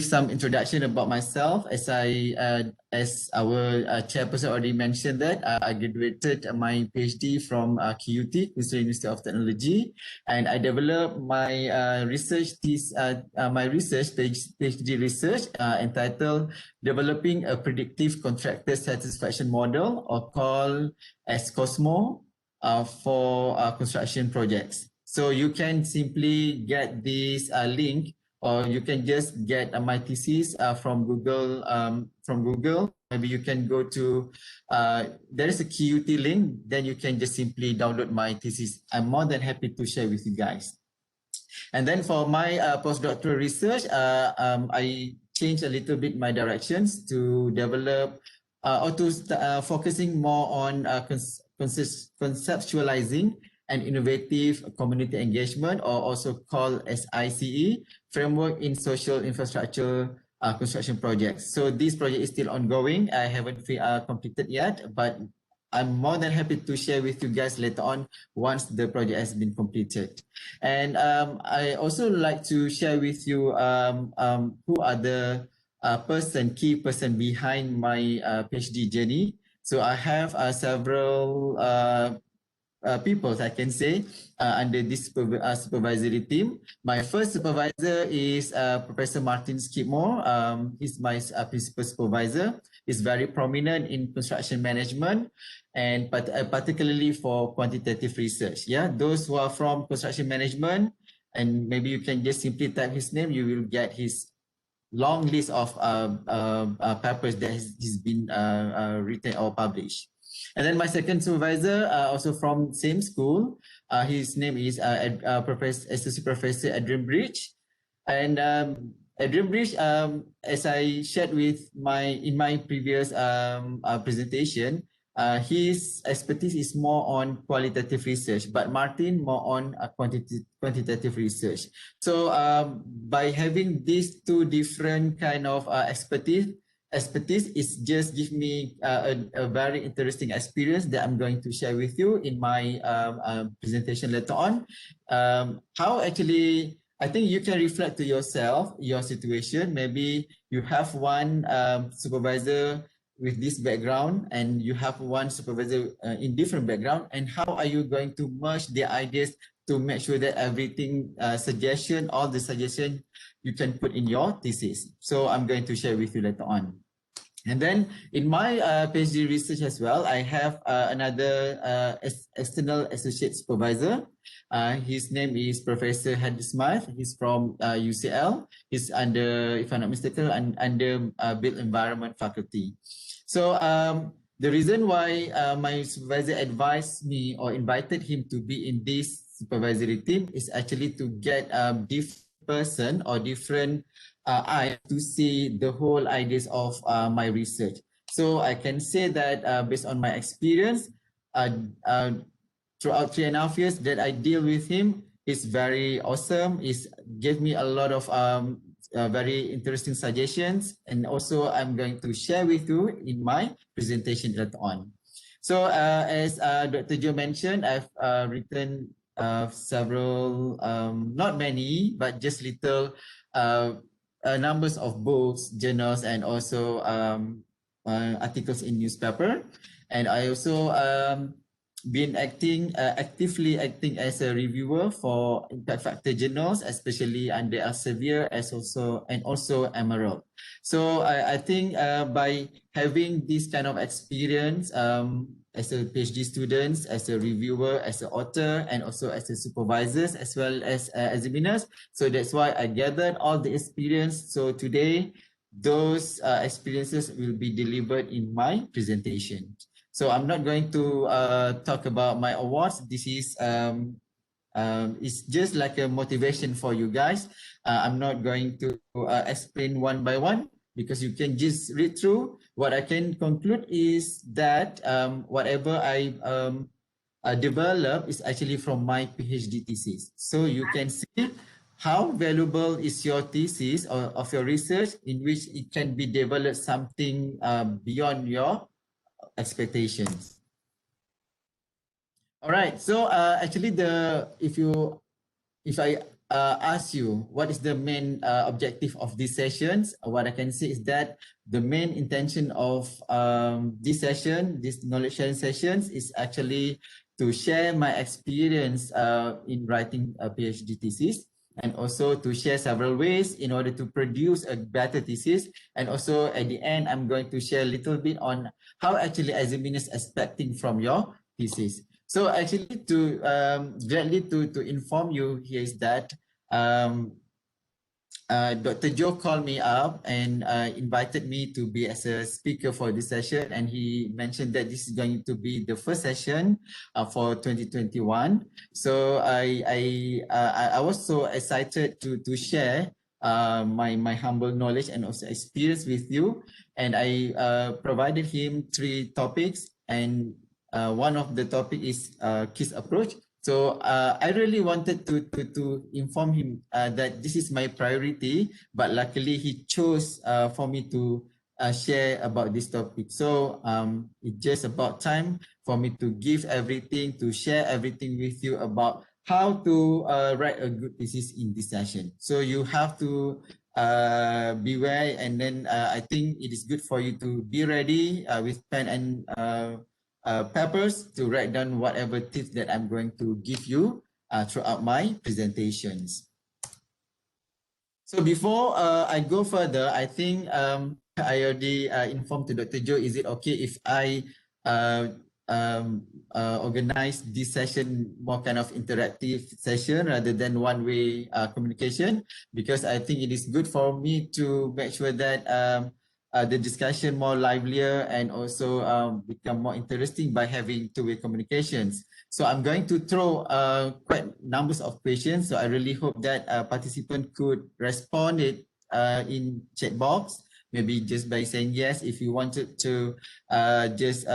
some introduction about myself. As our chairperson already mentioned that I graduated my PhD from QUT, Queensland University of Technology, and I developed my PhD research entitled "Developing a Predictive Contractor Satisfaction Model," or called as COSMO, for construction projects. So you can simply get this link, or you can just get my thesis from Google. Maybe you can go to, there is a QUT link, then you can just simply download my thesis. I'm more than happy to share with you guys. And then for my postdoctoral research, I changed a little bit my directions to develop or to focusing more on conceptualizing and innovative community engagement, or also called as ICE, framework in social infrastructure construction projects. So this project is still ongoing. I haven't completed yet, but I'm more than happy to share with you guys later on once the project has been completed. And I also like to share with you who are the key person behind my PhD journey. So I have several people, I can say, under this supervisory team. My first supervisor is Professor Martin Skidmore. He's my principal supervisor. He's very prominent in construction management, and particularly for quantitative research. Yeah, those who are from construction management, and maybe you can just simply type his name, you will get his long list of papers that he's been written or published. And then my second supervisor, also from same school, his name is Associate Professor Adrian Bridge. And Adrian Bridge, as I shared with in my previous presentation, his expertise is more on qualitative research, but Martin more on quantitative research. So by having these two different kind of expertise is just give me a very interesting experience that I'm going to share with you in my presentation later on. How actually, I think you can reflect to yourself, your situation. Maybe you have one supervisor with this background, and you have one supervisor in different background, and how are you going to merge the ideas to make sure that everything, all the suggestion you can put in your thesis. So I'm going to share with you later on. And then in my PhD research as well, I have another external associate supervisor. His name is Professor Hedging Words. He's from UCL. He's under, if I'm not mistaken, under Built Environment faculty. So the reason why my supervisor advised me or invited him to be in this supervisory team is actually to get a different person or different eye to see the whole ideas of my research. So I can say that based on my experience, throughout 3.5 years that I deal with him, is very awesome. It gave me a lot of very interesting suggestions, and also I'm going to share with you in my presentation later on. So as Dr. Joe mentioned, I've written several, not many, but just little numbers of books, journals, and also articles in newspaper. And I also been actively acting as a reviewer for impact factor journals, especially under Elsevier and also Emerald. So I think by having this kind of experience as a PhD student, as a reviewer, as an author, and also as a supervisors, as well as examiners. So that's why I gathered all the experience. So today, those experiences will be delivered in my presentation. So I'm not going to talk about my awards. This is it's just like a motivation for you guys. I'm not going to explain one by one, because you can just read through. What I can conclude is that whatever I develop is actually from my PhD thesis. So you can see how valuable is your thesis or of your research, in which it can be developed something beyond your expectations. All right. So actually, if I ask you what is the main objective of these sessions. What I can say is that the main intention of this session, this knowledge sharing sessions, is actually to share my experience in writing a PhD thesis, and also to share several ways in order to produce a better thesis. And also at the end, I'm going to share a little bit on how actually Azumin is expecting from your thesis. So actually to directly to inform you here is that Dr. Joe called me up and invited me to be as a speaker for this session, and he mentioned that this is going to be the first session for 2021. So I was so excited to share my humble knowledge and also experience with you, and I provided him 3 topics, and one of the topic is KISS approach. So I really wanted to inform him that this is my priority, but luckily he chose for me to share about this topic. So it's just about time for me to give everything, to share everything with you about how to write a good thesis in this session. So you have to beware, and then I think it is good for you to be ready with pen and peppers to write down whatever tips that I'm going to give you throughout my presentations. So before I go further, I think I already informed to Dr. Joe, is it okay if I organize this session more kind of interactive session rather than one-way communication? Because I think it is good for me to make sure that the discussion more livelier and also become more interesting by having two-way communications. So I'm going to throw quite numbers of questions. So I really hope that participant could respond it in chat box, maybe just by saying yes. If you wanted to just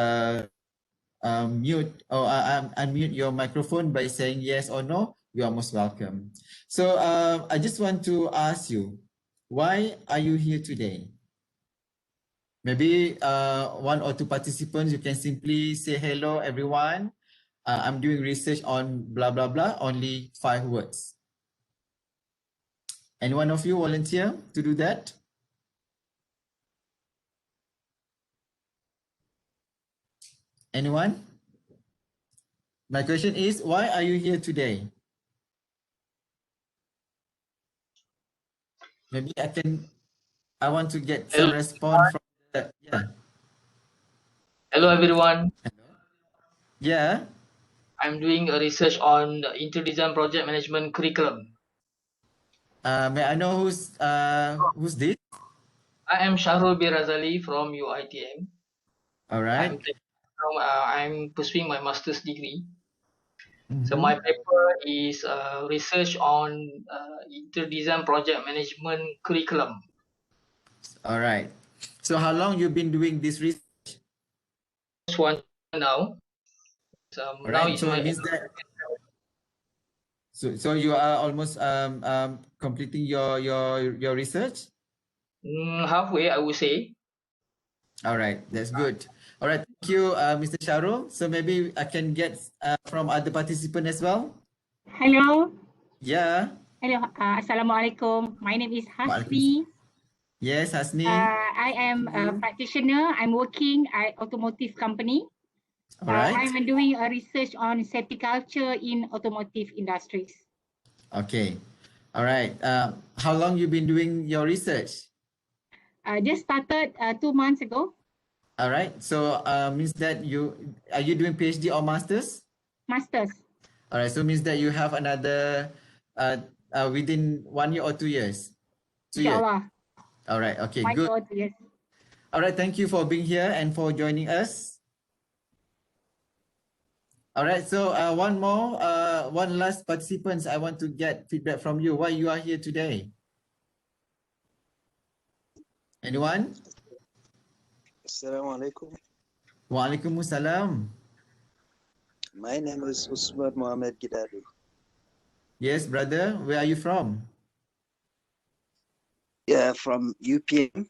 mute or unmute your microphone by saying yes or no, you are most welcome. So I just want to ask you, why are you here today? Maybe one or two participants, you can simply say hello everyone. I'm doing research on blah, blah, blah, only 5 words. Any one of you volunteer to do that? Anyone? My question is, why are you here today? Maybe I want to get some response from the, yeah. Hello everyone. Yeah. I'm doing a research on the InterDesign project management curriculum. May I know who's this? I am Shahrul B. Razali from UITM. All right. I'm pursuing my master's degree. So my paper is research on InterDesign project management curriculum. All right. So how long you been doing this research? Just one now. All now right. is So my it means that so you are almost completing your research? halfway, I would say. All right, that's good. All right, thank you, Mr. Shahrul. So maybe I can get from other participant as well. Hello. Yeah. Hello. Assalamualaikum. My name is Hasni. Yes, Hasni. I am a practitioner. I'm working at automotive company. All right. I'm doing a research on culture in automotive industries. Okay. All right. How long you been doing your research? Just started 2 months ago. All right. So means that are you doing PhD or masters? Masters. All right. So means that you have another within 1 year or 2 years. 2 years. Inshallah. All right. Okay. 1 good. year or 2 years. All right. Thank you for being here and for joining us. All right. So one last participants. I want to get feedback from you. Why you are here today? Anyone? Assalamualaikum. Waalaikumsalam. My name is Usman Mohammed Gidadu. Yes, brother. Where are you from? Yeah, from UPM.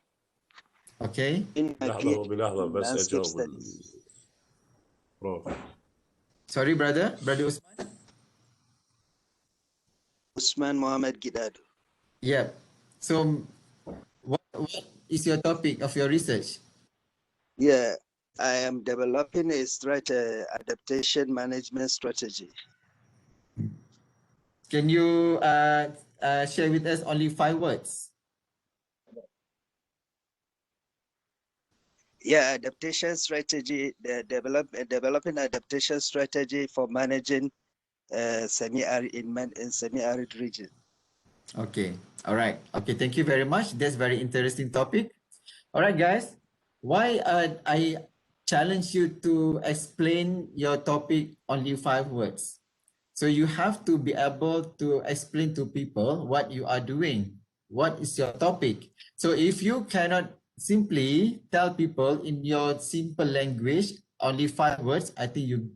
Okay. In my PhD in landscape studies. Sorry, brother. Brother Usman. Usman Mohammed Gidado. Yep. So what is your topic of your research? Yeah, I am developing a adaptation management strategy. Can you share with us only 5 words? Yeah, adaptation strategy, developing adaptation strategy for managing semi-arid in semi-arid region. Okay. All right. Okay. Thank you very much. That's very interesting topic. All right, guys. Why I challenge you to explain your topic only 5 words. So you have to be able to explain to people what you are doing. What is your topic? So if you cannot simply tell people in your simple language only 5 words, I think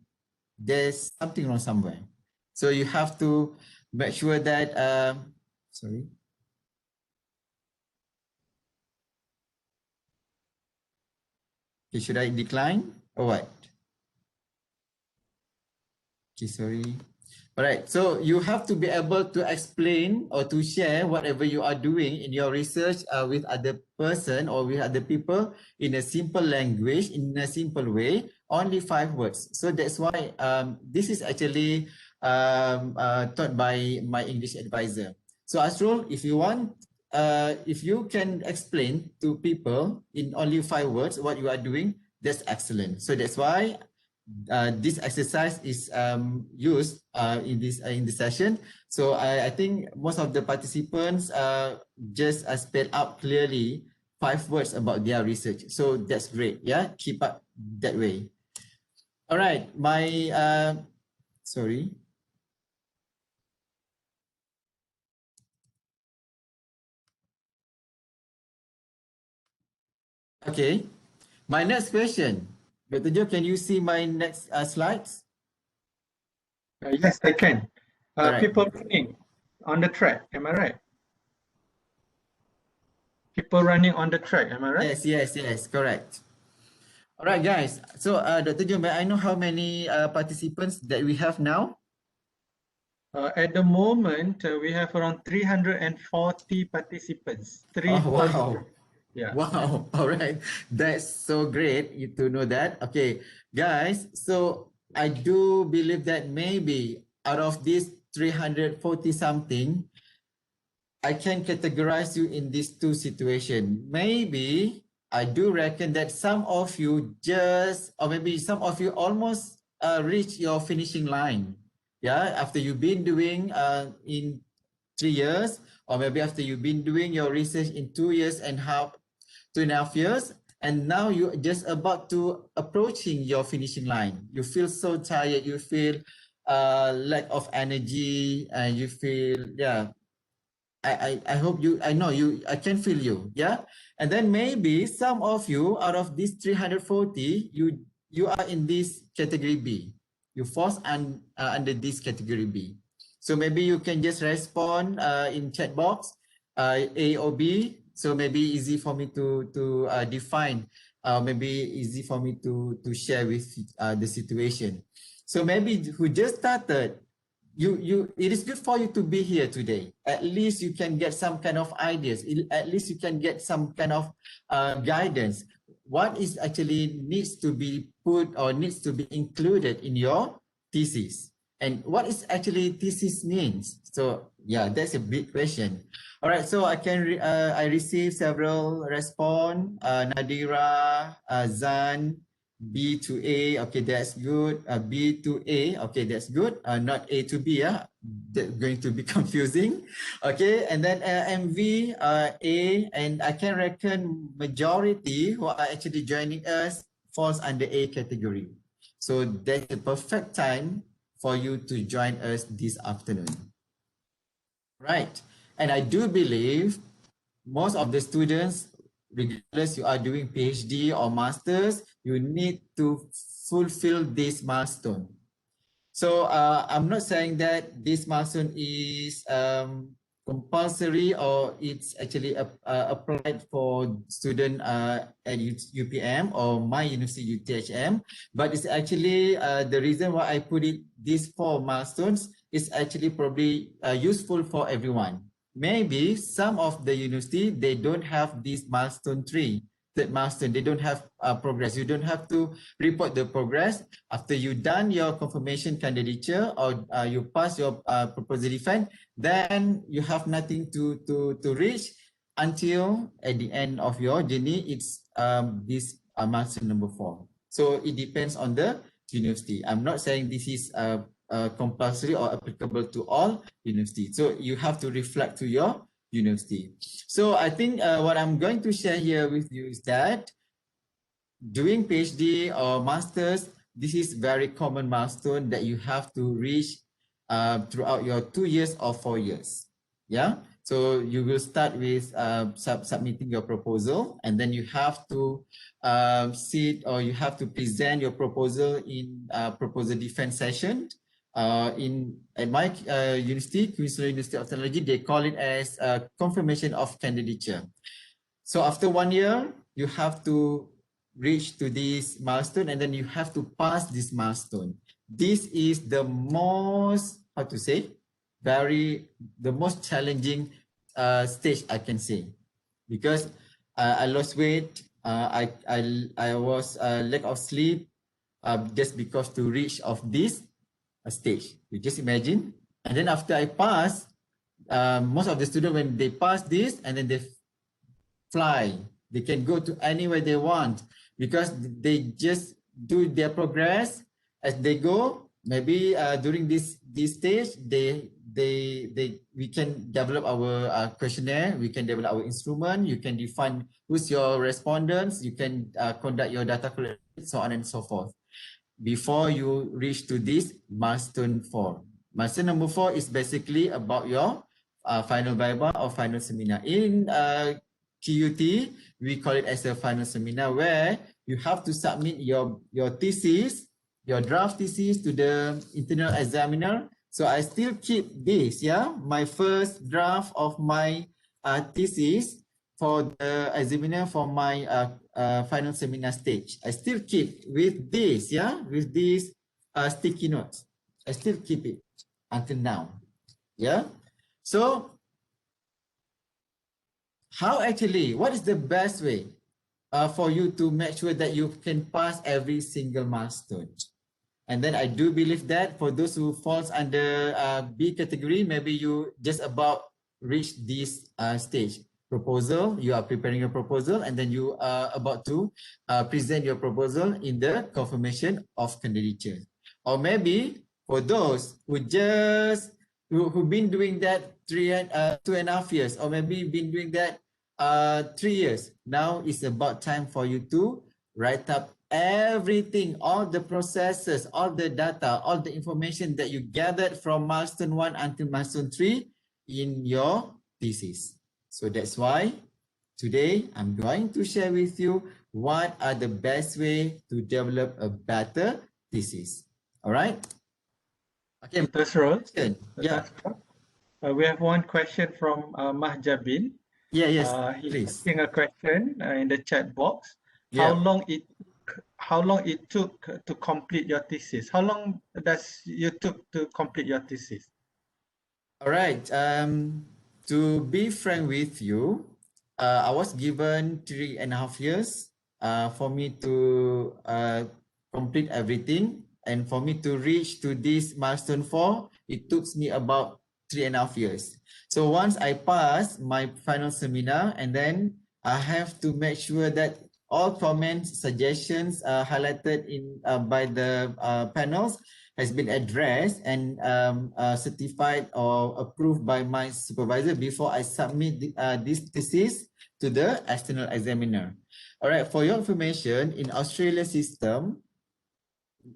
there's something wrong somewhere. So you have to make sure that sorry. Okay, should I decline or what? Okay, sorry. All right, so you have to be able to explain or to share whatever you are doing in your research with other person or with other people in a simple language, in a simple way, only 5 words. So that's why this is actually taught by my English advisor. So Asrul, if you want, if you can explain to people in only 5 words what you are doing, that's excellent. So that's why this exercise is used in this session. So I think most of the participants just spell out clearly 5 words about their research. So that's great. Yeah, keep up that way. All right, my sorry. Okay, my next question. Dr. Joe, can you see my next slides? Yes, I can. All right. People running on the track, am I right? People running on the track, am I right? Yes, correct. All right, guys. So, Dr. Joe, may I know how many participants that we have now? At the moment, we have around 340 participants. Oh, wow. Yeah. Wow. All right. That's so great to know that. Okay, guys. So I do believe that maybe out of these 340 something, I can categorize you in these 2 situations. Maybe I do reckon that some of you or maybe some of you almost reach your finishing line. Yeah, after you've been doing in 3 years, or maybe after you've been doing your research in 2.5 years, and now you're just about to approaching your finishing line. You feel so tired, you feel lack of energy, and you feel, yeah, I hope you, I know you, I can feel you, yeah? And then maybe some of you out of these 340, you are in this category B. You fall under this category B. So maybe you can just respond in chat box, A or B. So maybe easy for me to define, maybe easy for me to share with the situation. So maybe who just started, it is good for you to be here today. At least you can get some kind of ideas. At least you can get some kind of guidance. What is actually needs to be put or needs to be included in your thesis, and what is actually thesis means. So yeah, that's a big question. All right, so I received several response. Nadira, Zan, B to A, okay, that's good. B to A, okay, that's good. Not A to B, yeah, that's going to be confusing. Okay, and then MV, A, and I can reckon majority who are actually joining us falls under A category. So that's the perfect time for you to join us this afternoon. Right, and I do believe most of the students, regardless you are doing PhD or masters, you need to fulfill this milestone. So I'm not saying that this milestone is compulsory or it's actually applied for student at UPM or my university UTHM, but it's actually the reason why I put it these 4 milestones is actually probably useful for everyone. Maybe some of the university, they don't have this milestone 3, third milestone, they don't have progress. You don't have to report the progress after you done your confirmation candidature or you pass your proposal defense, then you have nothing to reach until at the end of your journey. It's this milestone number 4. So it depends on the university. I'm not saying this is compulsory or applicable to all universities. So you have to reflect to your university. So I think what I'm going to share here with you is that doing PhD or masters, this is very common milestone that you have to reach throughout your 2 years or 4 years. Yeah. So you will start with submitting your proposal, and then you have to sit or you have to present your proposal in proposal defense session. At my university, Queensland University of Technology, they call it as confirmation of candidature. So after 1 year, you have to reach to this milestone, and then you have to pass this milestone. This is the most, how to say, the most challenging stage I can say, because I lost weight, I was lack of sleep just because to reach of this stage. You just imagine. And then after I pass, most of the students, when they pass this and then they fly, they can go to anywhere they want because they just do their progress as they go. Maybe during this stage, we can develop our questionnaire, we can develop our instrument, you can define who's your respondents, you can conduct your data collection, so on and so forth, before you reach to this milestone 4. Milestone number 4 is basically about your final viva or final seminar. In QUT, we call it as a final seminar, where you have to submit your thesis, your draft thesis to the internal examiner. So I still keep this, yeah, my first draft of my thesis for the examiner for my final seminar stage. I still keep with this, yeah, with these sticky notes. I still keep it until now, yeah. So what is the best way for you to make sure that you can pass every single milestone? And then I do believe that for those who falls under B category, maybe you just about reach this stage. Proposal, you are preparing your proposal, and then you are about to present your proposal in the confirmation of candidature. Or maybe for those who've been doing that 2.5 years, or maybe been doing that 3 years. Now it's about time for you to write up everything, all the processes, all the data, all the information that you gathered from milestone 1 until milestone 3 in your thesis. So that's why today I'm going to share with you what are the best way to develop a better thesis. All right. Okay. That's right. Yeah. We have one question from Mahjabin. Yeah. Yes. He's Please. asking a question in the chat box. Yeah. How long it took to complete your thesis? How long does you took to complete your thesis? All right. To be frank with you, I was given 3.5 years for me to complete everything, and for me to reach to this milestone 4, it took me about 3.5 years. So once I pass my final seminar, and then I have to make sure that all comments, suggestions highlighted in by the panels has been addressed and certified or approved by my supervisor before I submit this thesis to the external examiner. All right, for your information, in Australia system,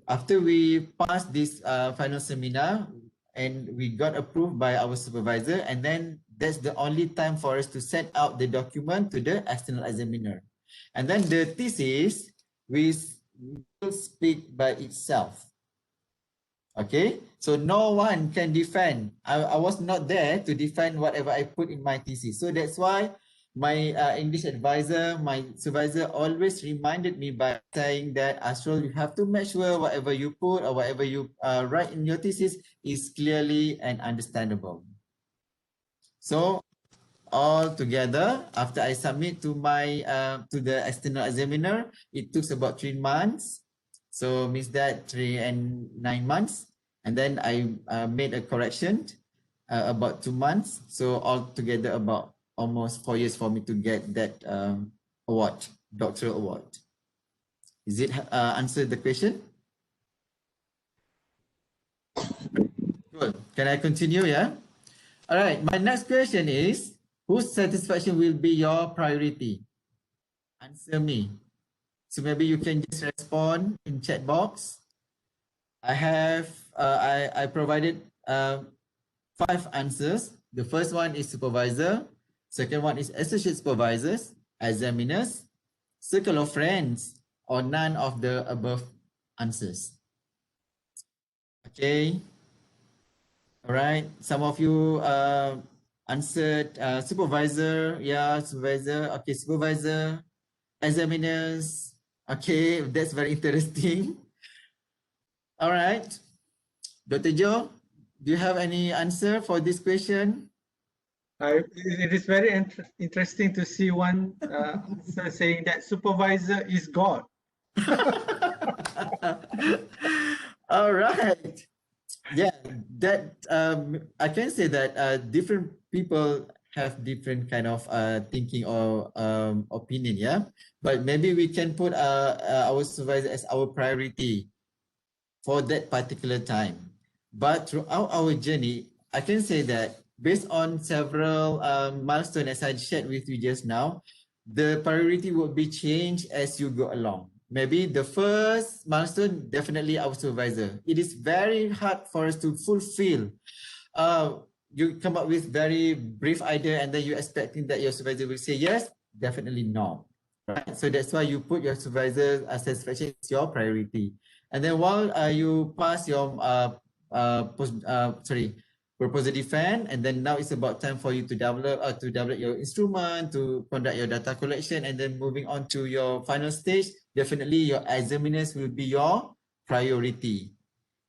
after we passed this final seminar and we got approved by our supervisor, and then that's the only time for us to send out the document to the external examiner. And then the thesis will speak by itself. Okay, so no one can defend. I was not there to defend whatever I put in my thesis. So that's why my English advisor, my supervisor always reminded me by saying that, Ashrul, you have to make sure whatever you put or whatever you write in your thesis is clearly and understandable. So all together, after I submit to my to the external examiner, it took about 3 months. So means that 3 and 9 months. And then I made a correction about 2 months. So all together about almost 4 years for me to get that award, doctoral award. Is it answer the question? Cool. Can I continue? Yeah. All right. My next question is, whose satisfaction will be your priority? Answer me. So maybe you can just respond in chat box. I have I provided 5 answers. The first one is supervisor. Second one is associate supervisors, examiners, circle of friends, or none of the above answers. Okay. All right. Some of you answered supervisor. Yeah, supervisor. Okay, supervisor. Examiners. Okay, that's very interesting. All right. Dr. Joe, do you have any answer for this question? It is very interesting to see one answer saying that supervisor is God. All right. Yeah, that I can say that different people have different kind of thinking or opinion. Yeah, but maybe we can put our supervisor as our priority for that particular time. But throughout our journey, I can say that based on several milestones as I shared with you just now, the priority will be changed as you go along. Maybe the first milestone, definitely our supervisor. It is very hard for us to fulfill. You come up with very brief idea and then you're expecting that your supervisor will say yes, definitely no. Right? So that's why you put your supervisor satisfaction as your priority. And then while you pass your proposal defense, and then now it's about time for you to develop your instrument, to conduct your data collection, and then moving on to your final stage, definitely your examiners will be your priority.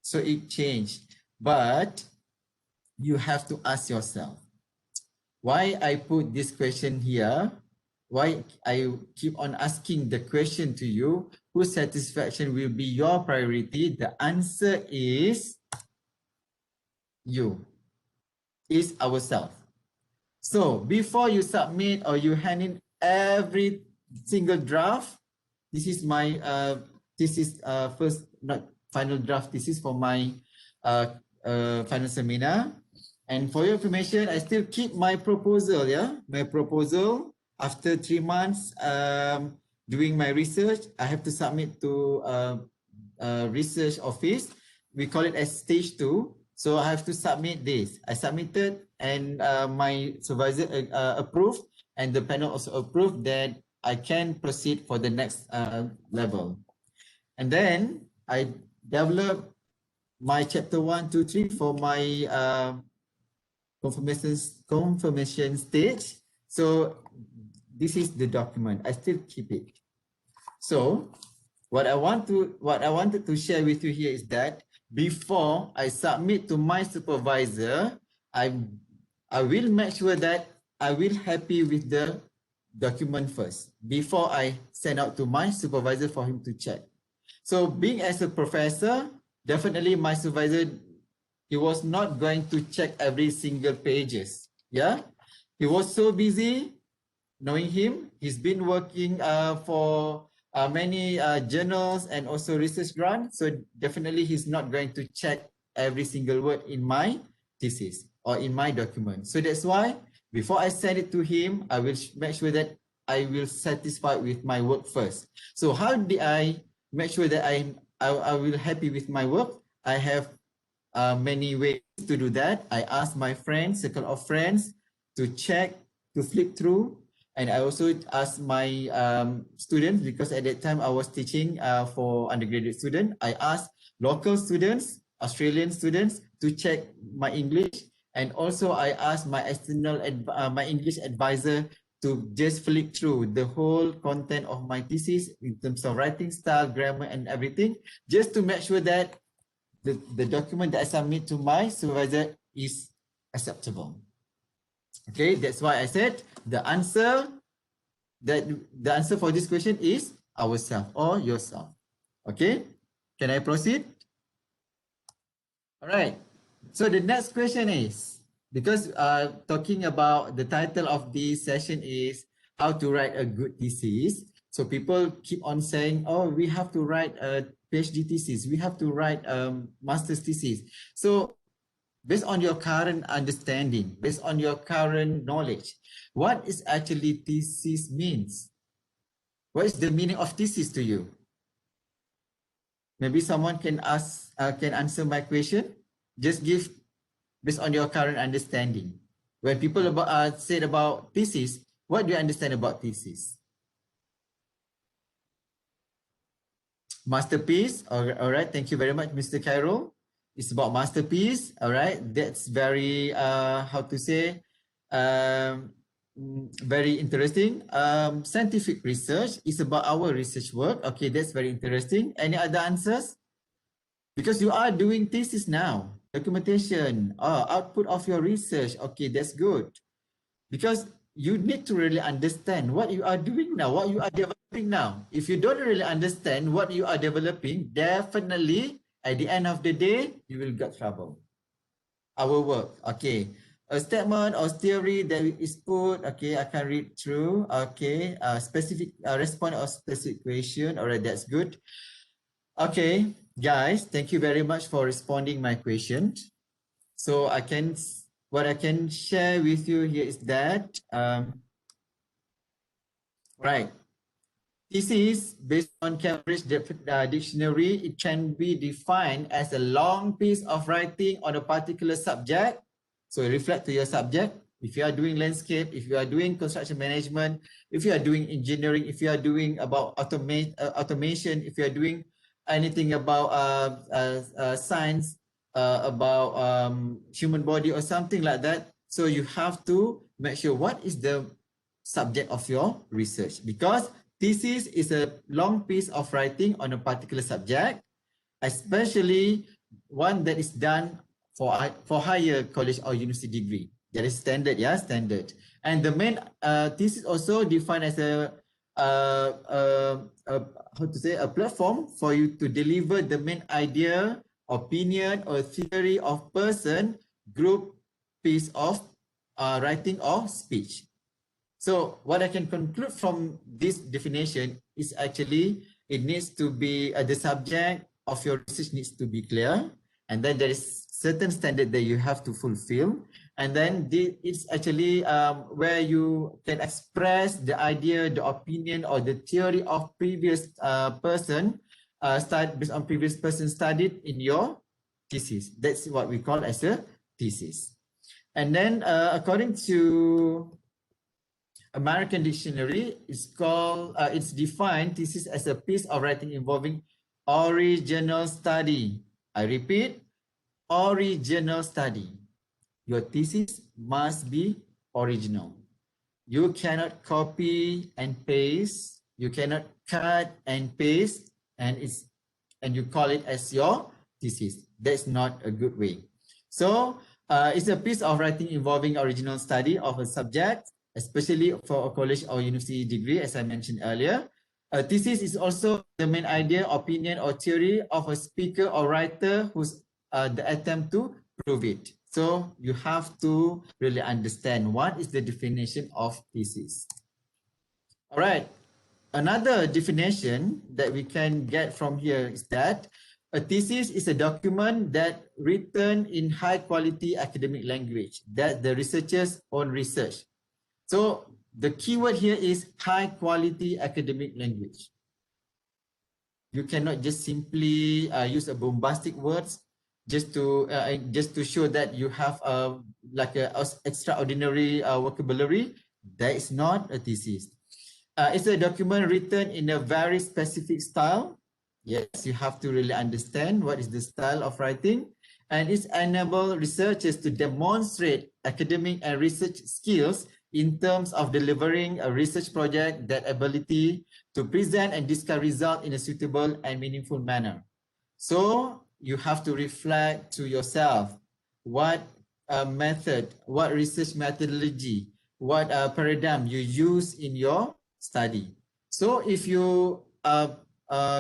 So it changed. But you have to ask yourself, why I put this question here, why I keep on asking the question to you, whose satisfaction will be your priority? The answer is you, is ourselves. So before you submit or you hand in every single draft, this is my first, not final draft, this is for my final seminar. And for your information, I still keep my proposal, yeah? My proposal, after 3 months doing my research, I have to submit to research office. We call it as stage 2. So I have to submit this. I submitted and my supervisor approved and the panel also approved that I can proceed for the next level. And then I developed my chapter 1, 2, 3 for my confirmation stage. So this is the document. I still keep it. So what I wanted to share with you here is that before I submit to my supervisor, I will make sure that I will happy with the document first before I send out to my supervisor for him to check. So being as a professor, definitely my supervisor, he was not going to check every single pages. Yeah, he was so busy. Knowing him, he's been working for many journals and also research grants. So definitely he's not going to check every single word in my thesis or in my document. So that's why before I send it to him, I will make sure that I will satisfy with my work first. So how did I make sure that I will happy with my work? I have many ways to do that. I ask my friends, circle of friends, to check, to flip through. And I also asked my students, because at that time I was teaching for undergraduate students. I asked local students, Australian students, to check my English. And also I asked my external, my English advisor to just flick through the whole content of my thesis in terms of writing style, grammar, and everything, just to make sure that the document that I submit to my supervisor is acceptable. Okay, that's why I said the answer for this question is ourselves or yourself. Okay, can I proceed? All right. So the next question is, because talking about the title of this session is how to write a good thesis. So people keep on saying, oh, we have to write a PhD thesis. We have to write a master's thesis. So based on your current understanding, based on your current knowledge, what is actually thesis means? What is the meaning of thesis to you? Maybe someone can answer my question. Just give based on your current understanding. When people said about thesis, what do you understand about thesis? Masterpiece. All right. Thank you very much, Mr. Cairo. It's about masterpiece. All right. That's very how to say very interesting. Scientific research is about our research work. Okay, that's very interesting. Any other answers? Because you are doing thesis now, documentation, output of your research. Okay, that's good. Because you need to really understand what you are doing now, what you are developing now. If you don't really understand what you are developing, definitely at the end of the day, you will get trouble. Our work, okay. A statement or theory that is put, okay, I can read through, okay. Specific response or specific question, all right, that's good. Okay, guys, thank you very much for responding my question. So what I can share with you here is that, right, thesis based on Cambridge Dictionary, it can be defined as a long piece of writing on a particular subject. So reflect to your subject. If you are doing landscape, if you are doing construction management, if you are doing engineering, if you are doing about automation, if you are doing anything about science, about human body or something like that. So you have to make sure what is the subject of your research, because thesis is a long piece of writing on a particular subject, especially one that is done for higher college or university degree. That is standard, yeah, standard. And the main thesis also defined as a how to say, a platform for you to deliver the main idea, opinion, or theory of person, group, piece of writing or speech. So what I can conclude from this definition is actually it needs to be the subject of your research needs to be clear, and then there is certain standard that you have to fulfill, and then it's actually where you can express the idea, the opinion, or the theory of previous person based on previous person studied in your thesis. That's what we call as a thesis. And then according to American Dictionary, it's defined thesis as a piece of writing involving original study. I repeat, original study. Your thesis must be original. You cannot copy and paste. You cannot cut and paste, and you call it as your thesis. That's not a good way. So it's a piece of writing involving original study of a subject, especially for a college or university degree, as I mentioned earlier. A thesis is also the main idea, opinion, or theory of a speaker or writer who's the attempt to prove it. So you have to really understand what is the definition of thesis. All right. Another definition that we can get from here is that a thesis is a document that written in high quality academic language, that the researcher's own research. So the keyword here is high quality academic language. You cannot just simply use a bombastic words just to show that you have like a extraordinary vocabulary. That is not a thesis. It's a document written in a very specific style. Yes, you have to really understand what is the style of writing, and it's enable researchers to demonstrate academic and research skills in terms of delivering a research project, that ability to present and discuss results in a suitable and meaningful manner. So you have to reflect to yourself what method, what research methodology, what paradigm you use in your study. So if you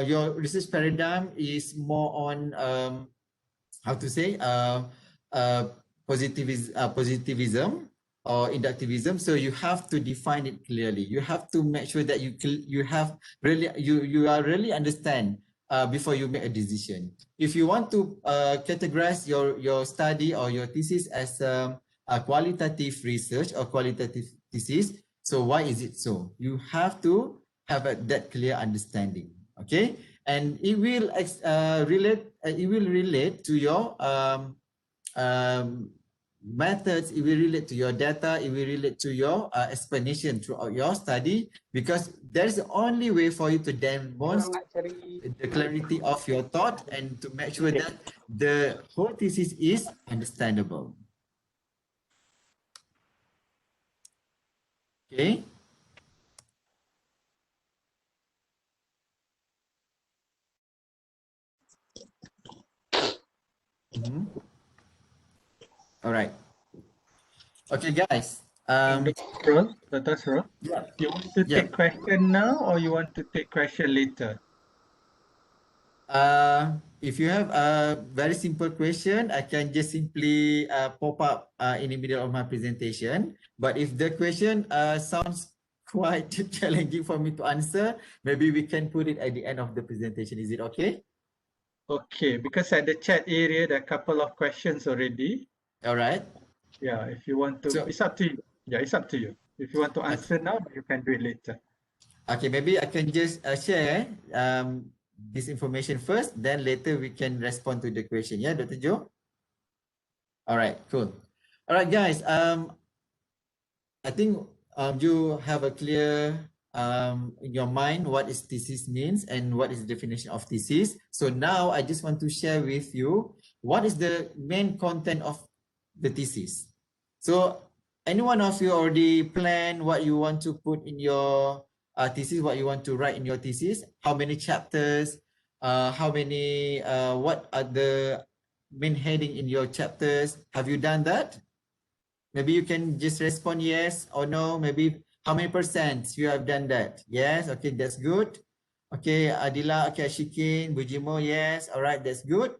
your research paradigm is more on how to say positivism or inductivism, so you have to define it clearly. You have to make sure that you are really understand before you make a decision. If you want to categorize your study or your thesis as a qualitative research or qualitative thesis, so why is it so? You have to have that clear understanding. Okay, and it will relate to your methods, it will relate to your data, it will relate to your explanation throughout your study, because there's the only way for you to demonstrate the clarity of your thought and to make sure that the whole thesis is understandable. Okay. All right. Okay, guys. Dr. Surah, Yeah. you want to take question now or you want to take question later? If you have a very simple question, I can just simply pop up in the middle of my presentation. But if the question sounds quite challenging for me to answer, maybe we can put it at the end of the presentation. Is it okay? Okay, because at the chat area, there are a couple of questions already. All right. Yeah, if you want to, it's up to you. Yeah, it's up to you. If you want to answer now, you can do it later. Okay, maybe I can just share this information first, then later we can respond to the question. Yeah, Dr. Joe? All right, cool. All right, guys. I think you have a clear in your mind what is thesis means and what is the definition of thesis. So now I just want to share with you what is the main content of the thesis. So any one of you already plan what you want to put in your thesis, what you want to write in your thesis, how many chapters, what are the main heading in your chapters? Have you done that? Maybe you can just respond yes or no. Maybe how many percent you have done that? Yes, okay, that's good. Okay, Adila, okay, Shikin, Bujimo, yes, all right, that's good.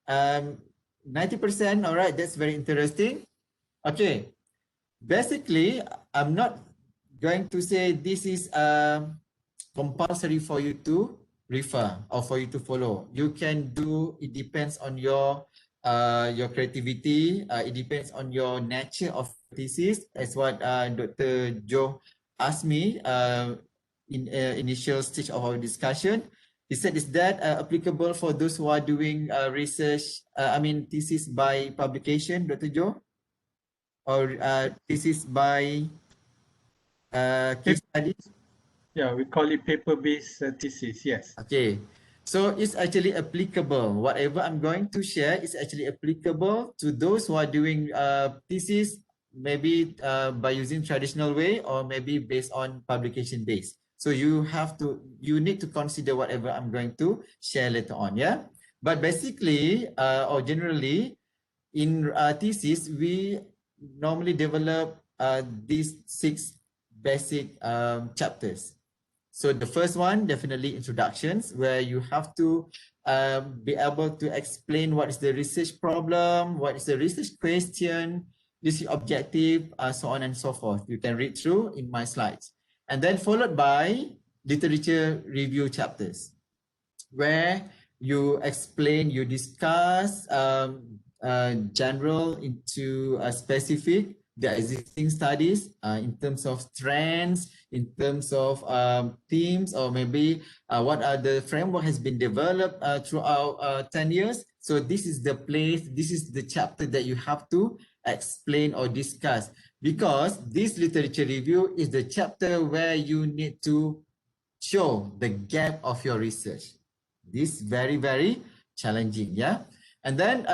90%, all right, that's very interesting. Okay, basically, I'm not going to say this is compulsory for you to refer or for you to follow. You can do, it depends on your creativity. It depends on your nature of thesis, as what Dr. Joe asked me in initial stage of our discussion. He said, is that applicable for those who are doing research, thesis by publication, Dr. Joe? Or thesis by case studies? Yeah, we call it paper-based thesis, yes. Okay, so it's actually applicable. Whatever I'm going to share is actually applicable to those who are doing thesis, maybe by using traditional way or maybe based on publication base. So you need to consider whatever I'm going to share later on, yeah? But basically, or generally, in thesis, we normally develop these 6 basic chapters. So the first one, definitely introductions, where you have to be able to explain what is the research problem, what is the research question, this objective, so on and so forth. You can read through in my slides. And then followed by literature review chapters, where you explain, you discuss general into specific, the existing studies in terms of trends, in terms of themes, or maybe what are the framework has been developed throughout 10 years. So this is the place, this is the chapter that you have to explain or discuss, because this literature review is the chapter where you need to show the gap of your research. This very, very challenging, yeah? And then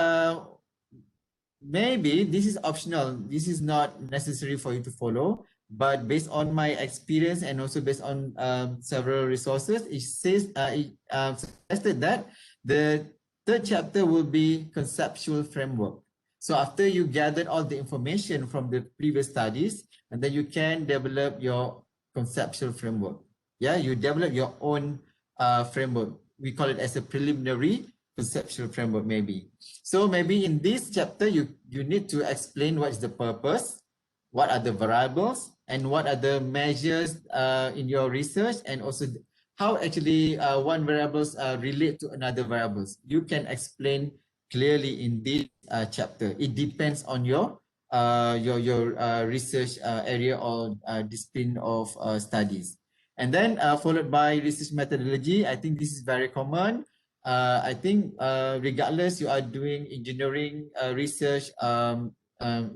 maybe this is optional. This is not necessary for you to follow, but based on my experience and also based on several resources, it says suggested that the third chapter will be conceptual framework. So after you gathered all the information from the previous studies, and then you can develop your conceptual framework. Yeah, you develop your own framework. We call it as a preliminary conceptual framework maybe. So maybe in this chapter, you need to explain what is the purpose, what are the variables, and what are the measures in your research, and also how actually one variables relate to another variables. You can explain clearly in this chapter. It depends on your research area or discipline of studies. And then followed by research methodology. I think this is very common. I think regardless you are doing engineering research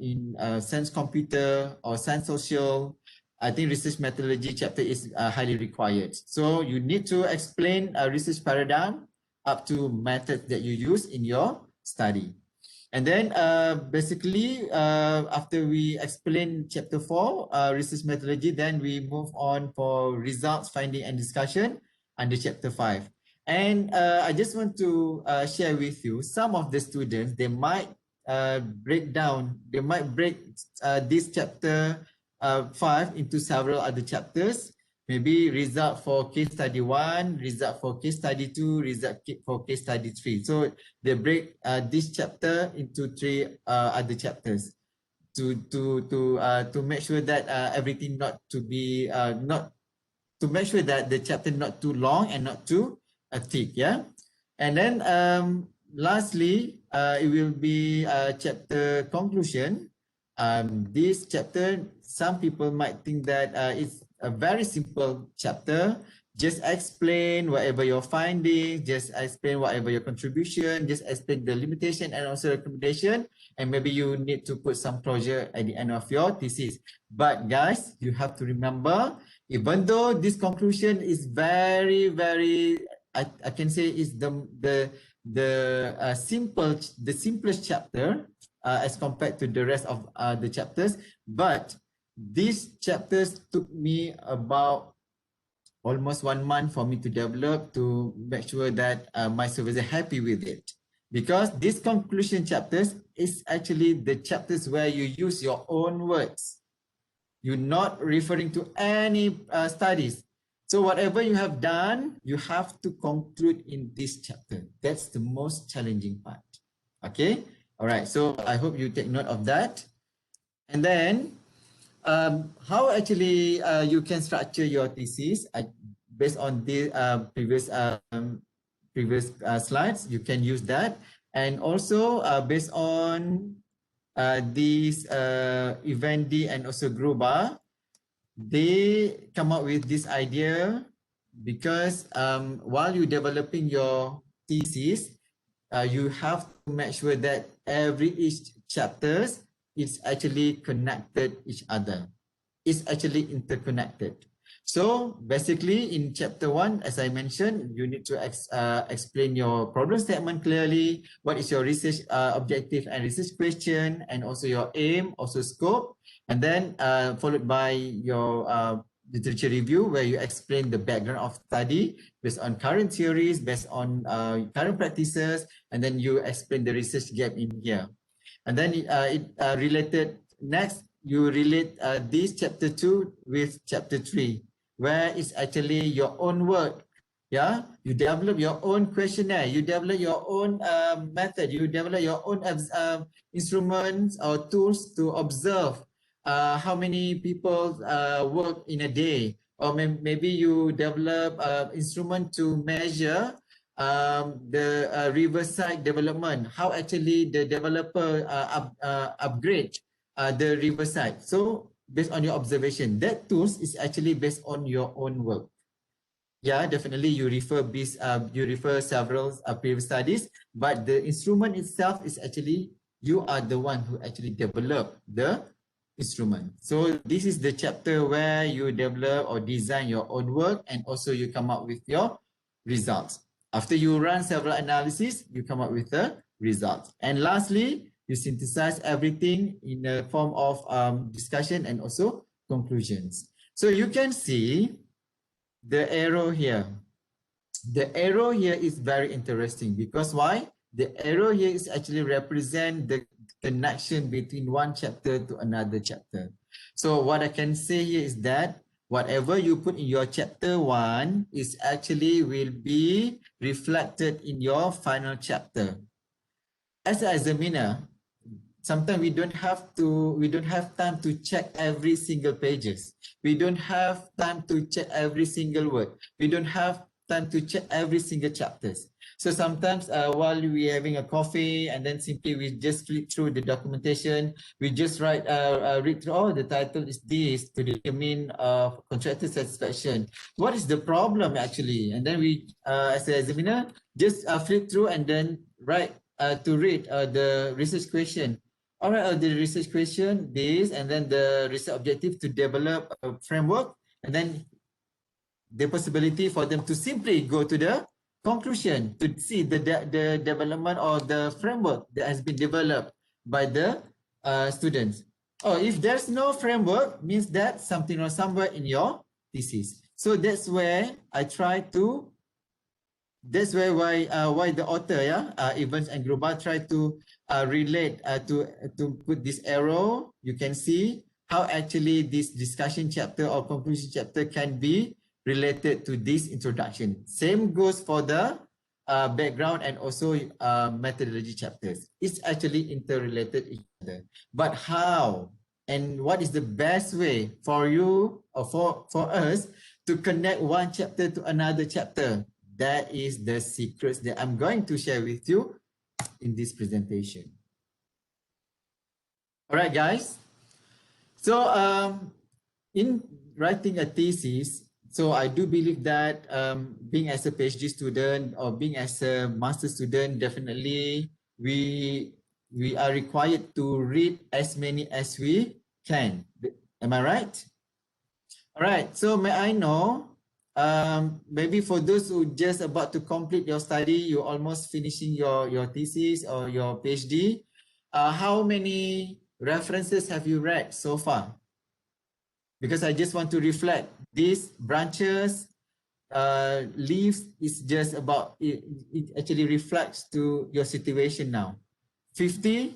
in science computer or science social, I think research methodology chapter is highly required. So you need to explain a research paradigm up to methods that you use in your study. And then basically after we explain chapter 4, research methodology, then we move on for results, finding and discussion under chapter 5. And I just want to share with you, some of the students, they might break this chapter 5 into several other chapters. Maybe result for case study 1, result for case study 2, result for case study 3. So they break this chapter into 3 other chapters to make sure that everything not to make sure that the chapter not too long and not too thick. Yeah, and then lastly it will be chapter conclusion. This chapter, some people might think that it's a very simple chapter. Just explain whatever your findings, just explain whatever your contribution, just explain the limitation and also recommendation, and maybe you need to put some closure at the end of your thesis. But guys, you have to remember, even though this conclusion is very, I can say is the simplest chapter as compared to the rest of the chapters, but these chapters took me about almost 1 month for me to develop, to make sure that my supervisor happy with it. Because this conclusion chapters is actually the chapters where you use your own words. You're not referring to any studies. So whatever you have done, you have to conclude in this chapter. That's the most challenging part. Okay? All right. So I hope you take note of that. And then how actually you can structure your thesis based on the previous slides. You can use that, and also based on these Evendi and also Gruber, they come up with this idea because while you're developing your thesis, you have to make sure that each chapters is actually connected each other. It's actually interconnected. So basically in chapter 1, as I mentioned, you need to explain your problem statement clearly. What is your research objective and research question, and also your aim, also scope. And then followed by your literature review, where you explain the background of study based on current theories, based on current practices, and then you explain the research gap in here. And then related next, you relate this chapter 2 with chapter 3, where it's actually your own work. Yeah, you develop your own questionnaire, you develop your own method, you develop your own instruments or tools to observe how many people work in a day, or maybe you develop instrument to measure the riverside development, how actually the developer upgrade the riverside. So based on your observation, that tools is actually based on your own work. Yeah, definitely you refer several previous studies, but the instrument itself is actually, you are the one who actually develop the instrument. So this is the chapter where you develop or design your own work, and also you come up with your results. After you run several analyses, you come up with the results. And lastly, you synthesize everything in a form of discussion and also conclusions. So you can see the arrow here. The arrow here is very interesting because why? The arrow here is actually represent the connection between one chapter to another chapter. So what I can say here is that whatever you put in your chapter 1 is actually will be reflected in your final chapter. As an examiner, sometimes we don't have time to check every single pages. We don't have time to check every single word. We don't have time to check every single chapters. So sometimes while we having a coffee and then simply we just flip through the documentation, we just read through, oh, the title is this to determine contractor satisfaction. What is the problem actually? And then we, as an examiner, just flip through and then write to read the research question. All right, the research question, this, and then the research objective to develop a framework, and then the possibility for them to simply go to the conclusion to see the development or the framework that has been developed by the students. Or if there's no framework, means that something or somewhere in your thesis. So that's where I try to, that's why the author, Evans and Gruber, try to relate to put this arrow. You can see how actually this discussion chapter or conclusion chapter can be related to this introduction. Same goes for the background and also methodology chapters. It's actually interrelated each other. But how and what is the best way for you or for us to connect one chapter to another chapter? That is the secrets that I'm going to share with you in this presentation. All right, guys. So in writing a thesis, so I do believe that being as a PhD student or being as a master student, definitely we are required to read as many as we can. Am I right? All right. So may I know, maybe for those who just about to complete your study, you're almost finishing your thesis or your PhD, how many references have you read so far? Because I just want to reflect these branches, leaves is just about, it actually reflects to your situation now. 50,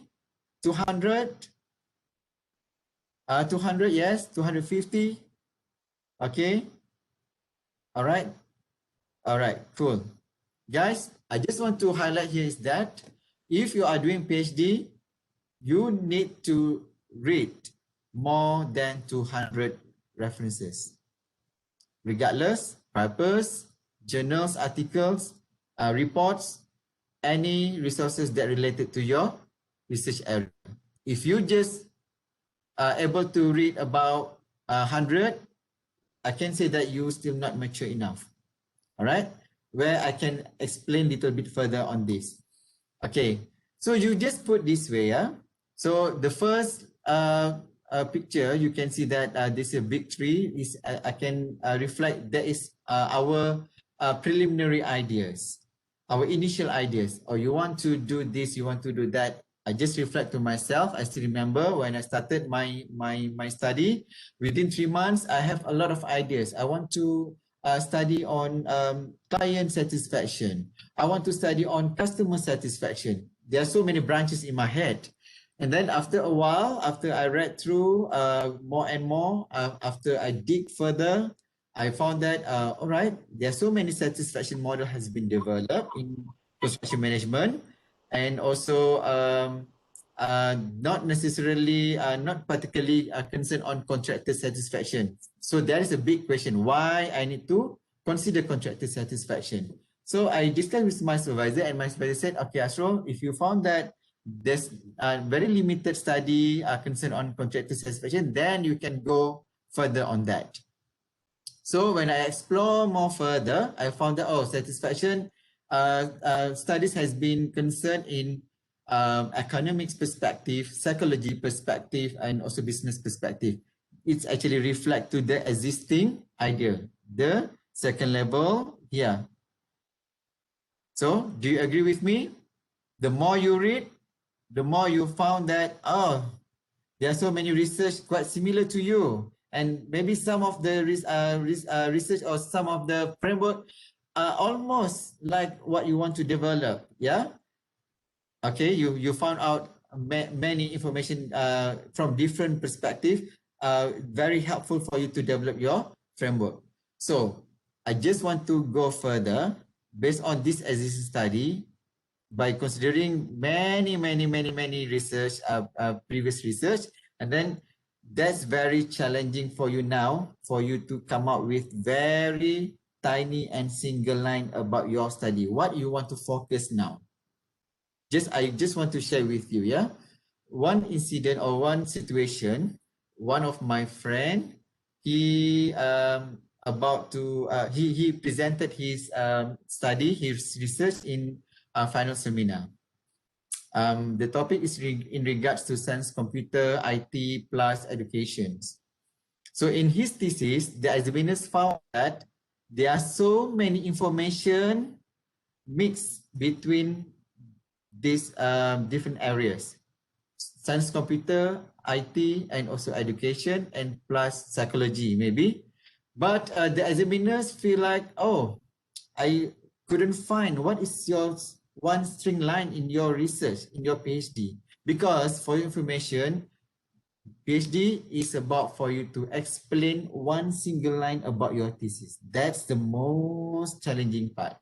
200, 200, yes, 250. Okay. All right. All right, cool. Guys, I just want to highlight here is that if you are doing PhD, you need to read more than 200 references. Regardless, papers, journals, articles, reports, any resources that related to your research area. If you just are able to read about 100, I can say that you still not mature enough. All right, where I can explain a little bit further on this. Okay, so you just put this way, So the first picture, you can see that this is a big tree. Is I can reflect that is our preliminary ideas, our initial ideas. Or you want to do this, you want to do that. I just reflect to myself. I still remember when I started my study. Within 3 months, I have a lot of ideas. I want to study on client satisfaction. I want to study on customer satisfaction. There are so many branches in my head. And then after a while, after I read through more and more, after I dig further, I found that, all right, there are so many satisfaction model has been developed in construction management. And also not necessarily, not particularly concerned on contractor satisfaction. So there is a big question, why I need to consider contractor satisfaction. So I discussed with my supervisor and my supervisor said, okay, Ashrul, if you found that there's a very limited study concerned on contractor satisfaction, then you can go further on that. So when I explore more further, I found that, oh, satisfaction studies has been concerned in economics perspective, psychology perspective, and also business perspective. It's actually reflect to the existing idea, the second level here. So do you agree with me? The more you read, the more you found that, oh, there are so many research quite similar to you. And maybe some of the research or some of the framework are almost like what you want to develop. Yeah. Okay. You found out many information from different perspectives. Very helpful for you to develop your framework. So I just want to go further based on this existing study. By considering many research, previous research, and then that's very challenging for you now, for you to come up with very tiny and single line about your study. What you want to focus now? I just want to share with you, yeah. One incident or one situation, one of my friend, he he presented his study, his research in a final seminar. The topic is in regards to science, computer, IT plus education. So in his thesis, the examiners found that there are so many information mixed between these different areas: science, computer, IT, and also education, and plus psychology maybe. But the examiners feel like, oh, I couldn't find what is your one string line in your research, in your PhD. Because for your information, PhD is about for you to explain one single line about your thesis. That's the most challenging part.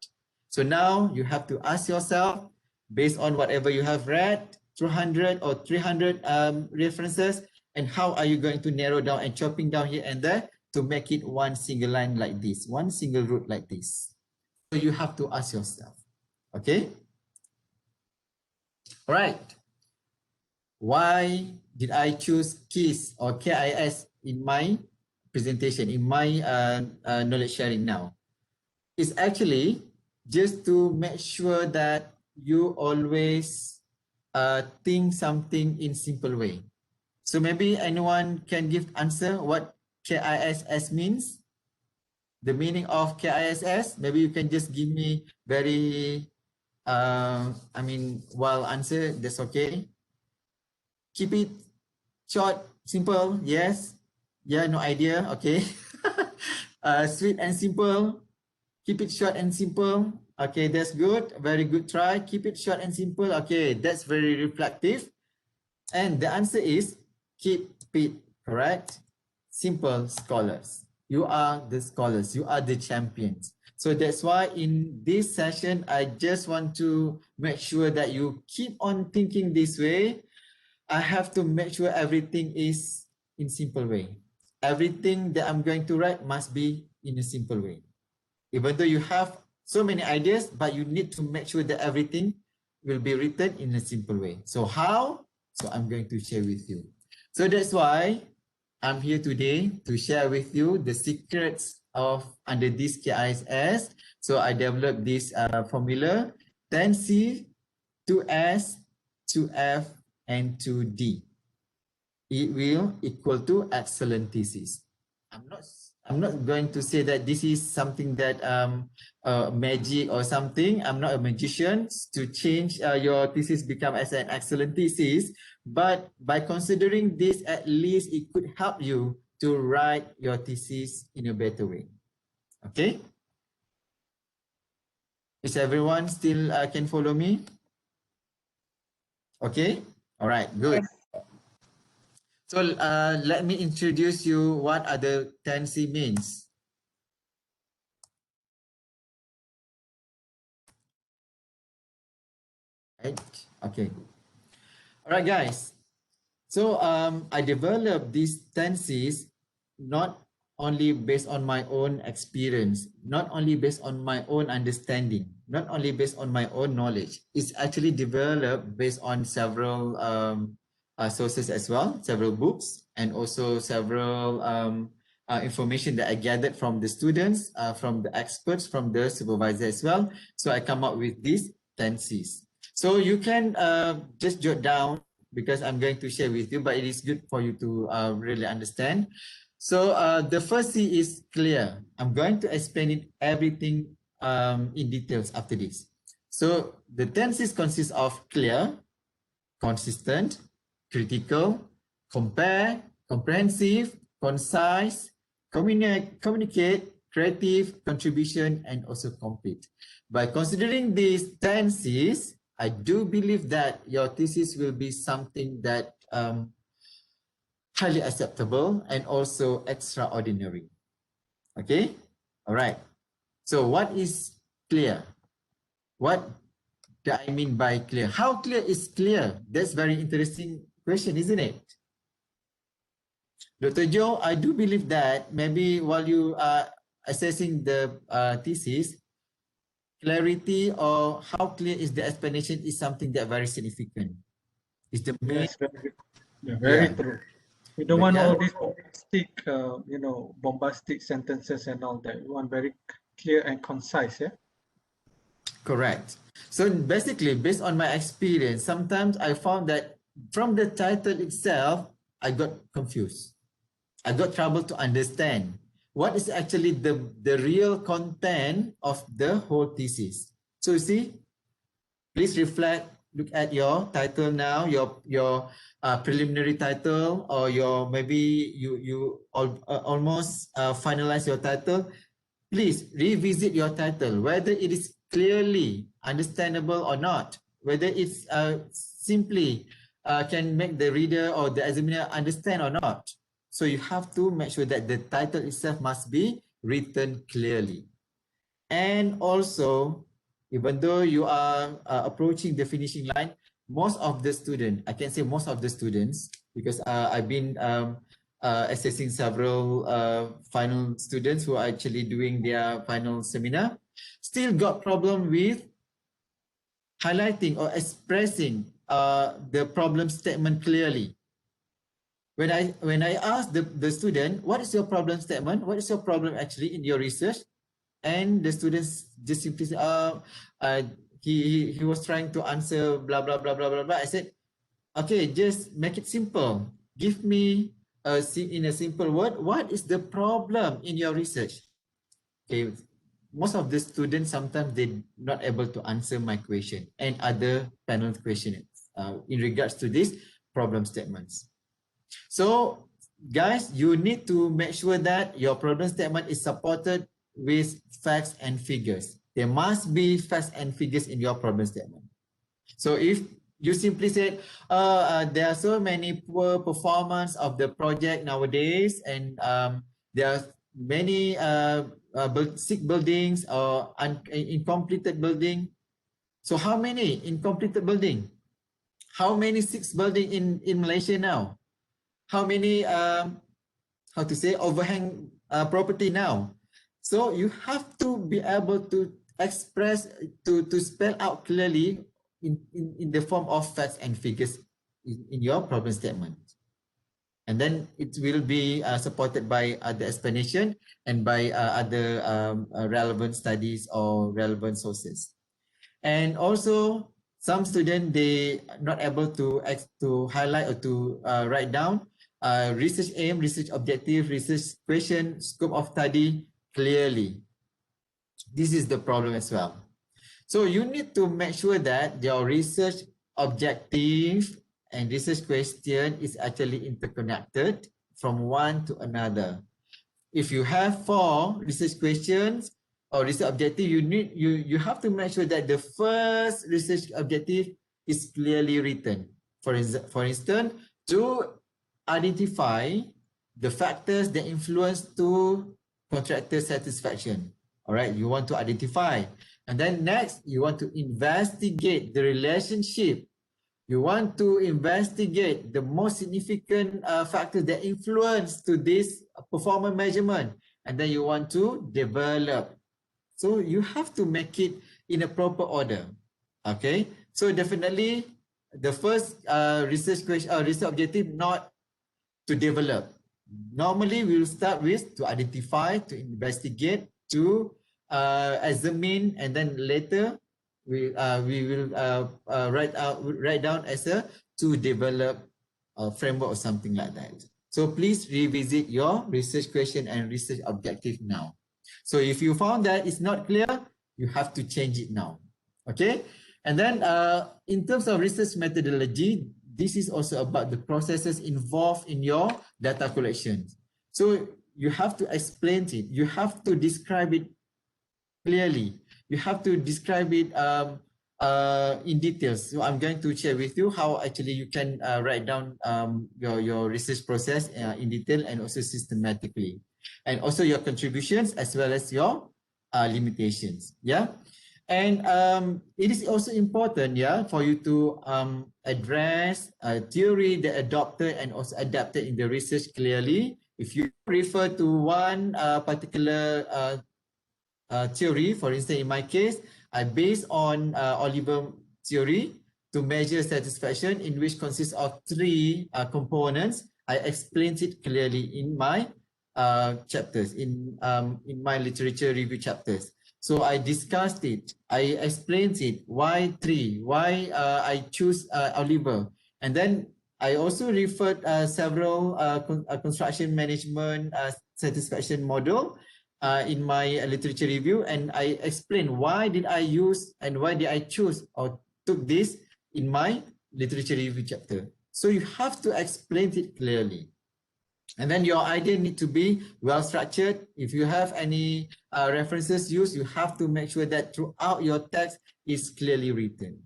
So now you have to ask yourself, based on whatever you have read, 200 or 300 references, and how are you going to narrow down and chopping down here and there to make it one single line like this, one single root like this. So you have to ask yourself, okay? All right. Why did I choose KISS or KIS in my presentation, in my knowledge sharing now? It's actually just to make sure that you always think something in simple way. So maybe anyone can give answer what KISS means? The meaning of KISS? Maybe you can just give me very, well answer, that's okay. Keep it short, simple, yes. Yeah, no idea, okay. Sweet and simple. Keep it short and simple. Okay, that's good. Very good try. Keep it short and simple. Okay, that's very reflective. And the answer is keep it correct. Simple scholars. You are the scholars. You are the champions. So that's why in this session, I just want to make sure that you keep on thinking this way. I have to make sure everything is in simple way. Everything that I'm going to write must be in a simple way. Even though you have so many ideas, but you need to make sure that everything will be written in a simple way. So how? So I'm going to share with you. So that's why I'm here today to share with you the secrets of under this KISS. So I developed this formula 10C, 2S, 2F, and 2D. It will equal to excellent thesis. I'm not going to say that this is something that magic or something. I'm not a magician to change your thesis become as an excellent thesis. But by considering this, at least it could help you to write your thesis in a better way. Okay? Is everyone still can follow me? Okay? All right, good. So let me introduce you what other 10C means. Right? Okay. All right, guys. So I developed these 10Cs not only based on my own experience, not only based on my own understanding, not only based on my own knowledge. It's actually developed based on several sources as well, several books, and also several information that I gathered from the students, from the experts, from the supervisor as well. So I come up with these 10Cs. So you can just jot down because I'm going to share with you, but it is good for you to really understand. So the first C is clear. I'm going to explain it everything in details after this. So the 10Cs consist of clear, consistent, critical, compare, comprehensive, concise, communicate, creative, contribution, and also complete. By considering these 10 C's, I do believe that your thesis will be something that highly acceptable and also extraordinary. Okay, all right. So what is clear? What do I mean by clear? How clear is clear? That's very interesting question, isn't it? Dr. Joe, I do believe that maybe while you are assessing the thesis, clarity or how clear is the explanation is something that very significant. Is the main, Yes, very Yeah. true. We don't But want yeah. all these bombastic, bombastic sentences and all that. We want very clear and concise. Yeah. Correct. So basically, based on my experience, sometimes I found that from the title itself, I got confused. I got trouble to understand what is actually the real content of the whole thesis. So you see, please reflect, look at your title now, your preliminary title, or your maybe you almost finalize your title. Please revisit your title, whether it is clearly understandable or not, whether it's simply can make the reader or the examiner understand or not. So you have to make sure that the title itself must be written clearly. And also, even though you are approaching the finishing line, most of the students, I can say most of the students, because I've been assessing several final students who are actually doing their final seminar, still got problem with highlighting or expressing the problem statement clearly. When I ask the student, what is your problem statement? What is your problem actually in your research? And the students just simply say, he was trying to answer blah, blah, blah, blah, blah, blah. I said, okay, just make it simple. Give me in a simple word, what is the problem in your research? Okay, most of the students, sometimes they're not able to answer my question and other panel questions in regards to these problem statements. So guys, you need to make sure that your problem statement is supported with facts and figures. There must be facts and figures in your problem statement. So if you simply said, there are so many poor performance of the project nowadays, and there are many sick buildings or incompleted building. So how many incompleted building? How many sick building in Malaysia now? How many, how to say, overhang property now? So you have to be able to express, to spell out clearly in the form of facts and figures in your problem statement. And then it will be supported by the explanation and by other relevant studies or relevant sources. And also, some students, they not able to highlight or to write down research aim, research objective, research question, scope of study clearly. This is the problem as well. So you need to make sure that your research objective and research question is actually interconnected from one to another. If you have 4 research questions or research objective, you have to make sure that the first research objective is clearly written. For instance, to identify the factors that influence to contractor satisfaction. All right, you want to identify. And then next, you want to investigate the relationship. You want to investigate the most significant factors that influence to this performance measurement. And then you want to develop. So you have to make it in a proper order. Okay, so definitely the first research question or research objective not to develop. Normally we will start with to identify, to investigate, to examine, and then later we will write down as a to develop a framework or something like that. So please revisit your research question and research objective now. So if you found that it's not clear, you have to change it now. Okay. And then in terms of research methodology, this is also about the processes involved in your data collection. So you have to explain it. You have to describe it clearly. You have to describe it in details. So I'm going to share with you how actually you can write down your research process in detail and also systematically, and also your contributions as well as your limitations. Yeah. And it is also important, yeah, for you to address a theory that adopted and also adapted in the research clearly. If you refer to one particular theory, for instance, in my case, I based on Oliver theory to measure satisfaction, in which consists of three components. I explained it clearly in my chapters, in my literature review chapters. So I discussed it, I explained it, why three, why I choose Oliver. And then I also referred several construction management satisfaction model in my literature review, and I explained why did I use and why did I choose or took this in my literature review chapter. So you have to explain it clearly. And then your idea need to be well structured. If you have any references used, you have to make sure that throughout your text is clearly written.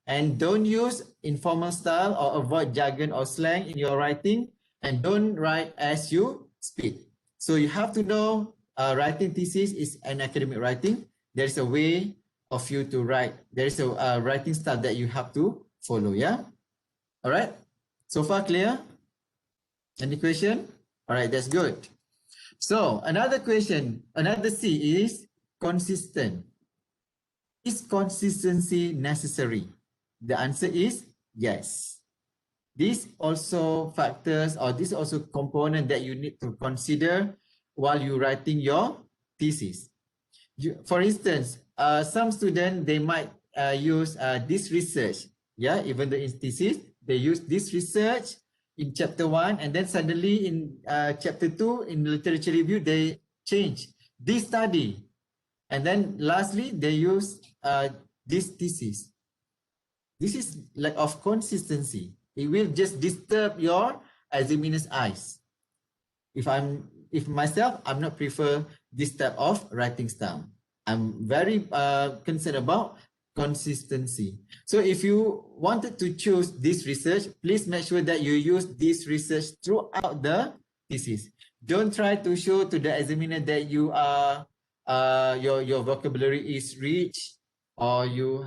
And don't use informal style or avoid jargon or slang in your writing, and don't write as you speak. So you have to know writing thesis is an academic writing. There is a way of you to write. There is a writing style that you have to follow. Yeah. All right. So far clear? Any question? All right, that's good. So another question, another C is consistent. Is consistency necessary? The answer is yes. This also factors, or this also component that you need to consider while you're writing your thesis. For instance, some students, they might use this research. Yeah, even though in thesis, they use this research in chapter 1, and then suddenly in chapter 2 in literature review they change this study, and then lastly they use this thesis. This is lack of consistency. It will just disturb your examiner's eyes. If myself, I'm not prefer this type of writing style. I'm very concerned about consistency. So if you wanted to choose this research, please make sure that you use this research throughout the thesis. Don't try to show to the examiner that you are your vocabulary is rich, or you're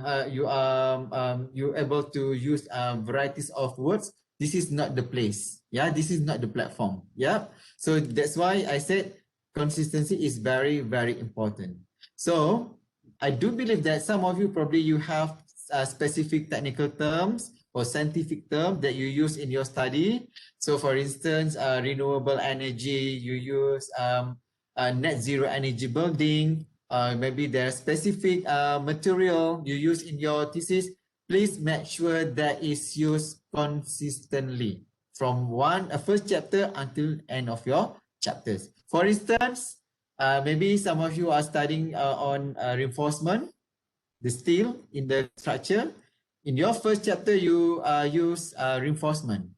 able to use varieties of words. This is not the place. Yeah, this is not the platform. Yeah, so that's why I said consistency is very, very important. So I do believe that some of you probably you have specific technical terms or scientific terms that you use in your study. So for instance, renewable energy, you use net zero energy building, maybe there are specific material you use in your thesis. Please make sure that is used consistently from first chapter until end of your chapters. For instance, maybe some of you are studying on reinforcement, the steel in the structure. In your first chapter, you use reinforcement.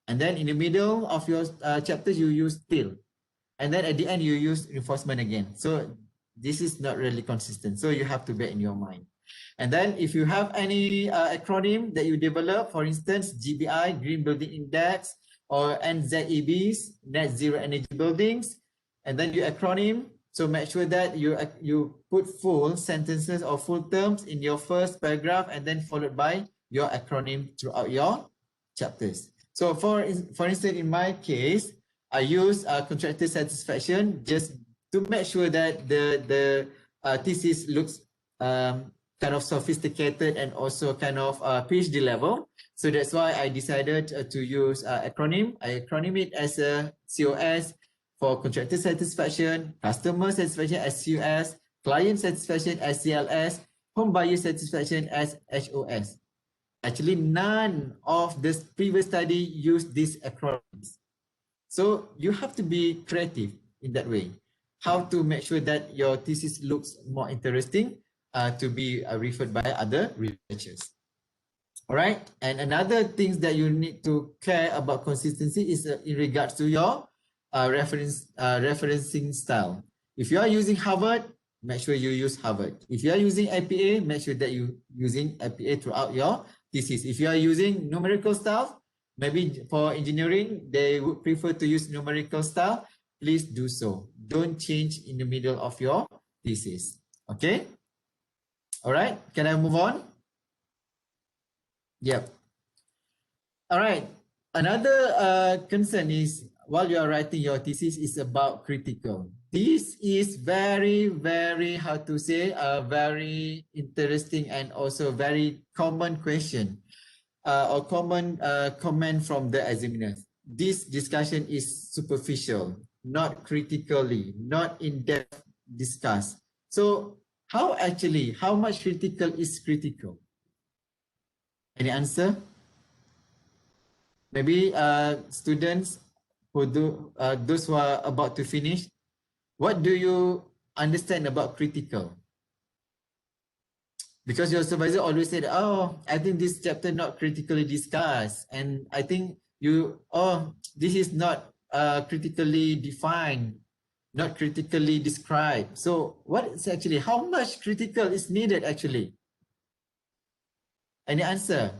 And then in the middle of your chapter, you use steel. And then at the end, you use reinforcement again. So this is not really consistent. So you have to bear in your mind. And then if you have any acronym that you develop, for instance, GBI, Green Building Index, or NZEBs, Net Zero Energy Buildings, and then you acronym. So make sure that you put full sentences or full terms in your first paragraph, and then followed by your acronym throughout your chapters. So for instance, in my case, I use contractor satisfaction just to make sure that the thesis looks kind of sophisticated and also kind of PhD level. So that's why I decided to use acronym. I acronym it as a COS for contractor satisfaction, customer satisfaction as CUS, client satisfaction as CLS, home buyer satisfaction as HOS. Actually, none of this previous study used these acronyms. So you have to be creative in that way. How to make sure that your thesis looks more interesting. to be referred by other researchers. All right, and another things that you need to care about consistency is in regards to your referencing style. If you are using Harvard, make sure you use Harvard. If you are using APA, make sure that you using APA throughout your thesis. If you are using numerical style, maybe for engineering, they would prefer to use numerical style. Please do so. Don't change in the middle of your thesis. Okay. All right. Can I move on? Yep. All right. Another concern is while you are writing your thesis is about critical. This is very, how to say, a very interesting and also very common question or common comment from the examiners. This discussion is superficial, not critically, not in-depth discussed. So how much critical is critical? Any answer? Maybe students who those who are about to finish, what do you understand about critical? Because your supervisor always said, oh, I think this chapter not critically discussed. And I think this is not critically defined, not critically described. So what is actually, how much critical is needed actually? Any answer?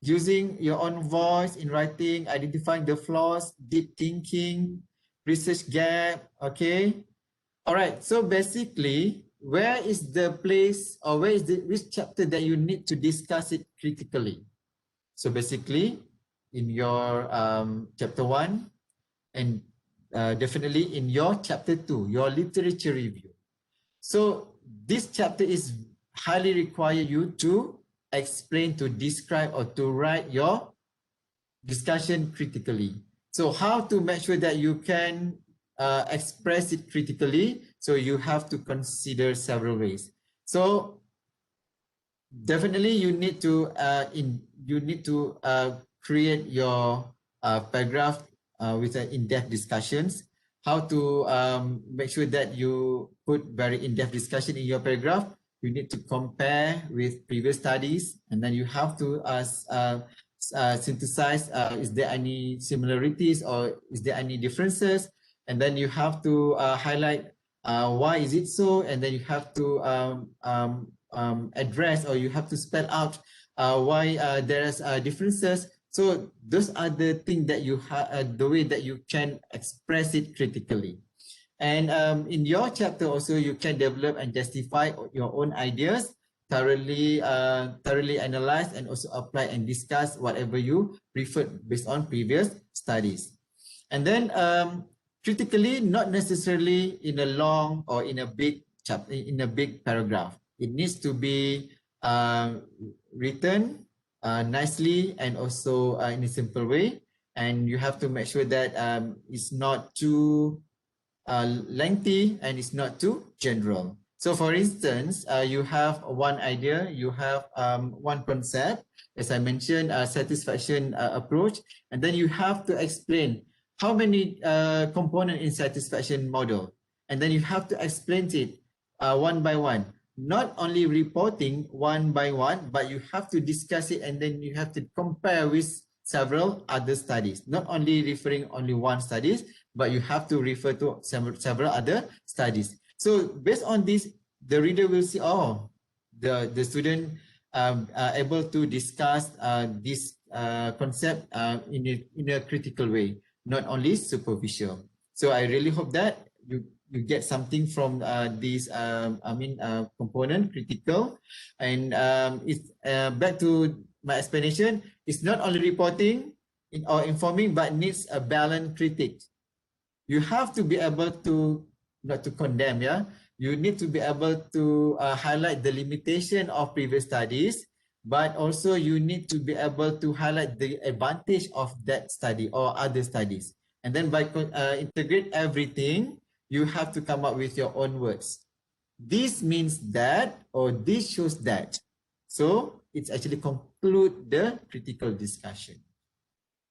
Using your own voice in writing, identifying the flaws, deep thinking, research gap, okay? All right, so basically, where is the place or which chapter that you need to discuss it critically? So basically, in your chapter 1 and definitely in your chapter 2, your literature review. So this chapter is highly require you to explain, to describe or to write your discussion critically. So how to make sure that you can express it critically? So you have to consider several ways. So definitely you need to create your paragraph with in-depth discussions. How to make sure that you put very in-depth discussion in your paragraph. You need to compare with previous studies, and then you have to synthesize, is there any similarities or is there any differences? And then you have to highlight why is it so, and then you have to address, or you have to spell out why there's differences. So those are the things that you have, the way that you can express it critically. And in your chapter also, you can develop and justify your own ideas, thoroughly analyze and also apply and discuss whatever you preferred based on previous studies. And then critically, not necessarily in a long or in a big chapter, in a big paragraph. It needs to be written nicely and also in a simple way. And you have to make sure that it's not too lengthy and it's not too general. So for instance, you have one idea, you have one concept, as I mentioned, satisfaction approach, and then you have to explain how many components in satisfaction model, and then you have to explain it one by one, not only reporting one by one, but you have to discuss it, and then you have to compare with several other studies, not only referring only one studies, but you have to refer to several other studies. So based on this, the reader will see, oh, the student are able to discuss this concept in a critical way, not only superficial. So I really hope that you get something from this component, critical. And it's back to my explanation, it's not only reporting or informing, but needs a balanced critique. You have to be able to, not to condemn, yeah? You need to be able to highlight the limitation of previous studies, but also you need to be able to highlight the advantage of that study or other studies. And then by integrate everything, you have to come up with your own words. This means that, or this shows that. So it's actually conclude the critical discussion.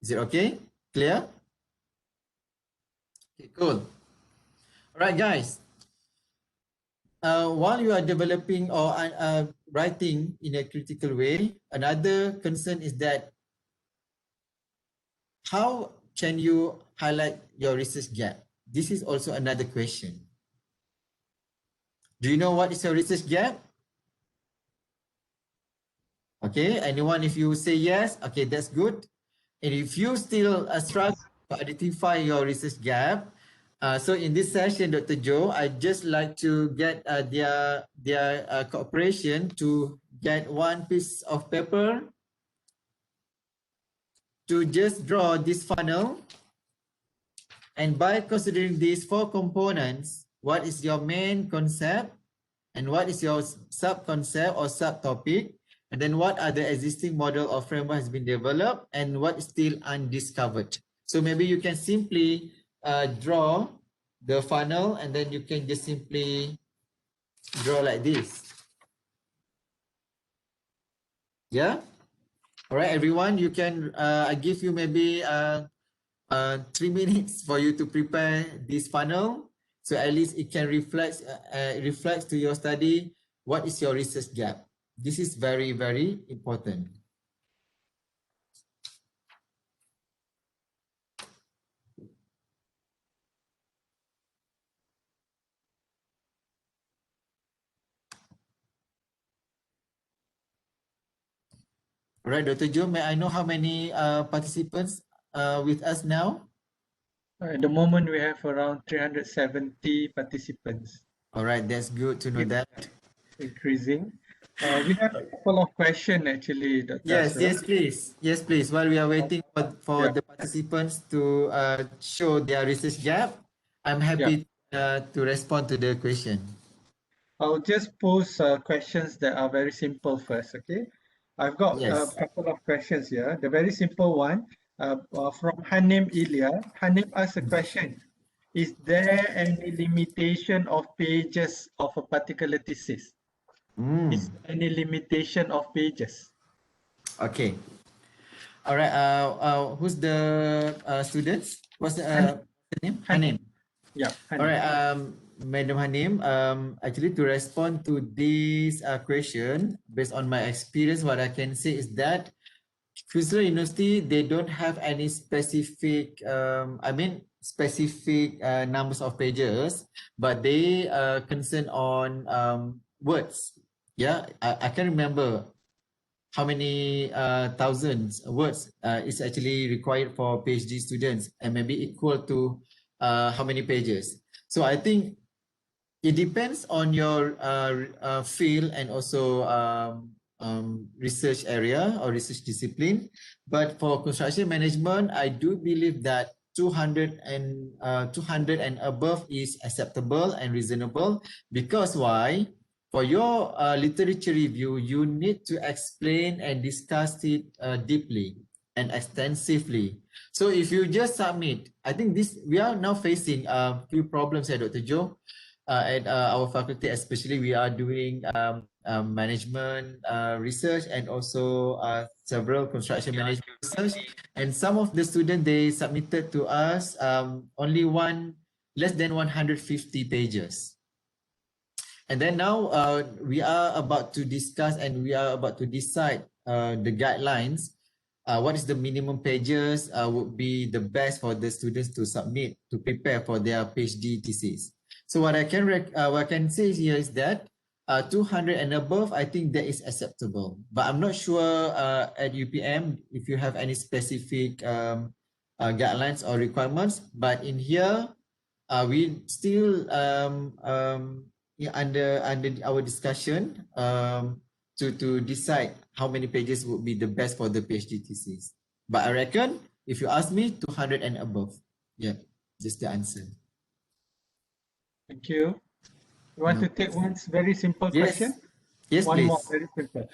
Is it okay? Clear? Okay, cool. All right, guys. while you are developing or writing in a critical way, another concern is that how can you highlight your research gap? This is also another question. Do you know what is your research gap? Okay, anyone, if you say yes, okay, that's good. And if you still struggle to identify your research gap, so in this session, Dr. Joe, I'd just like to get their cooperation to get one piece of paper to just draw this funnel. And by considering these 4 components, what is your main concept and what is your sub-concept or subtopic? And then what are the existing model or framework has been developed and what is still undiscovered? So maybe you can simply draw the funnel and then you can just simply draw like this. Yeah? All right, everyone, you can, I give you maybe 3 minutes for you to prepare this funnel. So at least it can reflect to your study, what is your research gap? This is very, very important. All right, Dr. Joe, may I know how many participants with us now? At the moment, we have around 370 participants. All right, that's good to know that. Increasing. We have a couple of questions actually, Dr. Yes, Asra. yes, please. Yes, please. While we are waiting for the participants to show their research gap, I'm happy to respond to the question. I'll just pose questions that are very simple first, okay? I've got a Yes. couple of questions here. The very simple one from Hanim Ilya. Hanim asked a question. Is there any limitation of pages of a particular thesis? Is there any limitation of pages? Okay. All right. Who's the students? What's the name? Hanim. Yeah. Hanim. All right. Madam Hanim, actually to respond to this question, based on my experience, what I can say is that Queensland University, they don't have any specific, specific numbers of pages, but they concern on words. Yeah, I can't remember how many thousands words is actually required for PhD students and maybe equal to how many pages. So I think it depends on your field and also research area or research discipline. But for construction management, I do believe that 200 and above is acceptable and reasonable. Because why? For your literature review, you need to explain and discuss it deeply and extensively. So if you just submit, I think we are now facing a few problems here, Dr. Joe. At our faculty, especially, we are doing management research and also several construction management research. And some of the students, they submitted to us only less than 150 pages. And then now we are about to discuss and we are about to decide the guidelines. What is the minimum pages would be the best for the students to submit to prepare for their PhD thesis. So what I can say here is that 200 and above, I think that is acceptable. But I'm not sure at UPM if you have any specific guidelines or requirements. But in here, we still under our discussion to decide how many pages would be the best for the PhD thesis. But I reckon if you ask me, 200 and above. Yeah, just the answer. Thank you. You want to take one very simple question? Yes, one please. More very simple.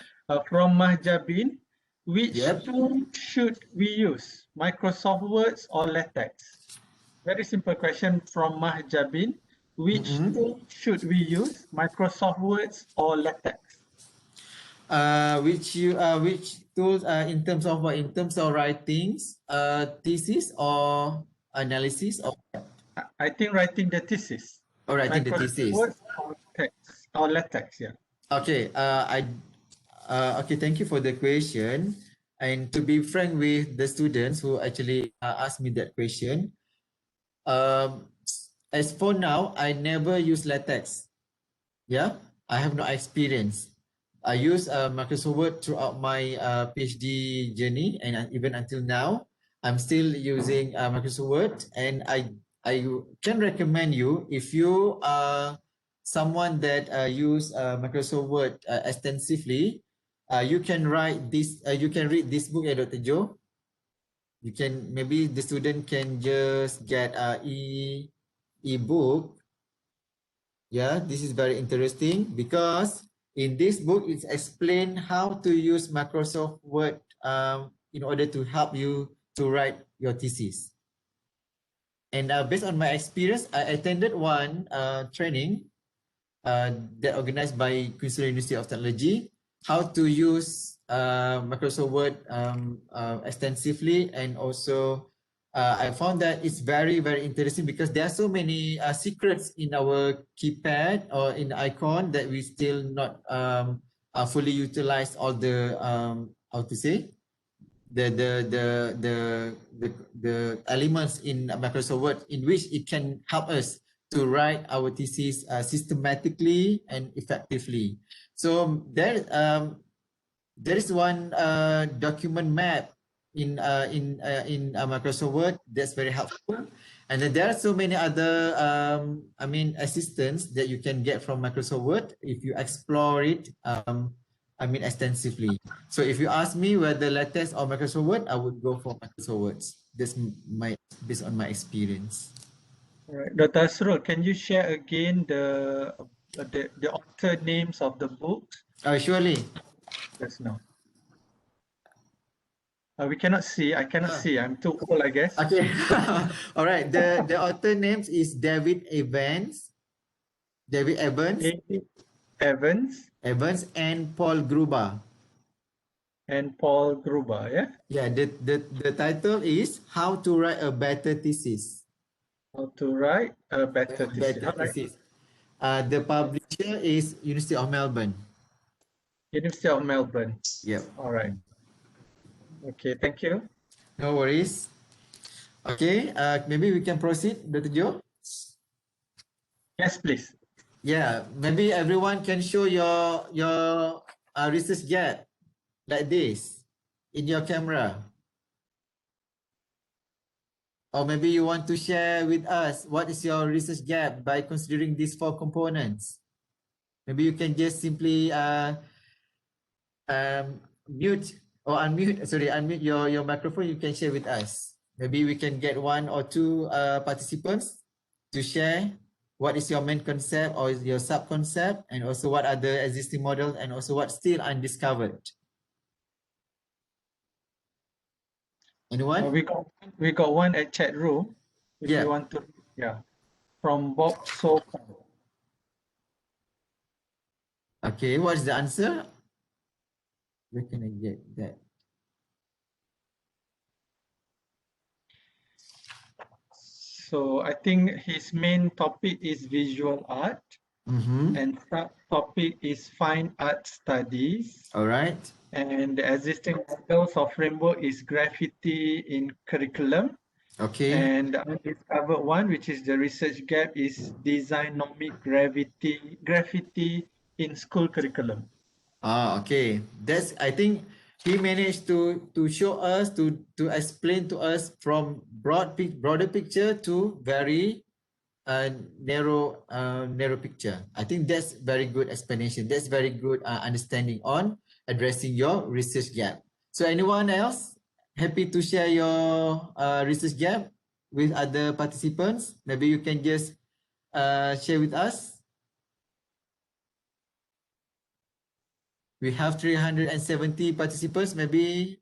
From Mahjabin, which tool should we use? Microsoft Words or LaTeX? Very simple question from Mahjabin. Which tool should we use? Microsoft Words or LaTeX? Which tools in terms of what? In terms of writings, thesis or analysis or? I think writing the thesis. Or writing the thesis. Words or text? or LaTeX? Yeah. Okay, okay, thank you for the question. And to be frank with the students who actually asked me that question, as for now, I never use LaTeX. Yeah, I have no experience. I use Microsoft Word throughout my PhD journey, and even until now, I'm still using Microsoft Word. And I can recommend you, if you are someone that use Microsoft Word extensively, you can write this. You can read this book, Dr. Joe. You can, maybe the student can just get e-book. Yeah, this is very interesting because in this book it's explained how to use Microsoft Word in order to help you to write your thesis. And based on my experience, I attended one training that organized by Queensland University of Technology, how to use Microsoft Word extensively. And also I found that it's very, very interesting because there are so many secrets in our keypad or in the icon that we still not fully utilize all the, how to say, the elements in Microsoft Word in which it can help us to write our thesis systematically and effectively. So there is one document map in Microsoft Word that's very helpful, and then there are so many other assistants that you can get from Microsoft Word if you explore it extensively. So if you ask me whether LaTeX or Microsoft Word, I would go for Microsoft Words. That's based on my experience. All right, Dr. Asrul, can you share again the author names of the books? Surely. Yes, no. We cannot see. I cannot see. I'm too old, I guess. Okay. All right. The author names is David Evans, and Paul Gruber. And Paul Gruber, yeah? Yeah, the title is How to Write a Better Thesis. How to write a better thesis. Thesis. The publisher is University of Melbourne. University of Melbourne. Yep. All right. Okay, thank you. No worries. Okay, maybe we can proceed, Dr. Joe. Yes, please. Yeah, maybe everyone can show your research gap like this in your camera. Or maybe you want to share with us what is your research gap by considering these 4 components. Maybe you can just simply unmute your microphone. You can share with us. Maybe we can get 1 or 2 participants to share what is your main concept or your sub-concept, and also what are the existing models, and also what's still undiscovered. Anyone? We got one at chat room. If you want to, from Bob Soka. Okay, what is the answer? Where can I get that? So I think his main topic is visual art, and sub-topic is fine art studies. All right. And the existing models of framework is graffiti in curriculum. Okay. And the undiscovered one, which is the research gap, is designomic graffiti in school curriculum. Okay. That's, I think he managed to show us, to explain to us from broader picture to very narrow picture. I think that's very good explanation. That's very good understanding on addressing your research gap. So anyone else happy to share your research gap with other participants? Maybe you can just share with us. We have 370 participants. Maybe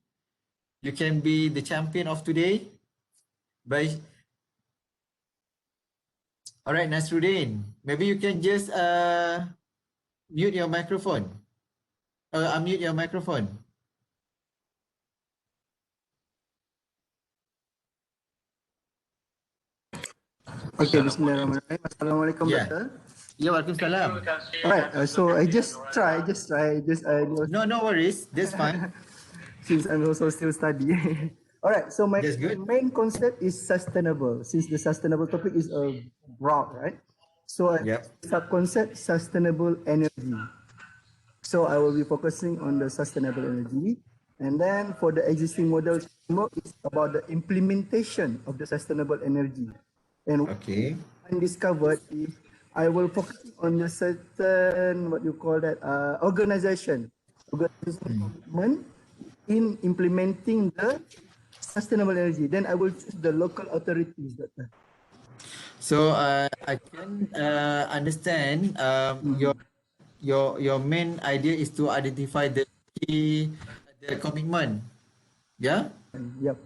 you can be the champion of today. All right, Nasruddin, maybe you can just mute your microphone. Unmute your microphone. Okay, bismillahirrahmanirrahim. Assalamualaikum, Doctor. Yeah, Waalaikumsalam. All right. So I just try. No worries. That's fine. Since I'm also still studying. All right. So my That's good. main concept is sustainable. Since the sustainable topic is broad, right? So Yep. sub-concept sustainable energy. So I will be focusing on the sustainable energy. And then for the existing model framework, it's about the implementation of the sustainable energy. And Okay. undiscovered is I will focus on the certain, what you call that, organization commitment in implementing the sustainable energy. Then I will choose the local authorities. So I can understand your main idea is to identify the key, the commitment. Yeah. Yep.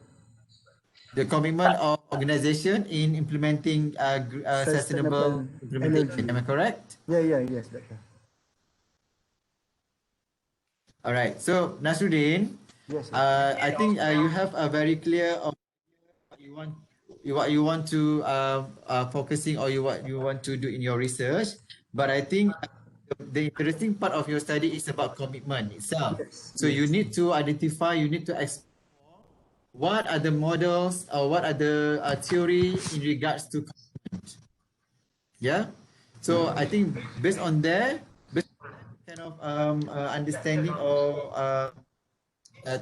The commitment of organization in implementing sustainable implementation. energy. Am I correct? Yes, doctor. All right. So Nasruddin, Yes. I think you have a very clear of what you want to focusing or what you want to do in your research. But I think the interesting part of your study is about commitment itself. Yes, So you need to identify, you need to explore what are the models or what are the theory in regards to commitment. Yeah. So I think based on that kind of understanding or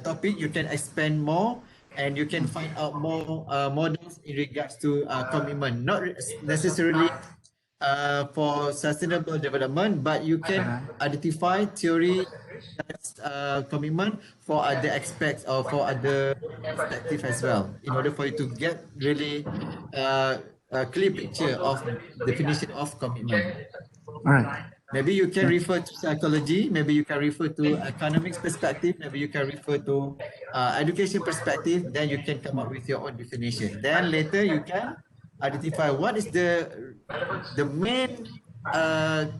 topic, you can expand more and you can find out more models in regards to commitment, not necessarily for sustainable development, but you can identify theory that's commitment for other aspects or for other perspective as well, in order for you to get really a clear picture of definition of commitment. All right. Maybe you can refer to psychology, maybe you can refer to economics perspective, maybe you can refer to education perspective, then you can come up with your own definition. Then later you can identify what is the main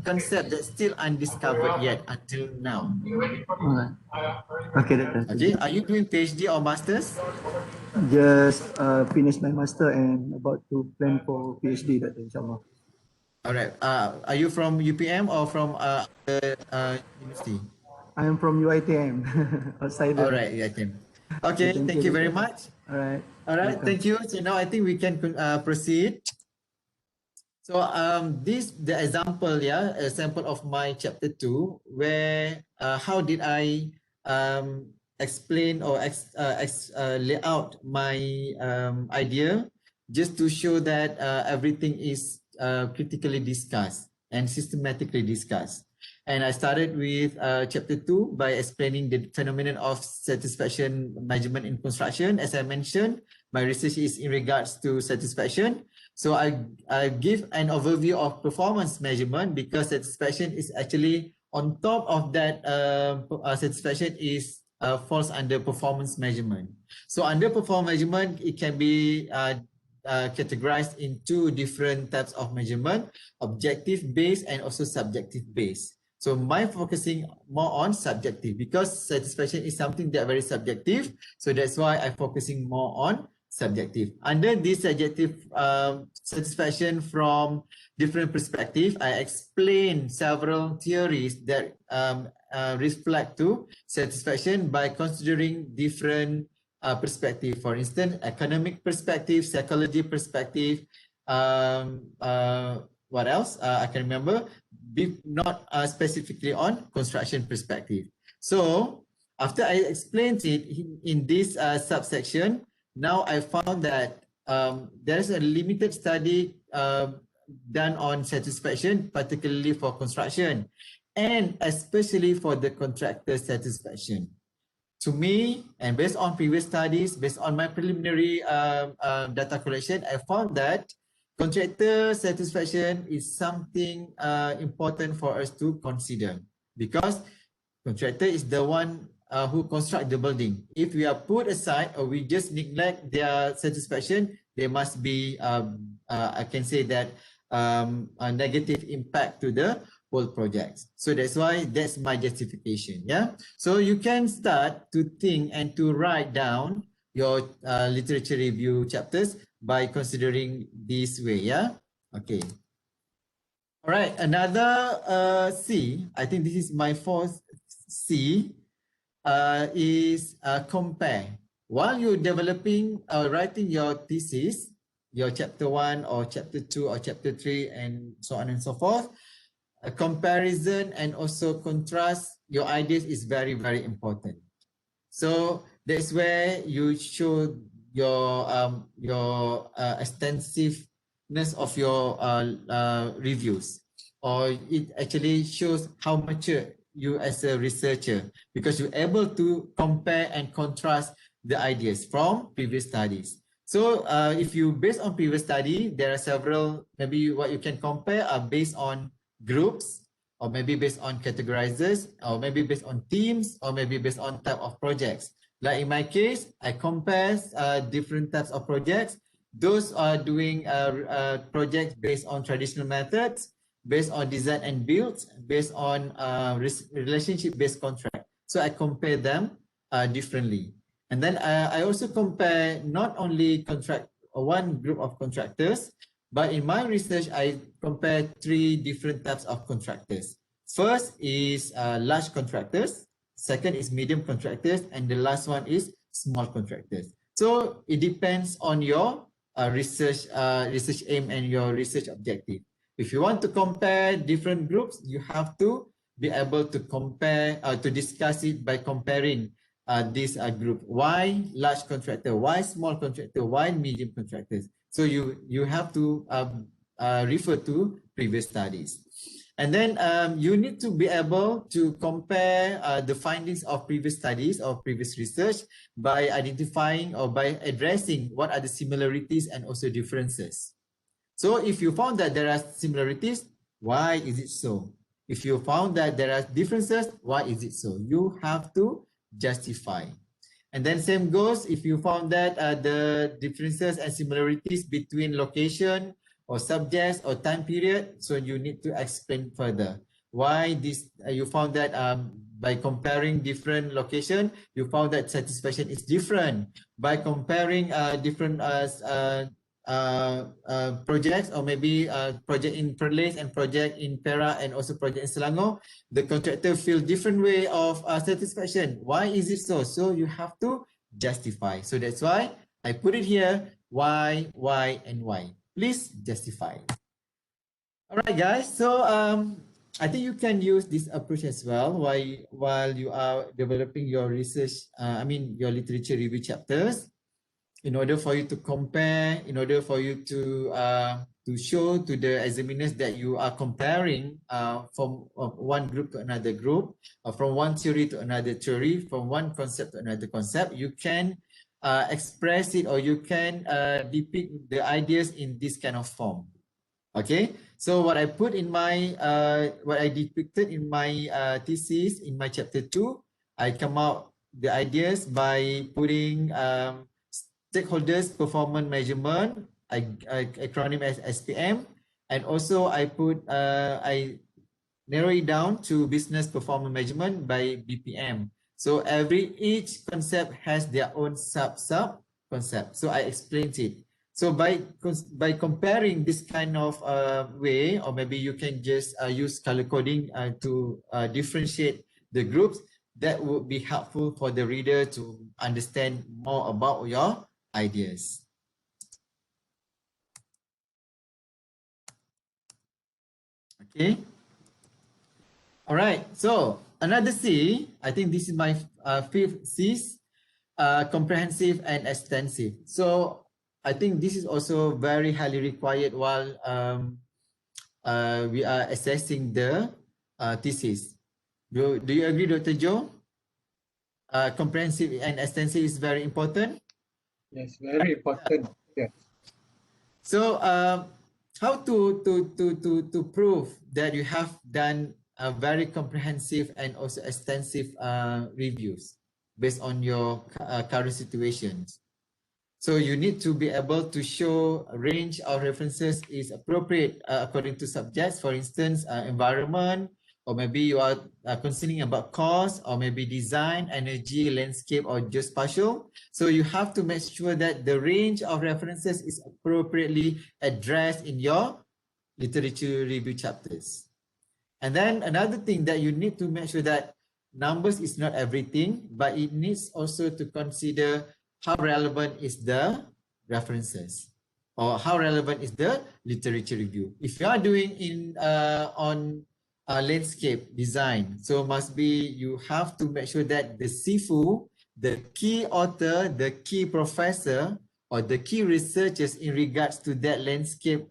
concept that's still undiscovered yet until now. All right. Okay, doctor. Okay, are you doing PhD or masters? Just finished my master and about to plan for PhD, doctor, inshallah. All right. Are you from UPM or from the university? I am from UiTM, outside. All right, UITM. Okay, thank you very much. All right. All right, thank you. So now I think we can proceed. So the example, a sample of my chapter 2, where how did I explain or lay out my idea, just to show that everything is critically discussed and systematically discussed. And I started with chapter 2 by explaining the determinant of satisfaction measurement in construction. As I mentioned, my research is in regards to satisfaction. So I give an overview of performance measurement, because satisfaction is actually on top of that. Satisfaction is falls under performance measurement. So under performance measurement, it can be categorized in two different types of measurement: objective based and also subjective based. So my focusing more on subjective, because satisfaction is something that very subjective. So that's why I'm focusing more on subjective. Under this subjective satisfaction from different perspective, I explain several theories that reflect to satisfaction by considering different perspective. For instance, economic perspective, psychology perspective, what else? I can remember, not specifically on construction perspective. So after I explained it in this subsection, now I found that there is a limited study done on satisfaction, particularly for construction, and especially for the contractor satisfaction. To me, and based on previous studies, based on my preliminary data collection, I found that contractor satisfaction is something important for us to consider, because contractor is the one who construct the building. If we are put aside or we just neglect their satisfaction, there must be, I can say that, a negative impact to the whole projects. So that's why that's my justification. Yeah. So you can start to think and to write down your literature review chapters by considering this way. Yeah. Okay. All right, another C, I think this is my fourth C, is compare. While you're developing, writing your thesis, your chapter 1 or chapter 2 or chapter 3 and so on and so forth, a comparison and also contrast your ideas is very, very important. So that's where you show your extensiveness of your reviews, or it actually shows how mature you as a researcher, because you're able to compare and contrast the ideas from previous studies. So if you based on previous study, there are several, maybe what you can compare are based on groups, or maybe based on categorizers, or maybe based on themes, or maybe based on type of projects. Like in my case, I compare different types of projects. Those are doing projects based on traditional methods, based on design and build, based on relationship-based contract. So I compare them differently. And then I also compare not only one group of contractors, but in my research, I compare 3 different types of contractors. First is large contractors. Second is medium contractors. And the last one is small contractors. So it depends on your research aim and your research objective. If you want to compare different groups, you have to be able to compare, to discuss it by comparing this group. Why large contractor? Why small contractor? Why medium contractors? So you have to refer to previous studies. And then you need to be able to compare the findings of previous studies or previous research by identifying or by addressing what are the similarities and also differences. So if you found that there are similarities, why is it so? If you found that there are differences, why is it so? You have to justify. And then same goes if you found that the differences and similarities between location or subjects or time period, so you need to explain further. Why this, you found that by comparing different location, you found that satisfaction is different. By comparing different projects, or maybe project in Perlis and project in Perak and also project in Selangor, the contractor feel different way of satisfaction. Why is it so? So you have to justify. So that's why I put it here, why, and why. Please justify. All right, guys. So I think you can use this approach as well while you are developing your research, your literature review chapters, in order for you to compare, in order for you to show to the examiners that you are comparing from one group to another group, or from one theory to another theory, from one concept to another concept. You can express it, or you can depict the ideas in this kind of form. Okay, so what I put in my, what I depicted in my thesis, in my chapter 2, I come out the ideas by putting stakeholders performance measurement, acronym as SPM, and also I I narrow it down to business performance measurement by BPM. So each concept has their own sub concept. So I explained it. So by comparing this kind of way, or maybe you can just use color coding to differentiate the groups, that would be helpful for the reader to understand more about your ideas. Okay. All right. So another C, I think this is my fifth C, comprehensive and extensive. So I think this is also very highly required while we are assessing the thesis. Do you agree, Dr. Joe? Comprehensive and extensive is very important. Yes, very important. Yes. So how to prove that you have done a very comprehensive and also extensive reviews based on your current situations? So you need to be able to show a range of references is appropriate according to subjects. For instance, environment, or maybe you are concerning about cost, or maybe design, energy, landscape, or geospatial. So you have to make sure that the range of references is appropriately addressed in your literature review chapters. And then another thing that you need to make sure that numbers is not everything, but it needs also to consider how relevant is the references or how relevant is the literature review. If you are doing on landscape design, so must be you have to make sure that the SIFU, the key author, the key professor, or the key researchers in regards to that landscape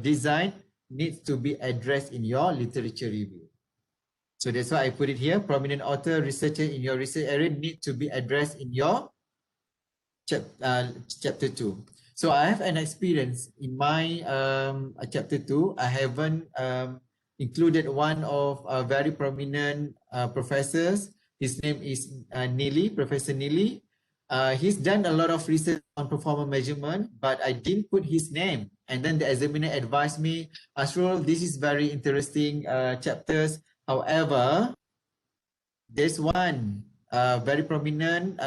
design needs to be addressed in your literature review. So that's why I put it here. Prominent author, researcher in your research area need to be addressed in your chapter 2. So I have an experience in my chapter 2. I haven't included one of very prominent professors. His name is Neely, Professor Neely. He's done a lot of research on performance measurement, but I didn't put his name. And then the examiner advised me, Ashrul, this is very interesting chapters. However, there's one very prominent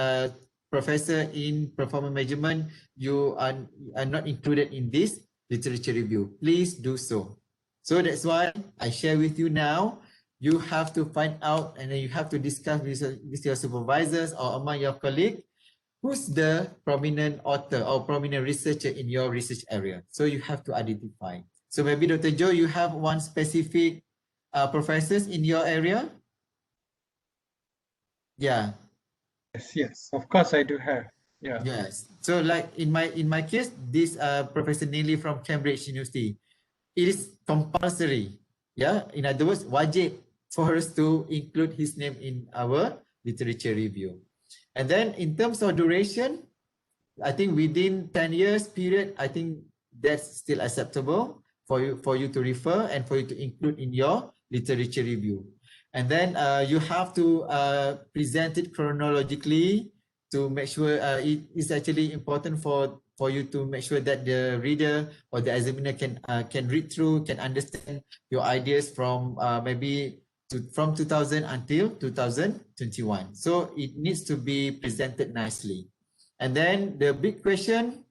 professor in performance measurement. You are not included in this literature review. Please do so. So that's why I share with you now. You have to find out and then you have to discuss with your supervisors or among your colleagues who's the prominent author or prominent researcher in your research area. So you have to identify. So maybe Dr. Joe, you have one specific professors in your area? Yeah. Yes, of course I do have. Yeah. Yes. So like in my case, this Professor Neely from Cambridge University, it is compulsory. Yeah. In other words, wajib for us to include his name in our literature review. And then in terms of duration, I think within 10 years period, I think that's still acceptable for you to refer and for you to include in your literature review. And then you have to present it chronologically to make sure it is actually important for you to make sure that the reader or the examiner can read through, can understand your ideas from maybe from 2000 until 2021. So it needs to be presented nicely. And then the big question,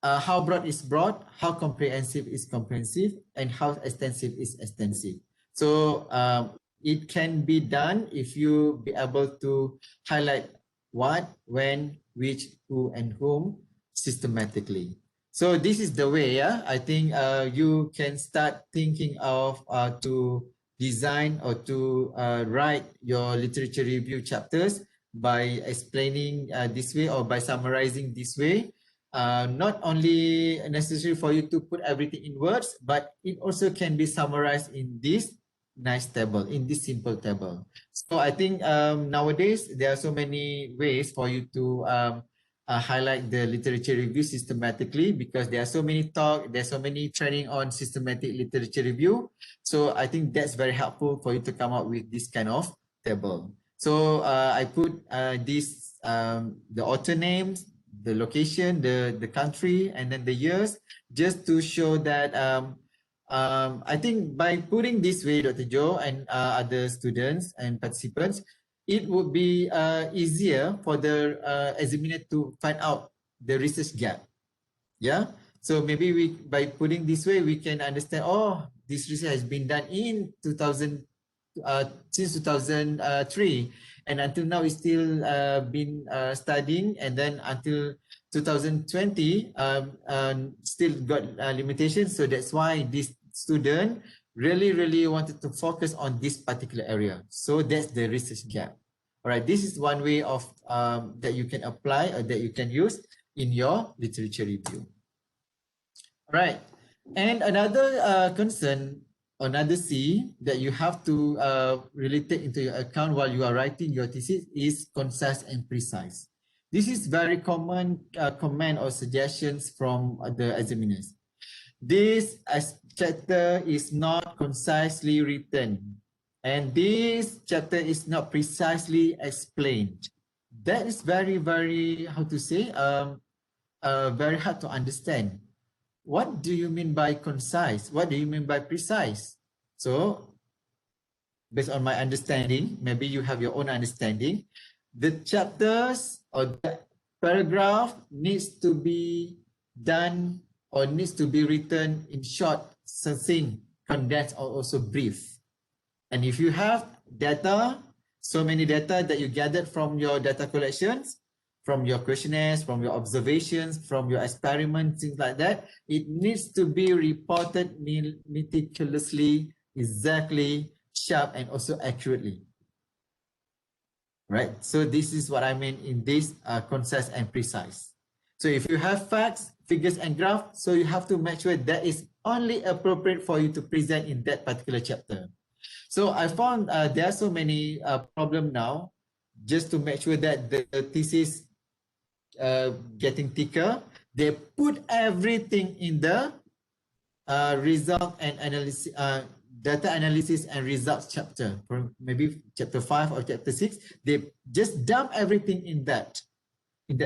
how broad is broad, how comprehensive is comprehensive, and how extensive is extensive. So it can be done if you be able to highlight what, when, which, who, and whom systematically. So this is the way, yeah. I think you can start thinking of to design or to write your literature review chapters by explaining this way or by summarizing this way. Not only necessary for you to put everything in words, but it also can be summarized in this nice table, in this simple table. So I think nowadays there are so many ways for you to highlight the literature review systematically, because there are so many talk, there's so many training on systematic literature review. So I think that's very helpful for you to come up with this kind of table. So I put this the author names, the location, the country, and then the years, just to show that I think by putting this way, Dr. Joe and other students and participants, it would be easier for the examiner to find out the research gap. Yeah. So maybe by putting this way, we can understand, oh, this research has been done in 2000, since 2003, and until now it's still been studying, and then until 2020 still got limitations. So that's why this student really wanted to focus on this particular area. So that's the research gap. All right, this is one way of that you can apply or that you can use in your literature review. All right, and another concern, another C that you have to really take into your account while you are writing your thesis is concise and precise. This is very common comment or suggestions from the examiners. This chapter is not concisely written, and this chapter is not precisely explained. That is very, how to say, very hard to understand. What do you mean by concise? What do you mean by precise? So, based on my understanding, maybe you have your own understanding, the chapters or the paragraph needs to be done or needs to be written in short, succinct, condensed, or also brief. And if you have data, so many data that you gathered from your data collections, from your questionnaires, from your observations, from your experiments, things like that, it needs to be reported meticulously, exactly, sharp, and also accurately. Right? So this is what I mean in this concise and precise. So if you have facts, figures, and graphs, so you have to make sure that is only appropriate for you to present in that particular chapter. So I found there are so many problems now, just to make sure that the thesis getting thicker. They put everything in the result and analysis, data analysis and results chapter, maybe chapter 5 or chapter 6. They just dump everything in that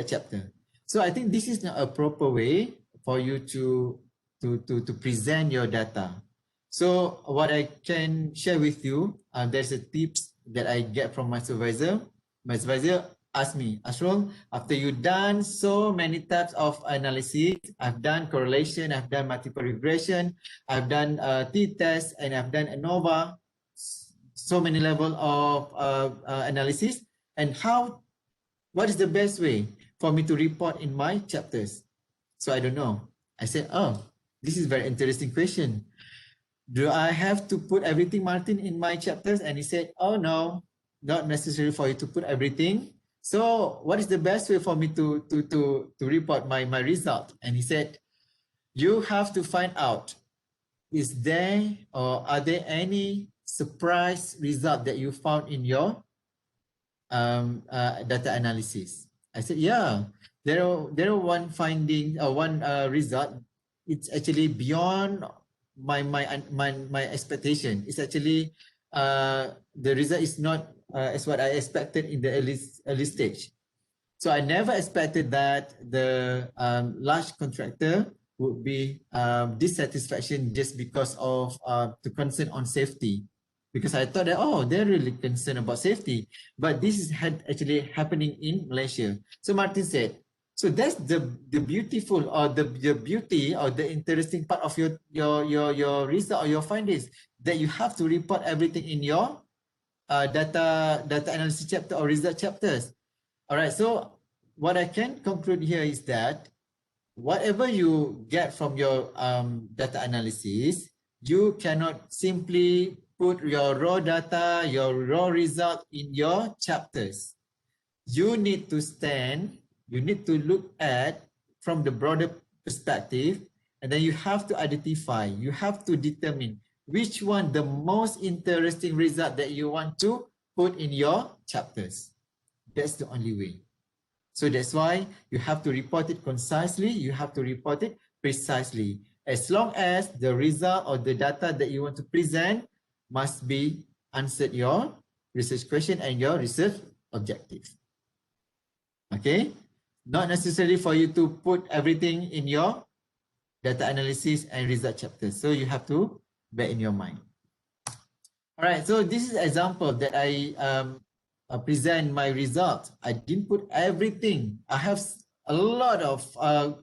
chapter. So I think this is not a proper way for you to present your data. So what I can share with you, there's a tips that I get from my supervisor. My supervisor asked me, Ashrul, after you've done so many types of analysis, I've done correlation, I've done multiple regression, I've done t-test, and I've done ANOVA, so many level of analysis, and what is the best way for me to report in my chapters? So I don't know. I said, oh, this is a very interesting question. Do I have to put everything, Martin, in my chapters? And he said, oh no, not necessary for you to put everything. So what is the best way for me to report my result? And he said, you have to find out, is there or are there any surprise result that you found in your data analysis? I said, yeah, there are one finding or one result. It's actually beyond my expectation. It's actually the result is not as what I expected in the early stage. So I never expected that the large contractor would be dissatisfaction just because of the concern on safety. Because I thought that, oh, they're really concerned about safety. But this is actually happening in Malaysia. So Martin said, so that's the beautiful or the beauty or the interesting part of your result or your findings, that you have to report everything in your data analysis chapter or result chapters. All right, so what I can conclude here is that whatever you get from your data analysis, you cannot simply put your raw data, your raw result in your chapters. You need to look at from the broader perspective, and then you have to identify, you have to determine which one the most interesting result that you want to put in your chapters. That's the only way. So that's why you have to report it concisely, you have to report it precisely. As long as the result or the data that you want to present must be answered your research question and your research objective. Okay? Not necessarily for you to put everything in your data analysis and result chapters. So you have to bear in your mind. All right, so this is an example that I present my result. I didn't put everything. I have a lot of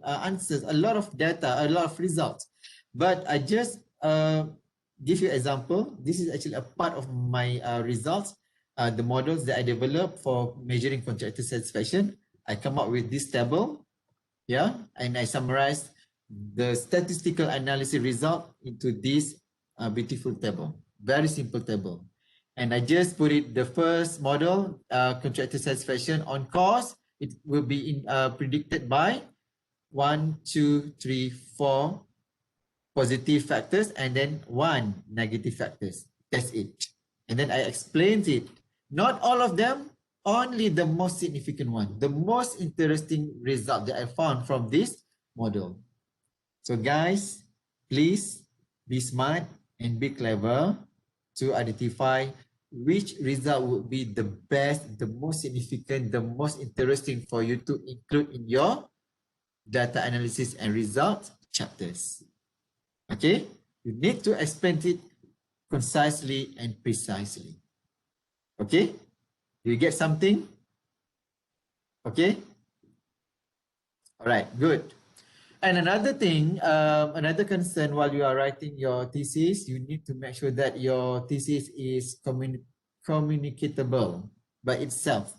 answers, a lot of data, a lot of results. But I just give you an example. This is actually a part of my results, the models that I developed for measuring contractor satisfaction. I come up with this table, yeah, and I summarize the statistical analysis result into this beautiful table. Very simple table. And I just put it, the first model, contractor satisfaction on cost, it will be predicted by 1, 2, 3, 4 positive factors and then 1 negative factors. That's it. And then I explained it. Not all of them, only the most significant one, the most interesting result that I found from this model. So guys, please be smart and be clever to identify which result would be the best, the most significant, the most interesting for you to include in your data analysis and results chapters. Okay, you need to explain it concisely and precisely. Okay, do you get something? Okay, all right, good. And another thing, another concern while you are writing your thesis, you need to make sure that your thesis is communicatable by itself.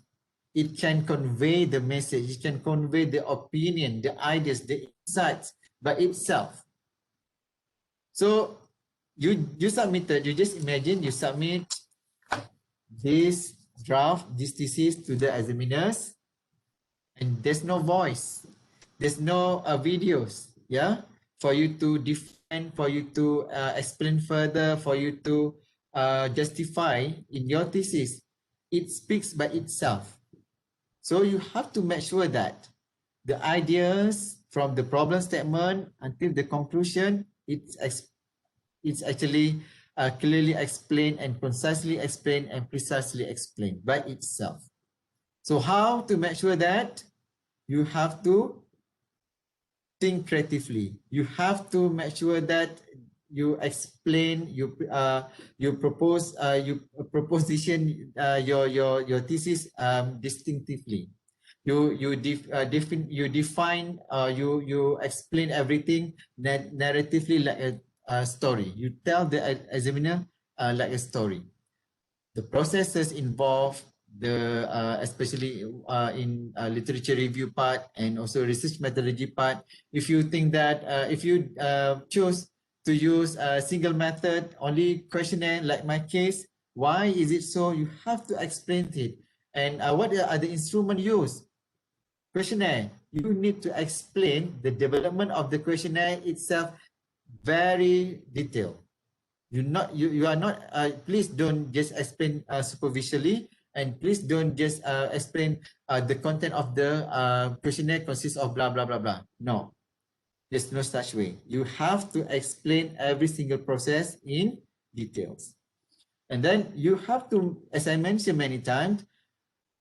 It can convey the message, it can convey the opinion, the ideas, the insights by itself. So you submitted, you just imagine you submit this draft, this thesis to the examiners, and there's no voice, there's no videos, yeah, for you to defend, for you to explain further, for you to justify in your thesis. It speaks by itself. So you have to make sure that the ideas from the problem statement until the conclusion, it's actually clearly explained and concisely explained and precisely explained by itself. So how to make sure that? You have to think creatively. You have to make sure that you explain, you proposition your thesis distinctively. You define, you explain everything narratively like a story. You tell the examiner like a story. The processes involved, especially in literature review part and also research methodology part. If you think that if you choose to use a single method, only questionnaire, like my case, why is it so? You have to explain it. And what are the instruments used? Questionnaire. You need to explain the development of the questionnaire itself very detailed. You are not, please don't just explain superficially, and please don't just explain the content of the questionnaire consists of blah, blah, blah, blah. No, there's no such way. You have to explain every single process in details. And then you have to, as I mentioned many times,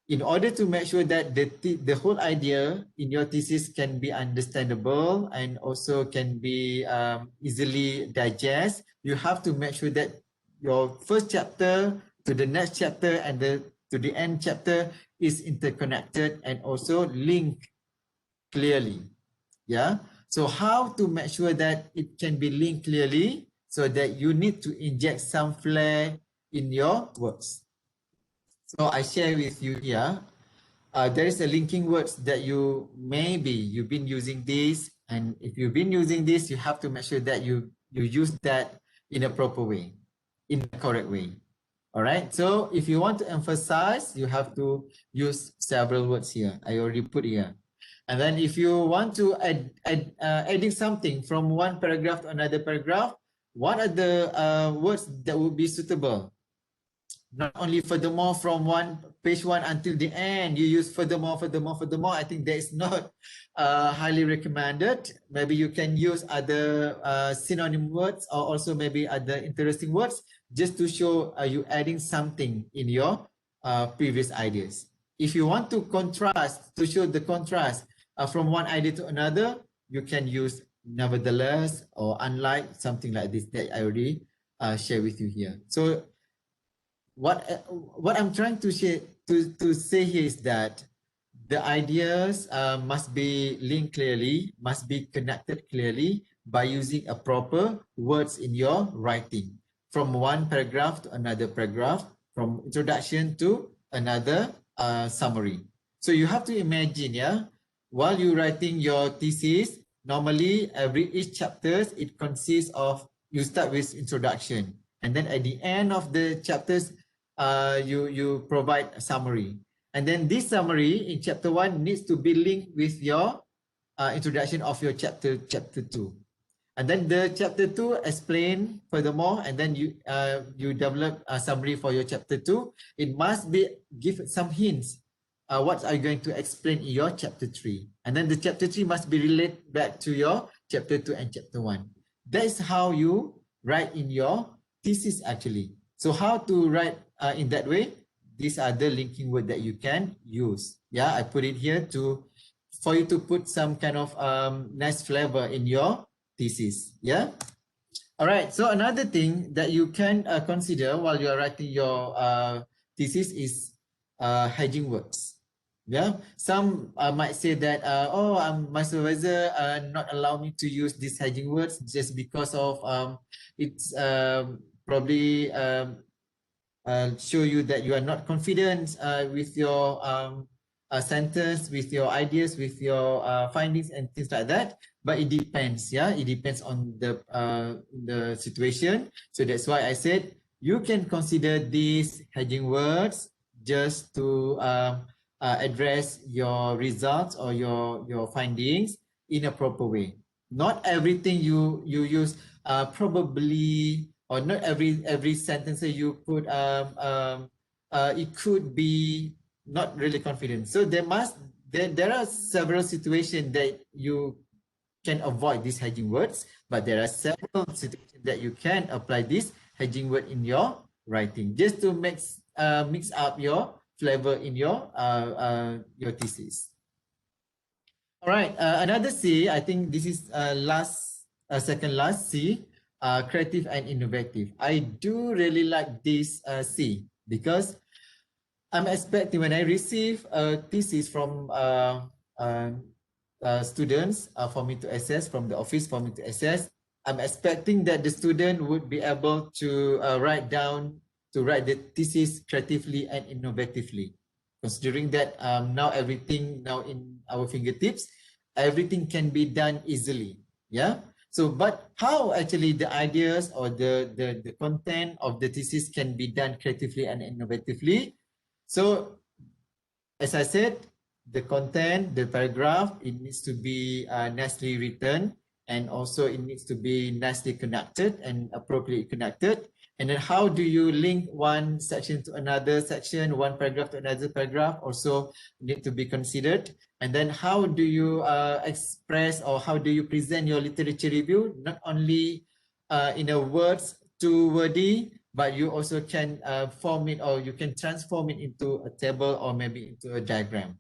in order to make sure that the whole idea in your thesis can be understandable and also can be easily digest, you have to make sure that your first chapter to the next chapter and to the end chapter is interconnected and also linked clearly. Yeah. So how to make sure that it can be linked clearly, so that you need to inject some flair in your words. So I share with you here, there is a linking words that you've been using this, and if you've been using this, you have to make sure that you use that in a proper way, in a correct way. All right. So if you want to emphasize, you have to use several words here. I already put here. And then if you want to adding something from one paragraph to another paragraph, what are the words that would be suitable? Not only furthermore from page 1 until the end, you use furthermore. I think that is not highly recommended. Maybe you can use other synonym words, or also maybe other interesting words, just to show you adding something in your previous ideas. If you want to contrast, to show the contrast from one idea to another, you can use nevertheless or unlike, something like this that I already share with you here. So what I'm trying to say here is that the ideas must be linked clearly, must be connected clearly by using a proper words in your writing, from one paragraph to another paragraph, from introduction to another summary. So you have to imagine, yeah, while you're writing your thesis, normally each chapters, it consists of, you start with introduction, and then at the end of the chapters, you provide a summary. And then this summary in chapter 1 needs to be linked with your introduction of your chapter 2. And then the chapter 2 explain furthermore, and then you develop a summary for your chapter 2. It must be give some hints. What are you going to explain in your chapter 3? And then the chapter 3 must be related back to your chapter 2 and chapter 1. That is how you write in your thesis actually. So how to write in that way? These are the linking words that you can use. Yeah, I put it here for you to put some kind of nice flavor in your thesis. Yeah. All right. So another thing that you can consider while you are writing your thesis is hedging words. Yeah, some might say that, oh, my supervisor not allow me to use these hedging words just because of it's probably show you that you are not confident with your sentence, with your ideas, with your findings and things like that. But it depends, yeah, it depends on the situation. So that's why I said you can consider these hedging words just to address your results or your findings in a proper way. Not everything you use probably, or not every sentence that you put it could be not really confident. So there are several situations that you can avoid these hedging words, but there are several situations that you can apply this hedging word in your writing, just to mix up your flavor in your thesis. All right, another C, I think this is second last C, creative and innovative. I do really like this C because I'm expecting when I receive a thesis from students for me to assess, from the office for me to assess, I'm expecting that the student would be able to write the thesis creatively and innovatively. Considering that now everything now in our fingertips, everything can be done easily. Yeah. So, but how actually the ideas or the content of the thesis can be done creatively and innovatively? So, as I said, the content, the paragraph, it needs to be nicely written, and also it needs to be nicely connected and appropriately connected. And then how do you link one section to another section, one paragraph to another paragraph also need to be considered. And then how do you express, or how do you present your literature review, not only in a words too wordy, but you also can form it, or you can transform it into a table or maybe into a diagram.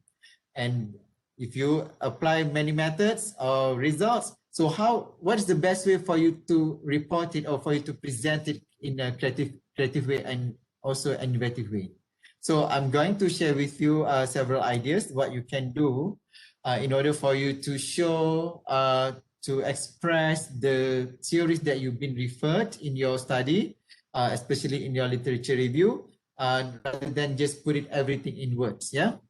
And if you apply many methods or results, so what is the best way for you to report it or for you to present it in a creative way and also innovative way? So I'm going to share with you several ideas what you can do in order for you to show, to express the theories that you've been referred in your study, especially in your literature review, rather than just put it everything in words. Yeah.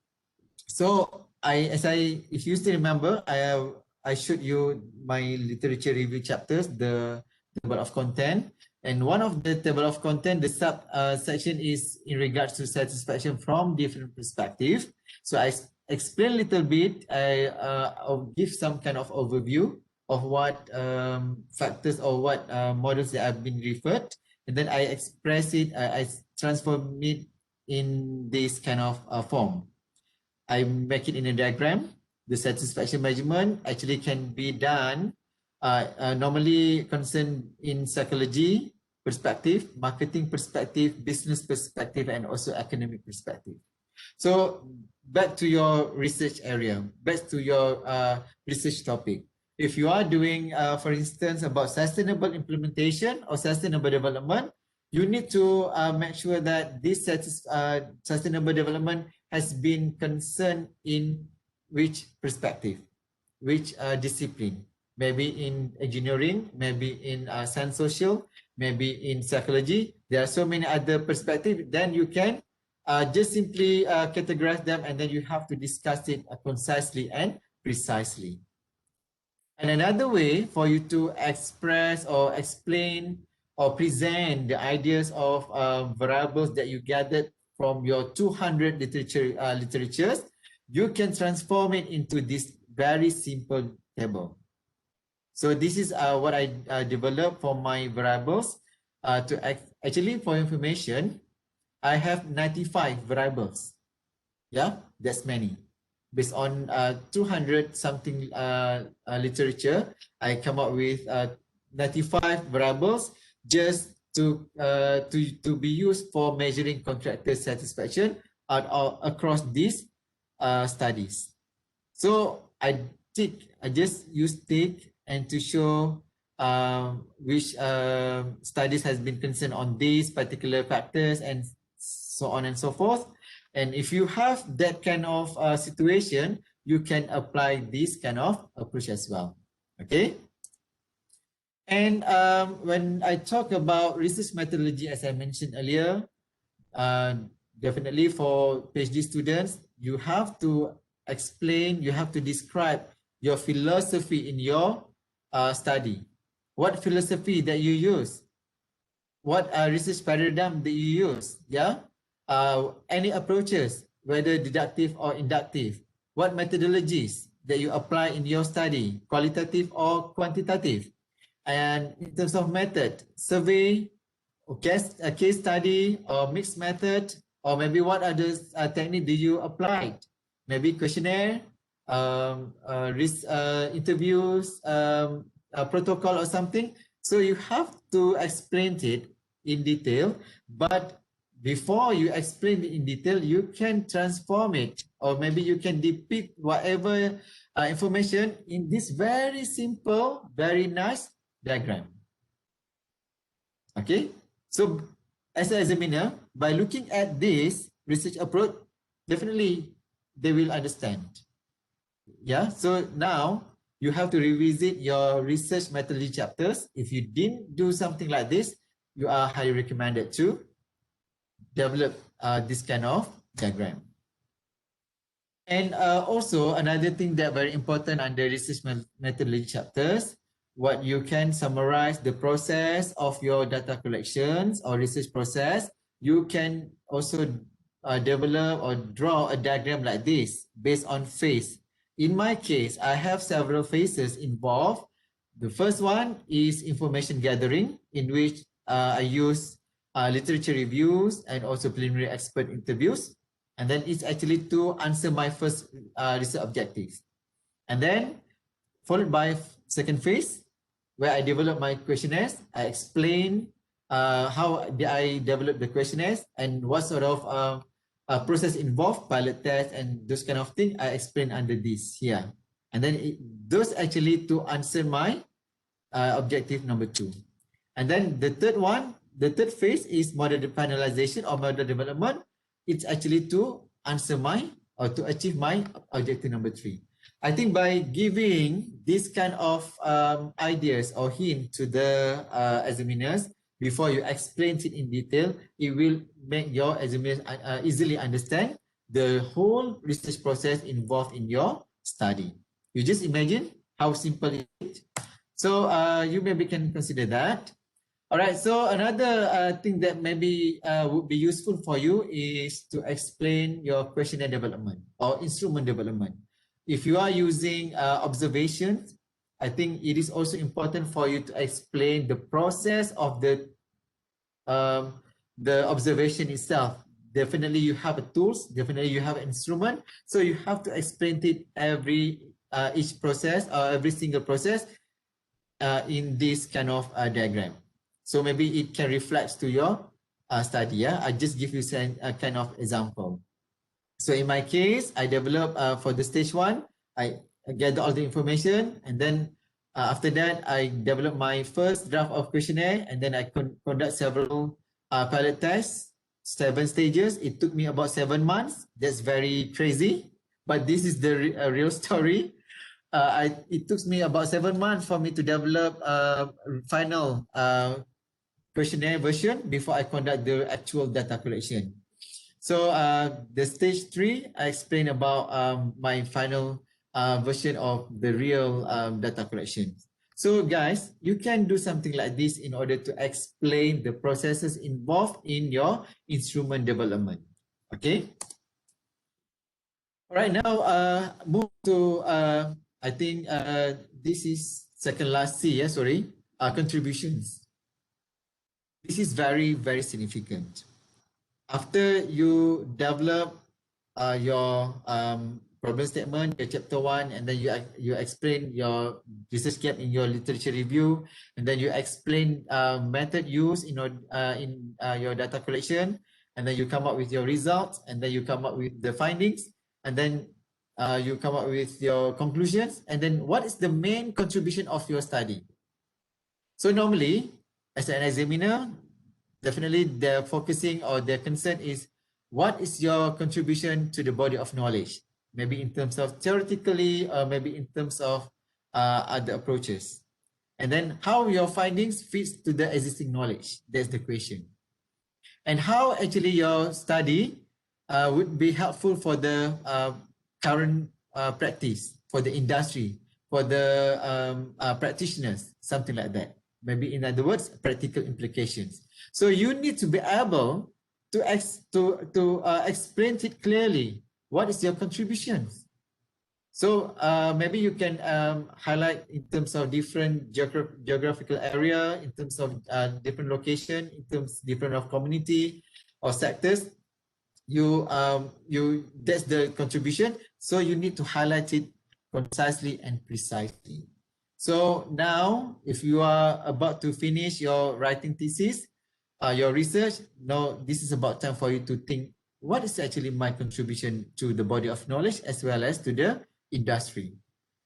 So if you still remember, I showed you my literature review chapters, the table of content, and one of the table of content, the sub section is in regards to satisfaction from different perspectives. So I explain a little bit. I'll give some kind of overview of what factors or what models that have been referred, and then I express it. I transform it in this kind of form. I make it in a diagram. The satisfaction measurement actually can be done normally concerned in psychology perspective, marketing perspective, business perspective, and also academic perspective. So back to your research area, back to your research topic. If you are doing, for instance, about sustainable implementation or sustainable development, you need to make sure that this sustainable development has been concerned in which perspective, which discipline, maybe in engineering, maybe in science social, maybe in psychology. There are so many other perspectives. Then you can just simply categorize them, and then you have to discuss it concisely and precisely. And another way for you to express or explain or present the ideas of variables that you gathered from your 200 literatures, you can transform it into this very simple table. So this is what I developed for my variables. Actually, for information, I have 95 variables. Yeah, that's many. Based on 200 something literature, I come up with 95 variables just to be used for measuring contractor satisfaction across these studies. So I just use tick and to show which studies has been concerned on these particular factors and so on and so forth. And if you have that kind of situation, you can apply this kind of approach as well. Okay. And when I talk about research methodology, as I mentioned earlier, definitely for PhD students, you have to explain, you have to describe your philosophy in your study. What philosophy that you use? What research paradigm that you use? Yeah. Any approaches, whether deductive or inductive. What methodologies that you apply in your study, qualitative or quantitative? And in terms of method, survey, a case study, or mixed method, or maybe what other technique do you apply? Maybe questionnaire, interviews, a protocol or something. So you have to explain it in detail, but before you explain it in detail, you can transform it, or maybe you can depict whatever information in this very simple, very nice diagram. Okay, so as an examiner, by looking at this research approach, definitely they will understand. Yeah, so now you have to revisit your research methodology chapters. If you didn't do something like this, you are highly recommended to develop this kind of diagram. And also another thing that very important under research methodology chapters, what you can summarize the process of your data collections or research process. You can also develop or draw a diagram like this based on phase. In my case, I have several phases involved. The first one is information gathering, in which I use literature reviews and also preliminary expert interviews. And then it's actually to answer my first research objectives. And then followed by second phase, where I develop my questionnaires. I explain how I develop the questionnaires and what sort of process involved, pilot test and those kind of things. I explain under this here. And then those actually to answer my objective number 2. And then the third one, the third phase is model finalization or model development. It's actually to answer my or to achieve my objective number 3. I think by giving this kind of ideas or hint to the examiners before you explain it in detail, it will make your examiners easily understand the whole research process involved in your study. You just imagine how simple it is. So you maybe can consider that. All right, so another thing that maybe would be useful for you is to explain your questionnaire development or instrument development. If you are using observations, I think it is also important for you to explain the process of the observation itself. Definitely you have a tools, definitely you have an instrument. So you have to explain it each process or every single process in this kind of diagram. So maybe it can reflect to your study. Yeah, I just give you a kind of example. So in my case, I develop for the stage 1, I gather all the information, and then after that, I develop my first draft of questionnaire, and then I conduct several pilot tests, 7 stages. It took me about 7 months. That's very crazy, but this is the real story. It took me about 7 months for me to develop a final questionnaire version before I conduct the actual data collection. So the stage 3, I explain about my final version of the real data collection. So guys, you can do something like this in order to explain the processes involved in your instrument development. Okay. All right, now move to, I think this is second last C, yeah, sorry, contributions. This is very, very significant. After you develop your problem statement, your chapter 1, and then you explain your research gap in your literature review, and then you explain method used in your data collection, and then you come up with your results, and then you come up with the findings, and then you come up with your conclusions, and then what is the main contribution of your study? So normally, as an examiner, definitely their focusing or their concern is what is your contribution to the body of knowledge? Maybe in terms of theoretically, or maybe in terms of other approaches. And then how your findings fits to the existing knowledge. That's the question. And how actually your study would be helpful for the current practice, for the industry, for the practitioners, something like that. Maybe in other words, practical implications. So you need to be able to explain it clearly. What is your contributions? So maybe you can highlight in terms of different geographical area, in terms of different location, in terms different of community or sectors. That's the contribution. So you need to highlight it concisely and precisely. So now, if you are about to finish your writing thesis, your research, now this is about time for you to think, what is actually my contribution to the body of knowledge as well as to the industry?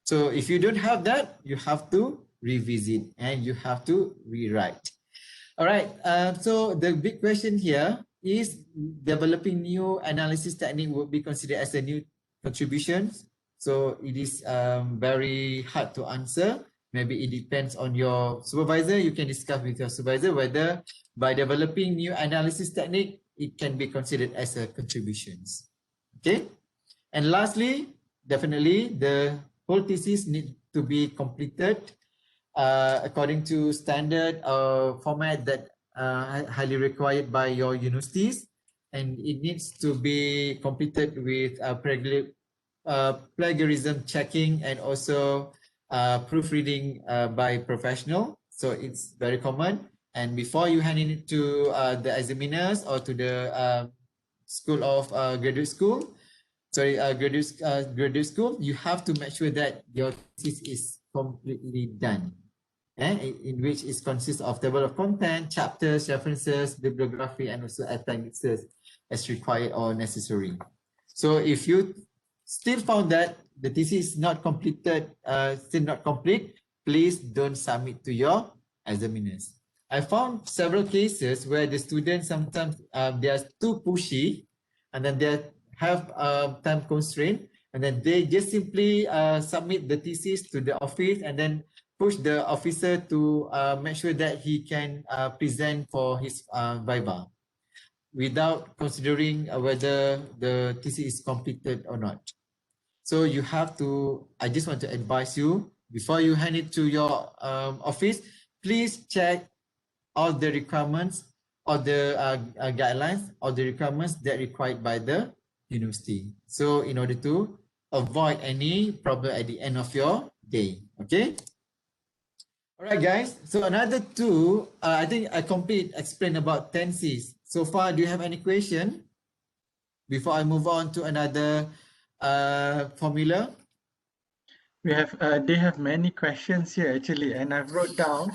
So if you don't have that, you have to revisit and you have to rewrite. All right, so the big question here is developing new analysis technique would be considered as a new contribution. So it is very hard to answer. Maybe it depends on your supervisor. You can discuss with your supervisor whether by developing new analysis technique, it can be considered as a contributions. Okay. And lastly, definitely the whole thesis needs to be completed according to standard format that highly required by your universities, and it needs to be completed with plagiarism checking and also proofreading by professional. So it's very common. And before you hand it to the examiners or to the school of graduate school, graduate school, you have to make sure that your thesis is completely done. In which it consists of table of content, chapters, references, bibliography, and also appendices as required or necessary. So if you still found that the thesis is not completed, still not complete, please don't submit to your examiners. I found several cases where the students sometimes they are too pushy, and then they have time constraint, and then they just simply submit the thesis to the office and then push the officer to make sure that he can present for his viva without considering whether the thesis is completed or not. So you have to, I just want to advise you, before you hand it to your office, please check all the requirements or the guidelines or the requirements that are required by the university. So in order to avoid any problem at the end of your day, okay? All right, guys. So another two, I think I explained about tenses. So far, do you have any question before I move on to another formula? We have, they have many questions here actually, and I've wrote down,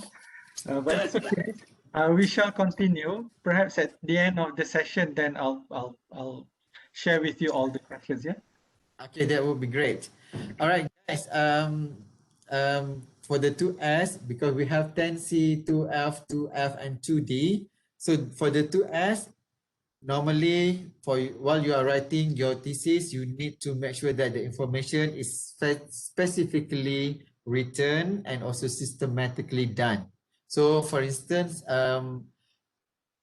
but that's okay. We shall continue. Perhaps at the end of the session, then I'll share with you all the questions. Yeah. Okay, that would be great. All right, guys. For the 2S, because we have 10C, 2F, 2F, and 2D. So for the 2S, normally while you are writing your thesis, you need to make sure that the information is specifically written and also systematically done. So for instance,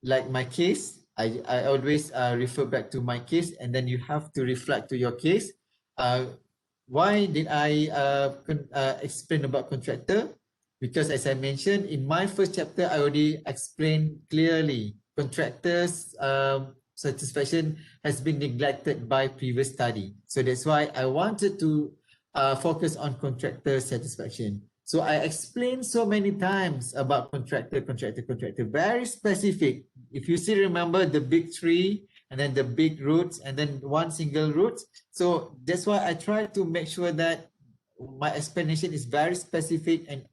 like my case, I always refer back to my case, and then you have to reflect to your case. Why did I explain about contractor? Because as I mentioned in my first chapter, I already explained clearly contractors' satisfaction has been neglected by previous study. So that's why I wanted to focus on contractor satisfaction. So I explained so many times about contractor, very specific. If you still remember the big tree, and then the big roots, and then one single root. So that's why I try to make sure that my explanation is very specific and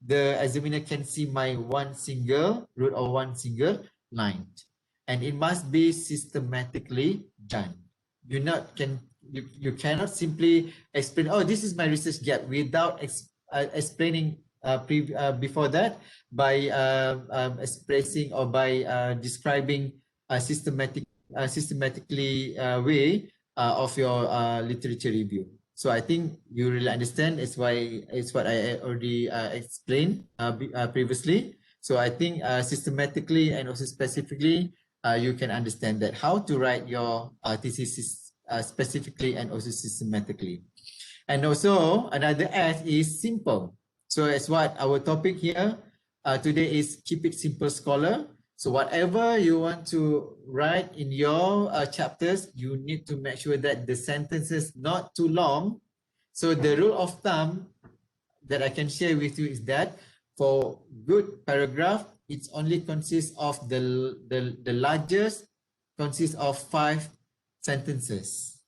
the examiner can see my one single root or one single line. And it must be systematically done. You cannot simply explain, oh, this is my research gap without explaining before that by expressing or by describing systematic systematically way of your literature review. So I think you really understand. It's what I already explained previously. So I think systematically and also specifically, you can understand that how to write your thesis specifically and also systematically. And also another S is simple. So that's what our topic here today is, keep it simple, scholar. So whatever you want to write in your chapters, you need to make sure that the sentences not too long. So the rule of thumb that I can share with you is that for good paragraph, it only consists of the largest consists of 5 sentences.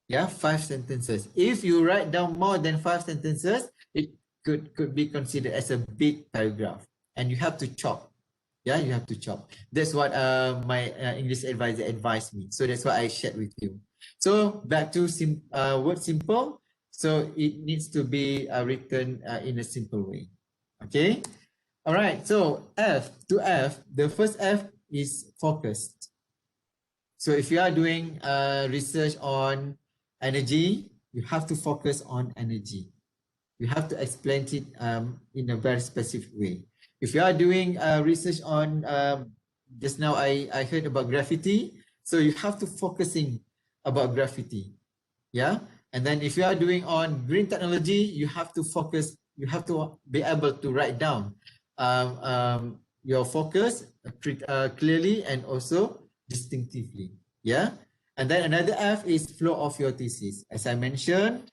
Yeah, 5 sentences. If you write down more than 5 sentences, it could be considered as a big paragraph, and you have to chop. Yeah, you have to chop. That's what my English advisor advised me. So that's what I shared with you. So back to word simple. So it needs to be written in a simple way. Okay. All right. So F, the first F is focused. So if you are doing research on energy, you have to focus on energy. You have to explain it in a very specific way. If you are doing research on, just now I heard about graffiti, so you have to focusing about graffiti, yeah? And then if you are doing on green technology, you have to focus, you have to be able to write down your focus clearly and also distinctively, yeah? And then another F is flow of your thesis. As I mentioned,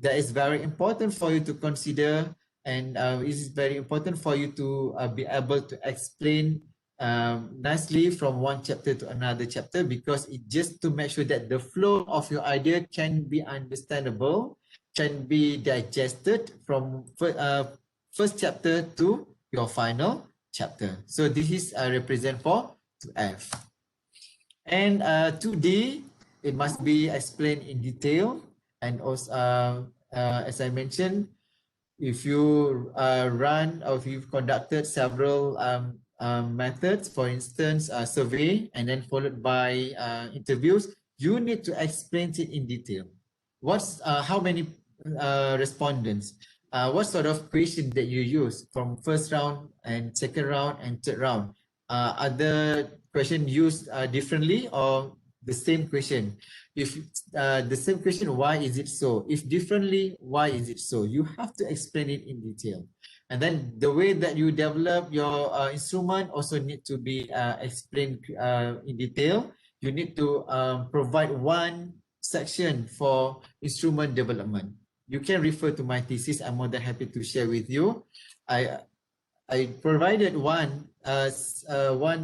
that is very important for you to consider, and it is very important for you to be able to explain nicely from one chapter to another chapter, because it just to make sure that the flow of your idea can be understandable, can be digested from first chapter to your final chapter. So this is represent for 2F. And 2D, it must be explained in detail, and also as I mentioned, if you run or if you've conducted several methods, for instance, survey and then followed by interviews, you need to explain it in detail. What's how many respondents? What sort of question that you use from first round and second round and third round? Are the question used differently or the same question? If the same question, why is it so? If differently, why is it so? You have to explain it in detail. And then the way that you develop your instrument also need to be explained in detail. You need to provide one section for instrument development. You can refer to my thesis. I'm more than happy to share with you. I provided one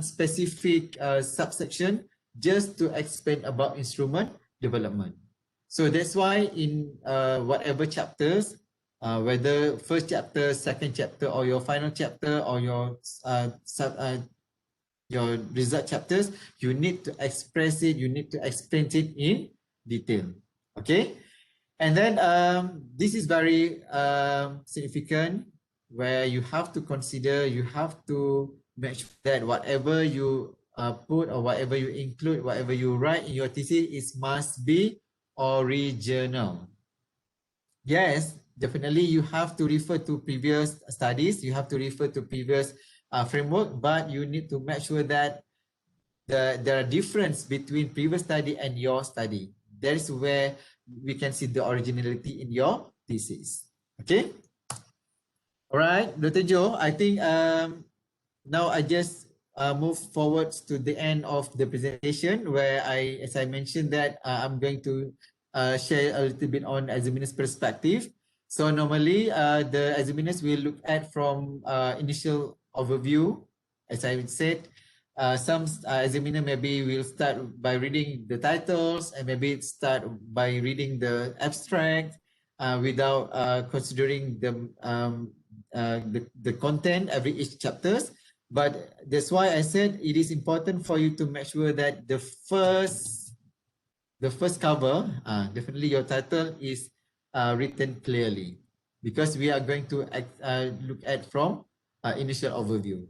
specific subsection just to explain about instrument development. So that's why in whatever chapters, whether first chapter, second chapter, or your final chapter, or your result chapters, you need to express it, you need to explain it in detail. Okay, and then this is very significant, where you have to consider, you have to make sure that whatever you put or whatever you include, whatever you write in your thesis, it must be original. Yes, definitely you have to refer to previous studies, you have to refer to previous framework, but you need to make sure that there are difference between previous study and your study. That is where we can see the originality in your thesis. Okay. All right, Dr. Joe, I think now I just move forward to the end of the presentation, where as I mentioned that I'm going to share a little bit on examiner's perspective. So normally the examiners will look at from initial overview. As I said, some examiner maybe will start by reading the titles, and maybe start by reading the abstract without considering the content every each chapters. But that's why I said it is important for you to make sure that the first cover, definitely your title is written clearly, because we are going to look at from initial overview.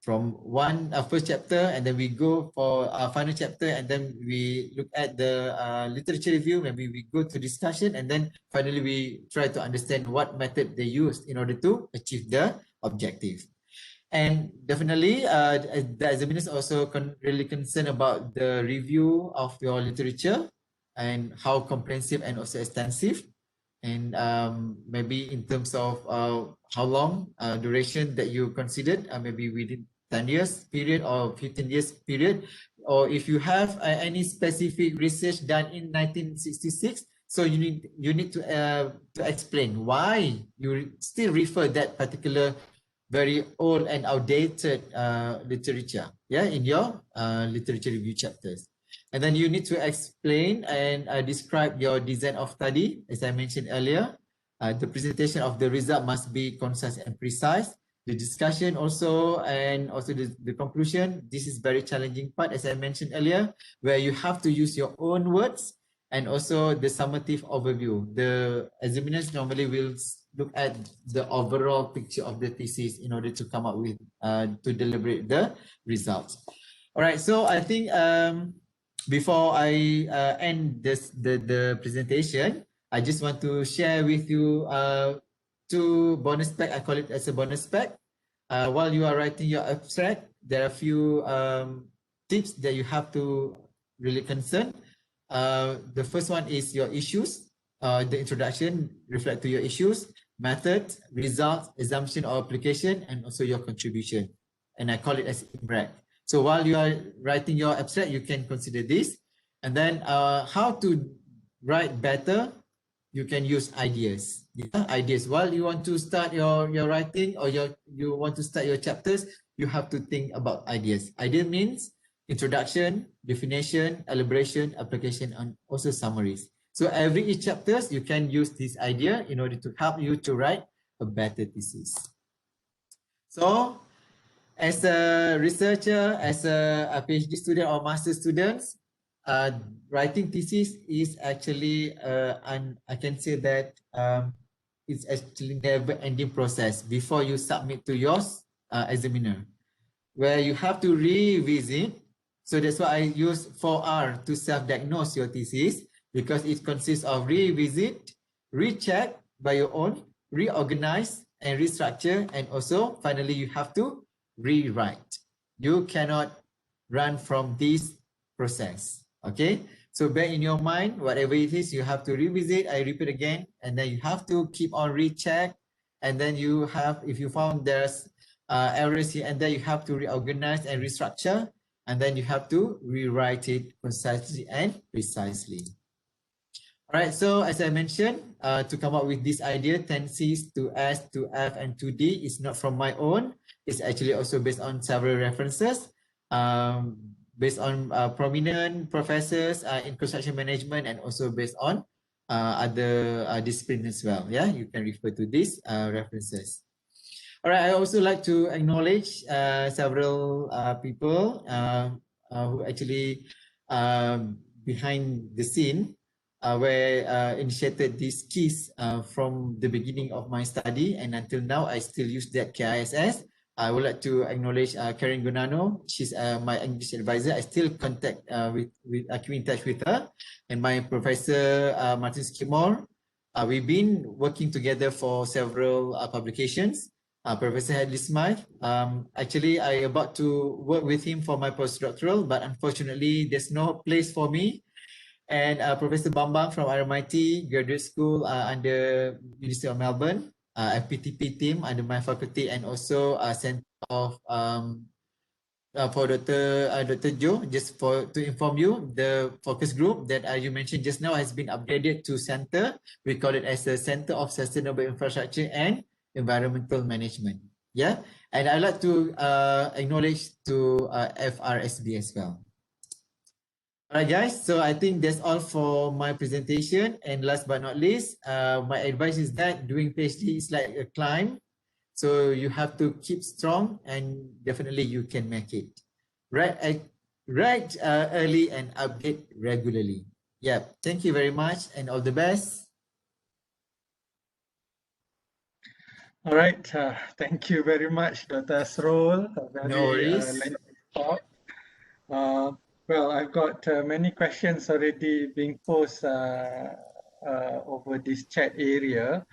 from one first chapter, and then we go for our final chapter, and then we look at the literature review. Maybe we go to discussion, and then finally we try to understand what method they used in order to achieve the objective. And definitely, the examiners also really concerned about the review of your literature and how comprehensive and also extensive, and maybe in terms of how long duration that you considered, maybe within 10 years period or 15 years period, or if you have any specific research done in 1966, so you need to explain why you still refer that particular very old and outdated literature, in your literature review chapters. And then you need to explain and describe your design of study. As I mentioned earlier, the presentation of the result must be concise and precise. The discussion also, and also the conclusion. This is very challenging part, as I mentioned earlier, where you have to use your own words, and also the summative overview. The examiners normally will look at the overall picture of the thesis in order to come up with, to deliberate the results. All right, so I think before I end the presentation, I just want to share with you two bonus pack. I call it as a bonus pack. While you are writing your abstract, there are a few tips that you have to really concern. The first one is your issues. The introduction reflect to your issues, method, results, assumption or application, and also your contribution. And I call it as IMBRAC. So while you are writing your abstract, you can consider this. And then how to write better, you can use ideas. Ideas. While you want to start your writing, or you want to start your chapters, you have to think about ideas. Idea means introduction, definition, elaboration, application, and also summaries. So each chapters, you can use this idea in order to help you to write a better thesis. So as a researcher, as a PhD student or master students, writing thesis is actually, I can say that it's actually never-ending process before you submit to your examiner, where you have to revisit. So that's why I use 4R to self-diagnose your thesis, because it consists of revisit, recheck by your own, reorganize and restructure, and also finally you have to rewrite. You cannot run from this process. Okay, so bear in your mind, whatever it is, you have to revisit, I repeat again, and then you have to keep on recheck, and then you have, if you found there's errors here and there, you have to reorganize and restructure, and then you have to rewrite it concisely and precisely. All right, so as I mentioned, to come up with this idea, 10 C's to S to F and to D is not from my own. It's actually also based on several references, based on prominent professors in construction management, and also based on other disciplines as well. Yeah, you can refer to these references. All right, I also like to acknowledge several people who actually behind the scene, where initiated these keys from the beginning of my study, and until now I still use that KISS. I would like to acknowledge Karen Gonano. She's my English advisor. I still contact keep in touch with her, and my professor Martin Skidmore. We've been working together for several publications. Professor Hadley Smythe. Actually, I about to work with him for my postdoctoral, but unfortunately, there's no place for me. And Professor Bambang from RMIT Graduate School under University of Melbourne, FPTP team under my faculty, and also Center of for Dr. Joe. Just to inform you, the focus group that you mentioned just now has been upgraded to center. We call it as a Center of Sustainable Infrastructure and Environmental Management. Yeah, and I'd like to acknowledge to FRSB as well. All right, guys, so I think that's all for my presentation. And last but not least, my advice is that doing PhD is like a climb. So you have to keep strong, and definitely you can make it. Write early and update regularly. Yeah, thank you very much and all the best. All right. Thank you very much, Dr. Asrul. A very No worries. lengthy talk. Well, I've got many questions already being posed over this chat area.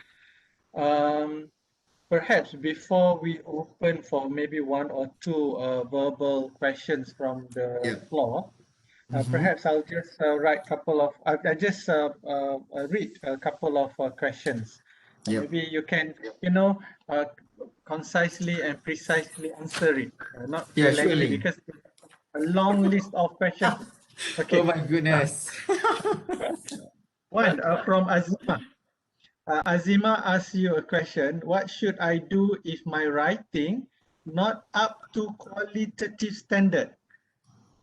Perhaps before we open for maybe one or two verbal questions from the floor, perhaps I'll just write couple of. I just read a couple of questions. Maybe you can, concisely and precisely answer it. Not Yeah, too lengthy surely. because it's a long list of questions. Okay. Oh my goodness. One from Azima. Azima asks you a question. What should I do if my writing not up to qualitative standard?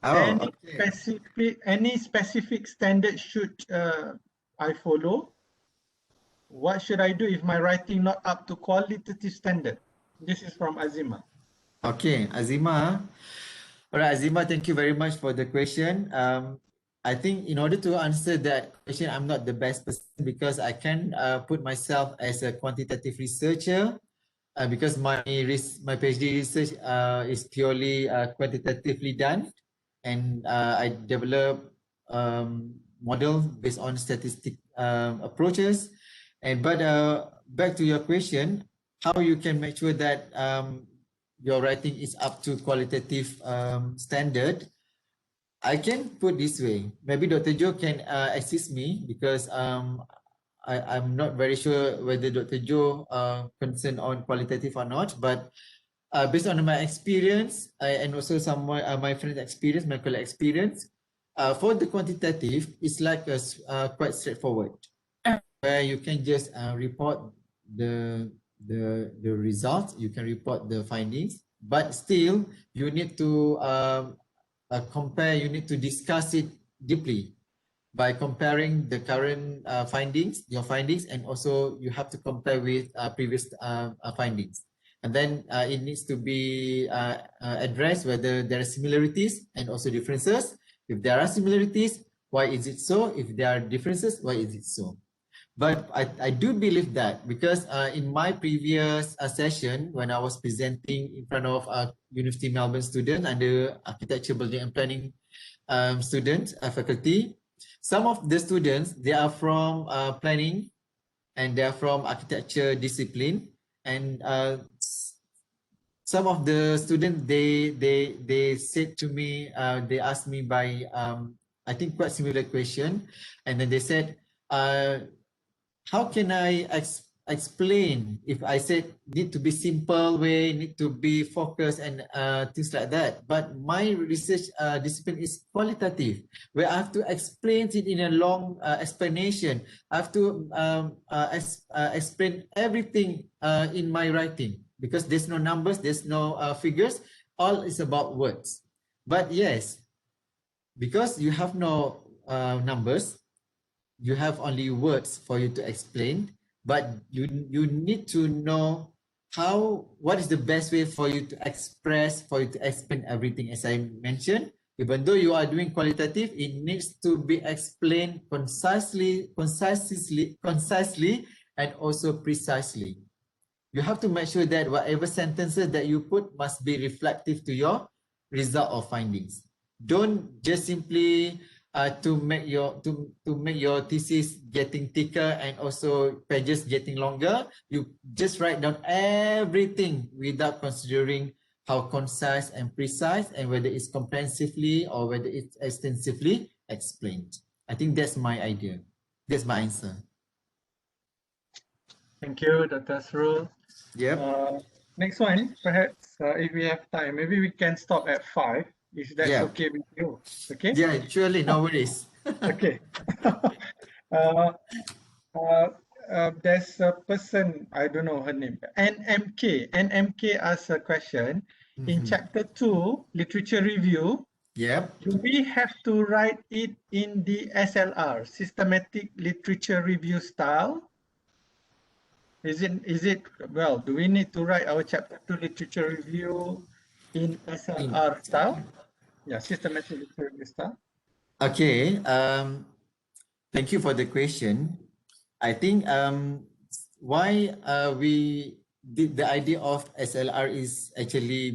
Oh, okay. Any specific standard should I follow? What should I do if my writing not up to qualitative standard? This is from Azima. Okay, Azima. All right, Azima, thank you very much for the question. I think in order to answer that question, I'm not the best person because I can put myself as a quantitative researcher because my PhD research is purely quantitatively done, and I develop model based on statistic approaches. But back to your question, how you can make sure that your writing is up to qualitative standard. I can put this way. Maybe Dr. Joe can assist me because I'm not very sure whether Dr. Joe concerned on qualitative or not. But based on my experience and also some my friends' experience, my colleague experience, for the quantitative, it's like quite straightforward, where you can just report the results, you can report the findings, but still you need to compare, you need to discuss it deeply by comparing the current findings, your findings, and also you have to compare with previous findings. And then it needs to be addressed whether there are similarities and also differences. If there are similarities, why is it so? If there are differences, why is it so? But I do believe that because in my previous session, when I was presenting in front of University Melbourne students under Architecture, Building and Planning students, faculty, some of the students, they are from planning and they are from architecture discipline. And some of the students, they said to me, they asked me by, I think quite similar question. And then they said, how can I explain if I said need to be simple way, need to be focused and things like that. But my research discipline is qualitative, where I have to explain it in a long explanation. I have to explain everything in my writing because there's no numbers, there's no figures. All is about words. But yes, because you have no numbers, you have only words for you to explain, but you need to know what is the best way for you to express, for you to explain everything. As I mentioned, even though you are doing qualitative, it needs to be explained concisely, and also precisely. You have to make sure that whatever sentences that you put must be reflective to your result or findings. Don't just simply to make your thesis getting thicker and also pages getting longer. You just write down everything without considering how concise and precise and whether it's comprehensively or whether it's extensively explained. I think that's my idea. That's my answer. Thank you, Dr. Asrul. Yep. Next one, perhaps if we have time, maybe we can stop at 5. If that's okay with you. Okay? Yeah, surely, no worries. Okay. There's a person, I don't know her name, NMK. NMK asks a question. In chapter 2, literature review, do we have to write it in the SLR, systematic literature review style? Is it well, do we need to write our chapter 2 literature review in SLR style? Yeah, systematic literature review style. Okay. Thank you for the question. I think why we the idea of SLR is actually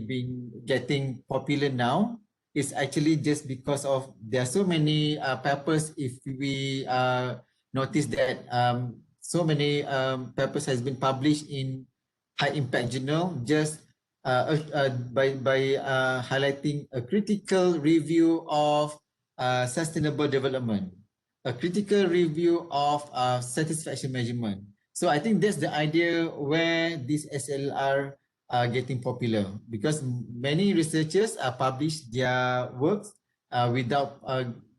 getting popular now is actually just because of there are so many papers. If we notice that so many papers has been published in high impact journal just by highlighting a critical review of sustainable development, a critical review of satisfaction measurement. So I think that's the idea where this SLR are getting popular, because many researchers publish their works without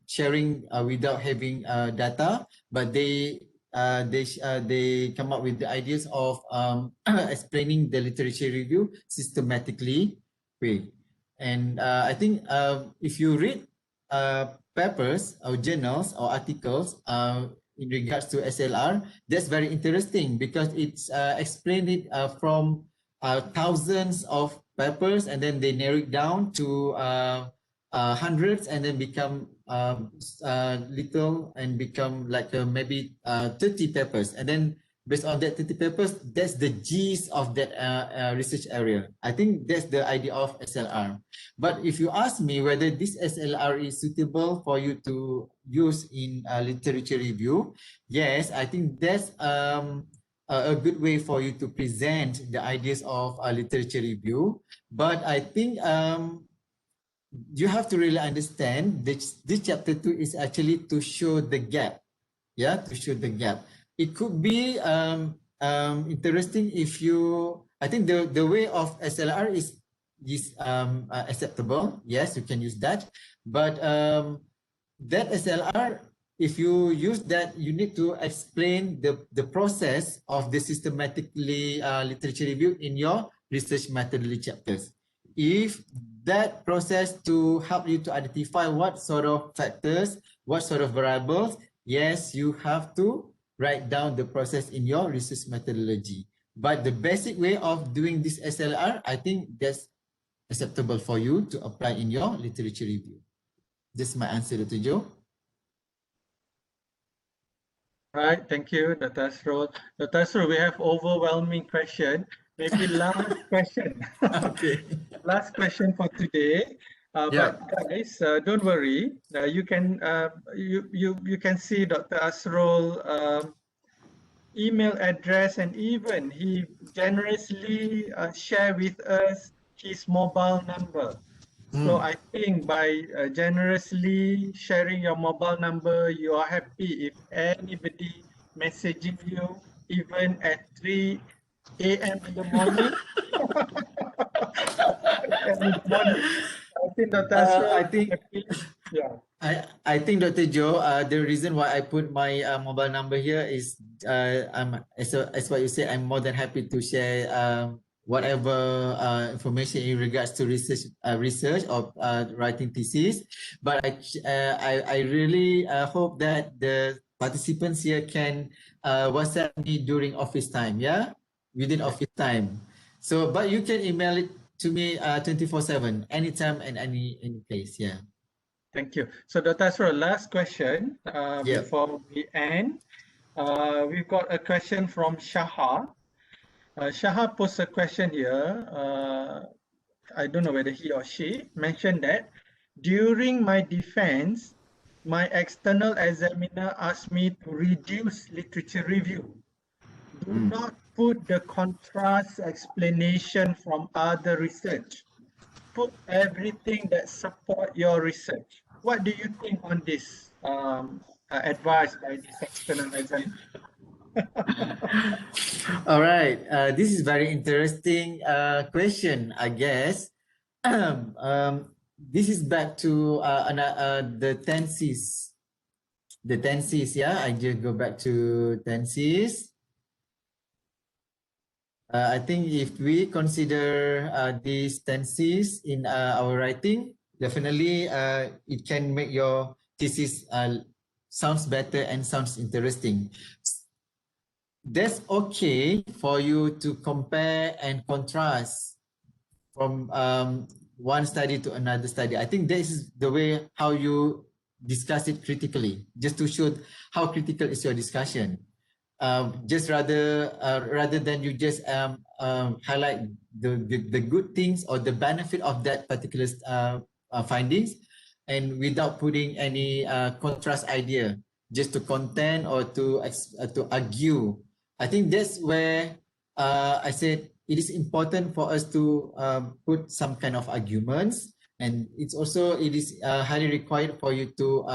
sharing, without having data, but they come up with the ideas of explaining the literature review systematically way. And I think if you read papers or journals or articles in regards to SLR, that's very interesting because it's explained it from thousands of papers, and then they narrow it down to hundreds, and then become little and become like maybe 30 papers, and then based on that 30 papers, that's the gist of that research area. I think that's the idea of SLR. But if you ask me whether this SLR is suitable for you to use in literature review, yes, I think that's a good way for you to present the ideas of literature review. But I think you have to really understand this chapter 2 is actually to show the gap. Yeah, to show the gap. It could be interesting if you, I think the way of SLR is acceptable. Yes, you can use that. But that SLR, if you use that, you need to explain the process of the systematically literature review in your research methodology chapters. If that process to help you to identify what sort of factors, what sort of variables, yes, you have to write down the process in your research methodology. But the basic way of doing this SLR, I think that's acceptable for you to apply in your literature review. This is my answer, Dr. Joe. Right, thank you, Dr. Asrul. Dr. Asrul, we have overwhelming question. Maybe last question. Okay. Last question for today. Yeah. But guys, don't worry. You can see Dr. Asrul email address, and even he generously share with us his mobile number. So I think by generously sharing your mobile number, you are happy if anybody messaging you even at 3 a.m. in the morning. I think Dr. Asrul, yeah. I think, Dr. Joe, the reason why I put my mobile number here is as what you said, I'm more than happy to share whatever information in regards to research or writing thesis. But I really hope that the participants here can WhatsApp me during office time, yeah, within office time. So, but you can email it to me 24/7, anytime and any place, yeah. Thank you. So, Dr. Asrul, last question before we end. We've got a question from Shaha. Shaha posed a question here. I don't know whether he or she mentioned that during my defense, my external examiner asked me to reduce literature review. Do not put the contrast explanation from other research. Put everything that support your research. What do you think on this advice by this external examiner? All right, this is very interesting question, I guess. This is back to the Thesis. The Thesis, yeah, I just go back to Thesis. I think if we consider these tenses in our writing, definitely it can make your thesis sounds better and sounds interesting. That's okay for you to compare and contrast from one study to another study. I think this is the way how you discuss it critically, just to show how critical is your discussion. Just rather than you just highlight the good things or the benefit of that particular findings, and without putting any contrast idea just to contend or to argue. I think that's where I said it is important for us to put some kind of arguments, and it is highly required for you to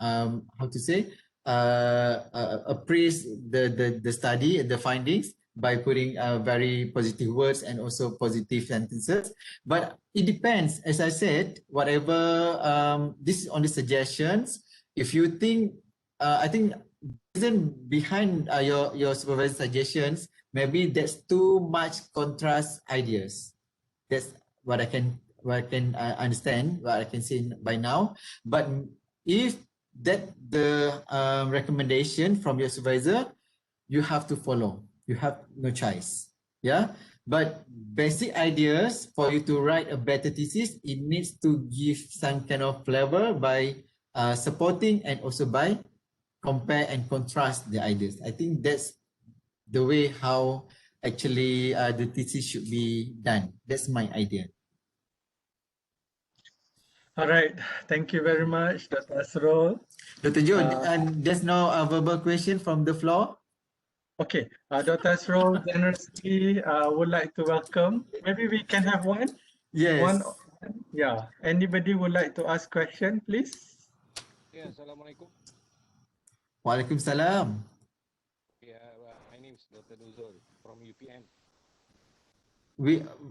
how to say appraise the study and the findings by putting very positive words and also positive sentences. But it depends, as I said, whatever this is only suggestions. If you think I think reason behind your supervisor suggestions, maybe that's too much contrast ideas. That's what I can understand, what I can say by now. But if that the recommendation from your supervisor, you have to follow. You have no choice. Yeah. But basic ideas for you to write a better thesis, it needs to give some kind of flavor by supporting and also by compare and contrast the ideas. I think that's the way how actually the thesis should be done. That's my idea. All right. Thank you very much, Dr. Asrul. Dr. Joe, and there's no verbal question from the floor? Okay, Dr. Asrul generously would like to welcome. Maybe we can have one. Yes. One, yeah. Anybody would like to ask question, please? Yeah, Assalamualaikum. Waalaikumsalam. Yeah, my name is Dr. Nuzul from UPM.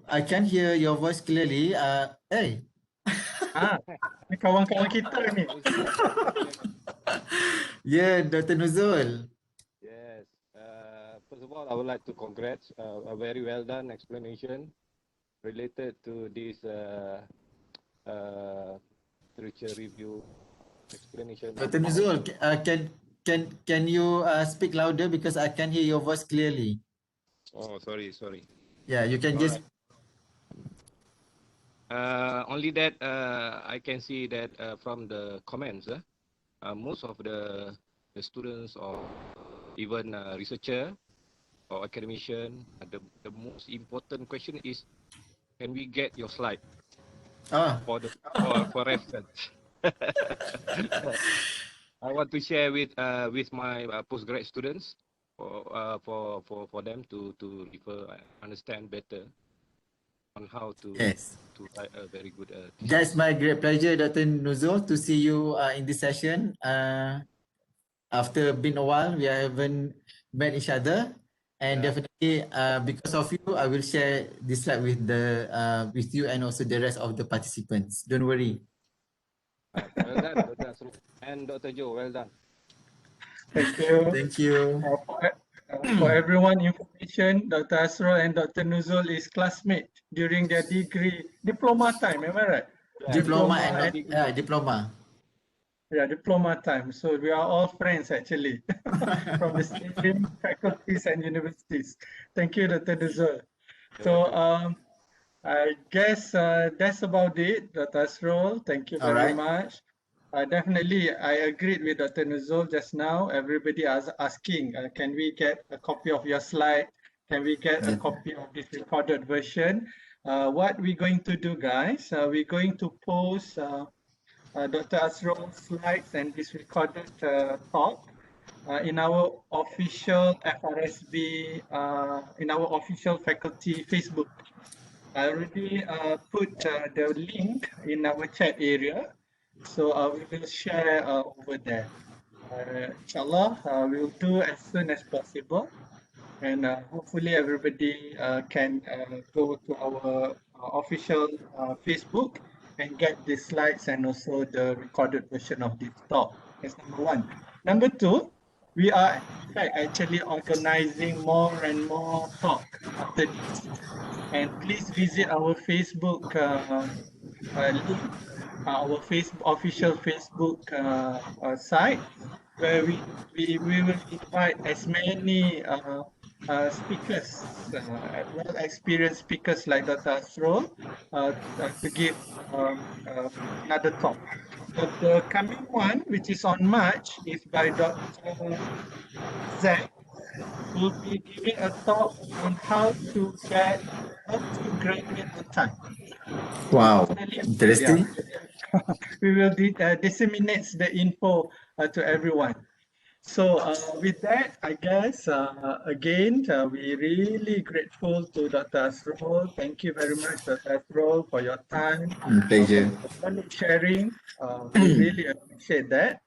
I can hear your voice clearly. Hey. Ni kawan-kawan kita ni. Yeah, Dr. Nuzul. Yes. First of all, I would like to congrats a very well done explanation related to this literature review explanation. Dr. Nuzul, can you speak louder because I can hear your voice clearly. Oh, sorry. Yeah, you can just. Only that I can see that from the comments, most of the students or even researcher or academician, the most important question is, can we get your slide for reference? I want to share with my postgrad students for them to refer, understand better on how to write a very good. That's my great pleasure, Dr. Nuzul, to see you in this session. After been a while, we haven't met each other, and definitely because of you, I will share this slide with you and also the rest of the participants. Don't worry. Well done, Dr. Asrul. And Dr. Joe, well done. Thank you. Thank you. For everyone information, Dr. Asrul and Dr. Nuzul is classmate during their diploma time, am I right? Diploma and diploma. Yeah, diploma time. So we are all friends actually from the same faculties and universities. Thank you, Dr. Nuzul. So I guess that's about it, Dr. Asrul. Thank you very much. Definitely, I agreed with Dr. Nuzul just now. Everybody is asking, can we get a copy of your slide? Can we get a copy of this recorded version? What we're going to do, guys, we're going to post Dr. Asrul's slides and this recorded talk in our official FRSB, in our official faculty Facebook. I already put the link in our chat area. So we will share over there. Inshallah, we will do as soon as possible, and hopefully everybody can go to our official Facebook and get the slides and also the recorded version of this talk. That's number one. Number two, we are in fact actually organizing more and more talk after this, and please visit our Facebook link. Our official Facebook site, where we will invite as many speakers, well experienced speakers like Dr. Asrul to give another talk. But the coming one, which is on March, is by Dr. Zach will be giving a talk on how to graduate on time. Wow, Yeah. interesting. We will disseminate the info to everyone. So with that, I guess, again, we're really grateful to Dr. Asrul. Thank you very much, Dr. Asrul, for your time, Pleasure. for knowledge sharing. We really appreciate that.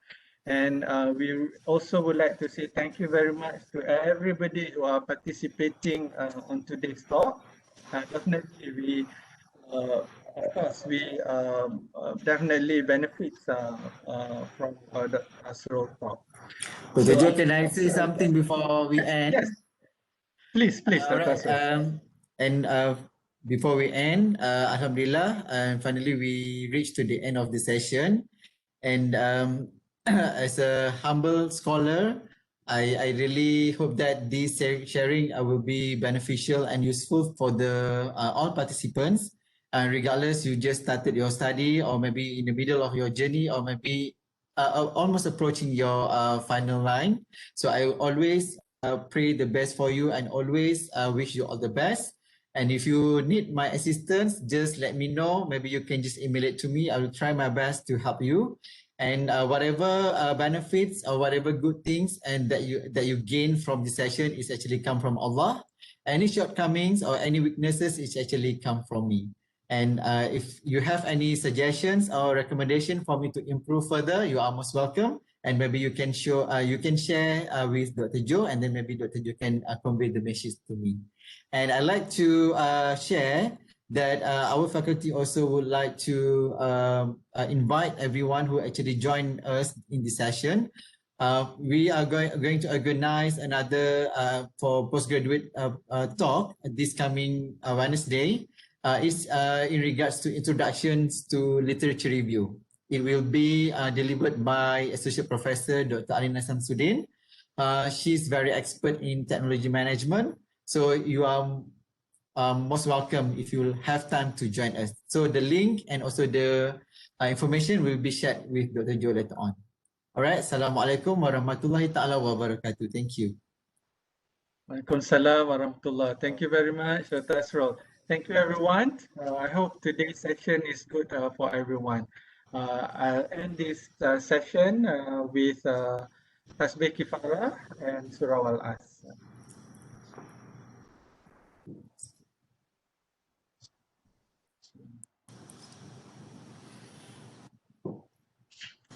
And we also would like to say thank you very much to everybody who are participating on today's talk. Definitely, we of course, we definitely benefit from Dr. Asrul talk. Dr. Joe, can I say something before we end? Yes, please, All Dr. right. Asrul. And before we end, Alhamdulillah, finally we reached to the end of the session. And as a humble scholar, I really hope that this sharing will be beneficial and useful for the all participants. Regardless, you just started your study, or maybe in the middle of your journey, or maybe almost approaching your final line. So I always pray the best for you and always wish you all the best. And if you need my assistance, just let me know. Maybe you can just email it to me. I will try my best to help you. And whatever benefits or whatever good things and that you gain from the session is actually come from Allah. Any shortcomings or any weaknesses is actually come from me. And if you have any suggestions or recommendation for me to improve further, you are most welcome. And maybe you can share with Dr. Joe, and then maybe Dr. Joe can convey the message to me. And I'd like to share that our faculty also would like to invite everyone who actually joined us in this session. We are going to organize another for postgraduate talk this coming Wednesday. Is in regards to introductions to literature review. It will be delivered by Associate Professor Dr. Alina Samsudin. She's very expert in technology management. So you are most welcome if you have time to join us. So the link and also the information will be shared with Dr. Joe later on. All right. Assalamualaikum warahmatullahi ta'ala wabarakatuh. Thank you. Waalaikumsalam warahmatullah. Thank you very much, Dr. Asrul. Thank you, everyone. I hope today's session is good for everyone. I'll end this session with Tasbih Kifarah and Surah Al-As.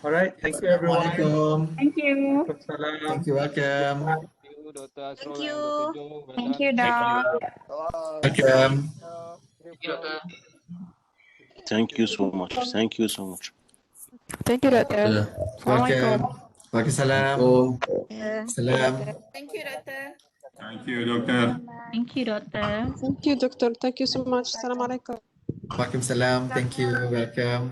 All right. Thank you, everyone. Thank you. Thank you. Welcome. Thank you, Dr. Asrul and Dr. Joe. Well Thank done. you, Doc. Welcome. Thank you, Doctor. Thank you so much. Thank you so much. Thank you, Doctor. Assalamualaikum. Waalaikumsalam. Salam. Thank you, Doctor. Thank you, Doctor. Thank you, Doctor. Thank you, Doctor. Thank you so much. Assalamualaikum. Waalaikumsalam. Thank you. Welcome.